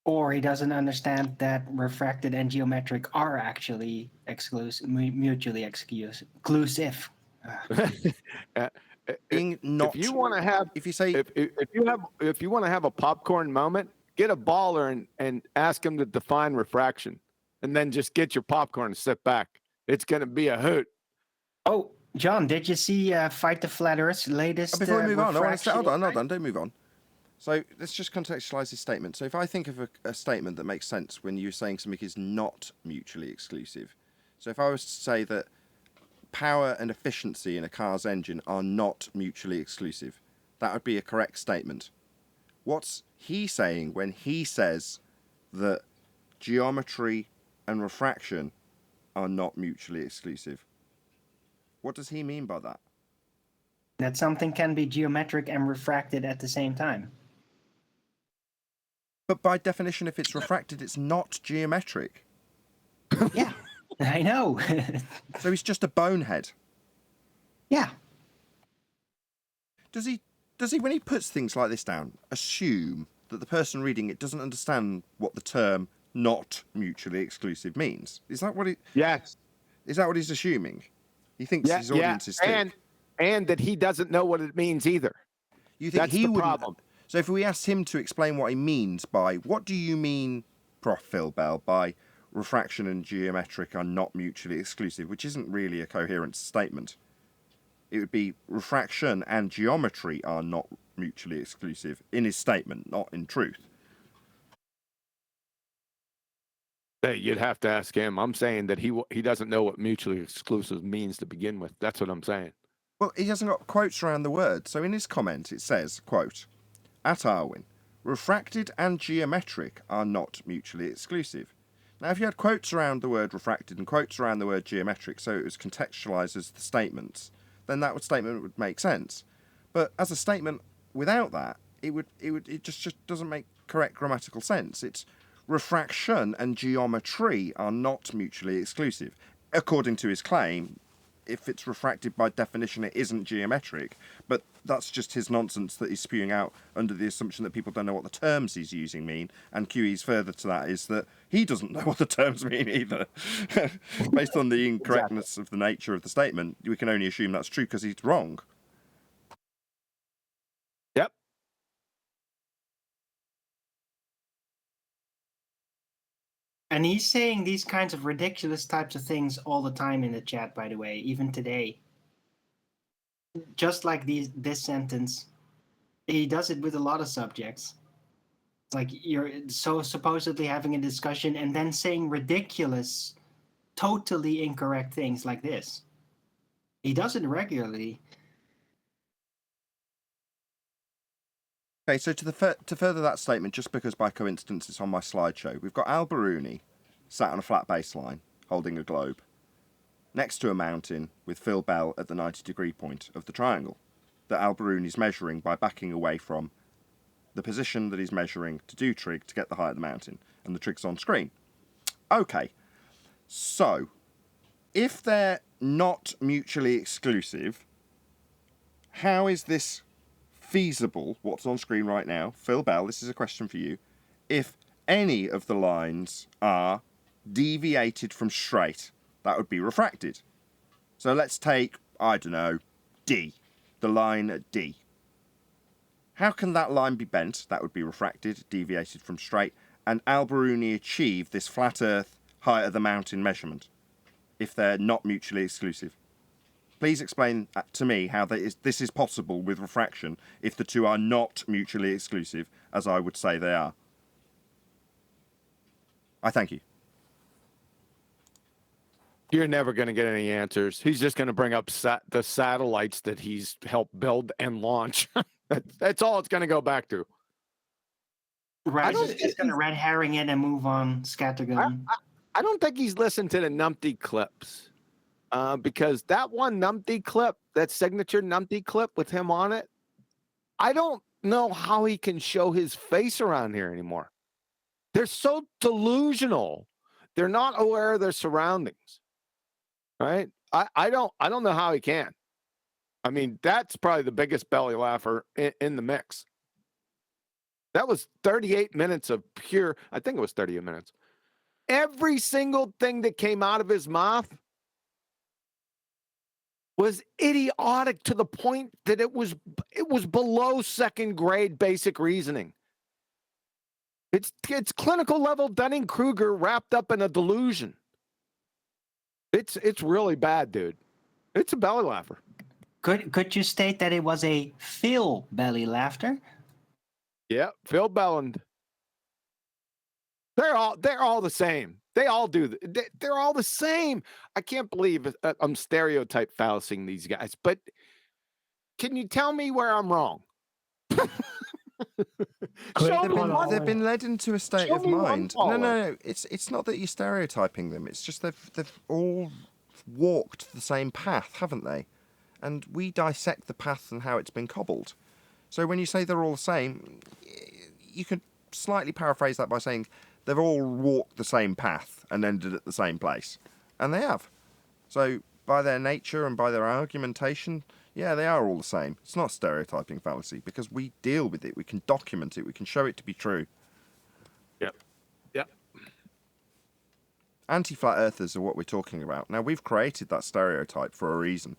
Or he doesn't understand that refracted and geometric are actually mutually exclusive. Not, if you want to have, if you say, if you want to have a popcorn moment, get a baller and ask him to define refraction, and then just get your popcorn and sit back. It's gonna be a hoot. Oh, John, did you see Fight the Flat Earth's latest? Before we move on, refraction? hold on, don't move on. So let's just contextualize this statement. So if I think of a statement that makes sense when you're saying something is not mutually exclusive. So if I was to say that power and efficiency in a car's engine are not mutually exclusive, that would be a correct statement. What's he saying when he says that geometry and refraction are not mutually exclusive? What does he mean by that? That something can be geometric and refracted at the same time. But by definition, if it's refracted, it's not geometric. Yeah, I know. So he's just a bonehead. Yeah. Does he, when he puts things like this down, assume that the person reading it doesn't understand what the term not mutually exclusive means? Is that what he... Yes. Is that what he's assuming? He thinks his audience is thick. And that he doesn't know what it means either. You think that's he the wouldn't... problem. So if we asked him to explain what he means by, what do you mean, Prof. Phil Bell, by refraction and geometric are not mutually exclusive, which isn't really a coherent statement. It would be refraction and geometry are not mutually exclusive in his statement, not in truth. Hey, you'd have to ask him. I'm saying that he doesn't know what mutually exclusive means to begin with. That's what I'm saying. Well, he hasn't got quotes around the word. So in his comment, it says, quote, at Arwin, refracted and geometric are not mutually exclusive. Now, if you had quotes around the word refracted and quotes around the word geometric, so it was contextualized as the statements, then that statement would make sense. But as a statement without that, it just doesn't make correct grammatical sense. It's refraction and geometry are not mutually exclusive. According to his claim, if it's refracted by definition, it isn't geometric. But that's just his nonsense that he's spewing out under the assumption that people don't know what the terms he's using mean. And QE's further to that is that he doesn't know what the terms mean either. Based on the incorrectness of the nature of the statement, we can only assume that's true because he's wrong. Yep. And he's saying these kinds of ridiculous types of things all the time in the chat, by the way, even today. Just like this sentence, he does it with a lot of subjects. It's like you're so supposedly having a discussion and then saying ridiculous, totally incorrect things like this. He does it regularly. Okay, so to further that statement, just because by coincidence it's on my slideshow, we've got Al Biruni sat on a flat baseline holding a globe next to a mountain with Phil Bell at the 90-degree point of the triangle that Al Biruni's measuring by backing away from the position that he's measuring to do trig to get the height of the mountain, and the trig's on screen. Okay, so if they're not mutually exclusive, how is this feasible, what's on screen right now? Phil Bell, this is a question for you. If any of the lines are deviated from straight, that would be refracted. So let's take, I don't know, D, the line at D. How can that line be bent? That would be refracted, deviated from straight, and Al Biruni achieve this flat earth height of the mountain measurement if they're not mutually exclusive? Please explain to me how this is possible with refraction if the two are not mutually exclusive, as I would say they are. I thank you. You're never going to get any answers. He's just going to bring up the satellites that he's helped build and launch. That's all it's going to go back to. Right, just gonna red herring it and move on, scattergun. I don't think he's listened to the numpty clips, because that one numpty clip, that signature numpty clip with him on it, I don't know how he can show his face around here anymore. They're so delusional. They're not aware of their surroundings, right? I don't know how he can. I mean, that's probably the biggest belly laugher in the mix. That was 38 minutes of pure, I think it was 38 minutes. Every single thing that came out of his mouth was idiotic to the point that it was below second grade basic reasoning. It's clinical level Dunning-Kruger wrapped up in a delusion. It's really bad, dude. It's a belly laugher. Could you state that it was a Phil belly laughter? Yeah, Phil Belland. They're all the same. They all do. They're all the same. I can't believe I'm stereotype fallacying these guys. But can you tell me where I'm wrong? They've been led into a state of mind. No. It's not that you're stereotyping them. It's just they've all walked the same path, haven't they? And we dissect the path and how it's been cobbled. So when you say they're all the same, you could slightly paraphrase that by saying they've all walked the same path and ended at the same place. And they have. So by their nature and by their argumentation, yeah, they are all the same. It's not stereotyping fallacy because we deal with it. We can document it. We can show it to be true. Yep. Anti-flat earthers are what we're talking about. Now, we've created that stereotype for a reason.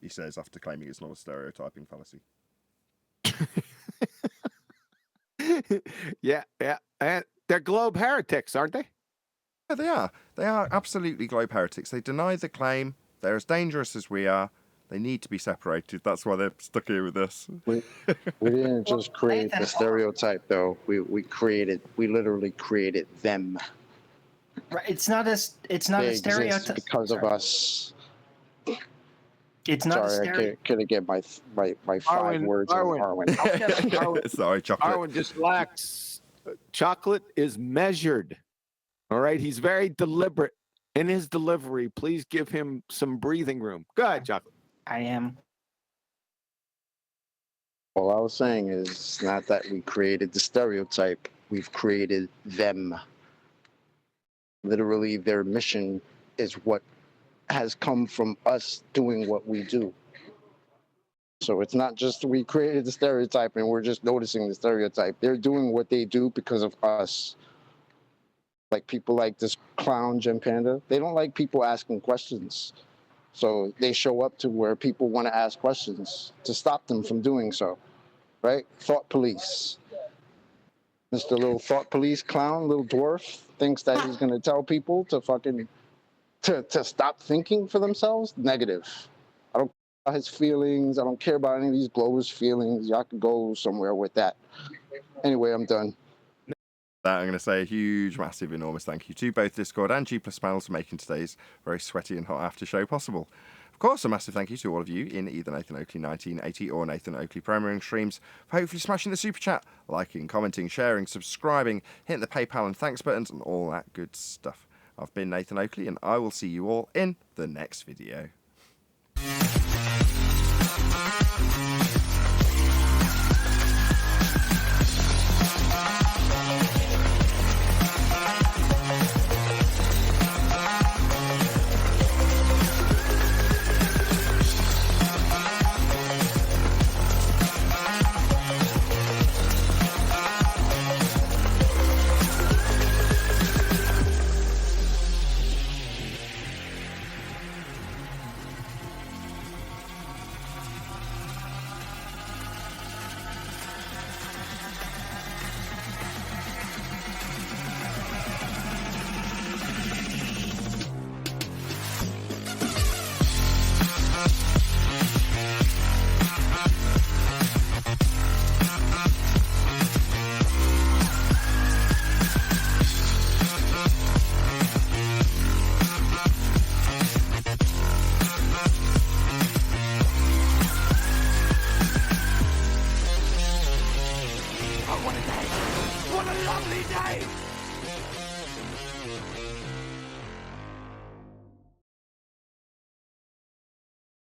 He says after claiming it's not a stereotyping fallacy. Yeah. And they're globe heretics, aren't they? Yeah, they are. They are absolutely globe heretics. They deny the claim. They're as dangerous as we are. They need to be separated. That's why they're stuck here with us. We didn't just create the stereotype, though. We literally created them. Right. It's not a stereotype because of us. It's not a stereotype. Sorry, I couldn't get my 5 words on Arwen. Sorry, Chocolate. Arwen just lacks. Chocolate is measured. All right, he's very deliberate in his delivery. Please give him some breathing room. Go ahead, Chocolate. I am. All I was saying is not that we created the stereotype. We've created them. Literally, their mission is what has come from us doing what we do. So it's not just we created the stereotype and we're just noticing the stereotype. They're doing what they do because of us. Like people like this clown Gem Panda, they don't like people asking questions. So they show up to where people want to ask questions to stop them from doing so, right? Thought police. Mr. Little Thought Police clown, little dwarf, thinks that he's going to tell people to fucking, to stop thinking for themselves. Negative. I don't care about his feelings. I don't care about any of these Globers' feelings. Y'all can go somewhere with that. Anyway, I'm done. I'm going to say a huge, massive, enormous thank you to both Discord and G+ panels for making today's very sweaty and hot after show possible. Of course, a massive thank you to all of you in either Nathan Oakley 1980 or Nathan Oakley premiering streams for hopefully smashing the super chat, liking, commenting, sharing, subscribing, hitting the PayPal and thanks buttons and all that good stuff. I've been Nathan Oakley and I will see you all in the next video. What a lovely day!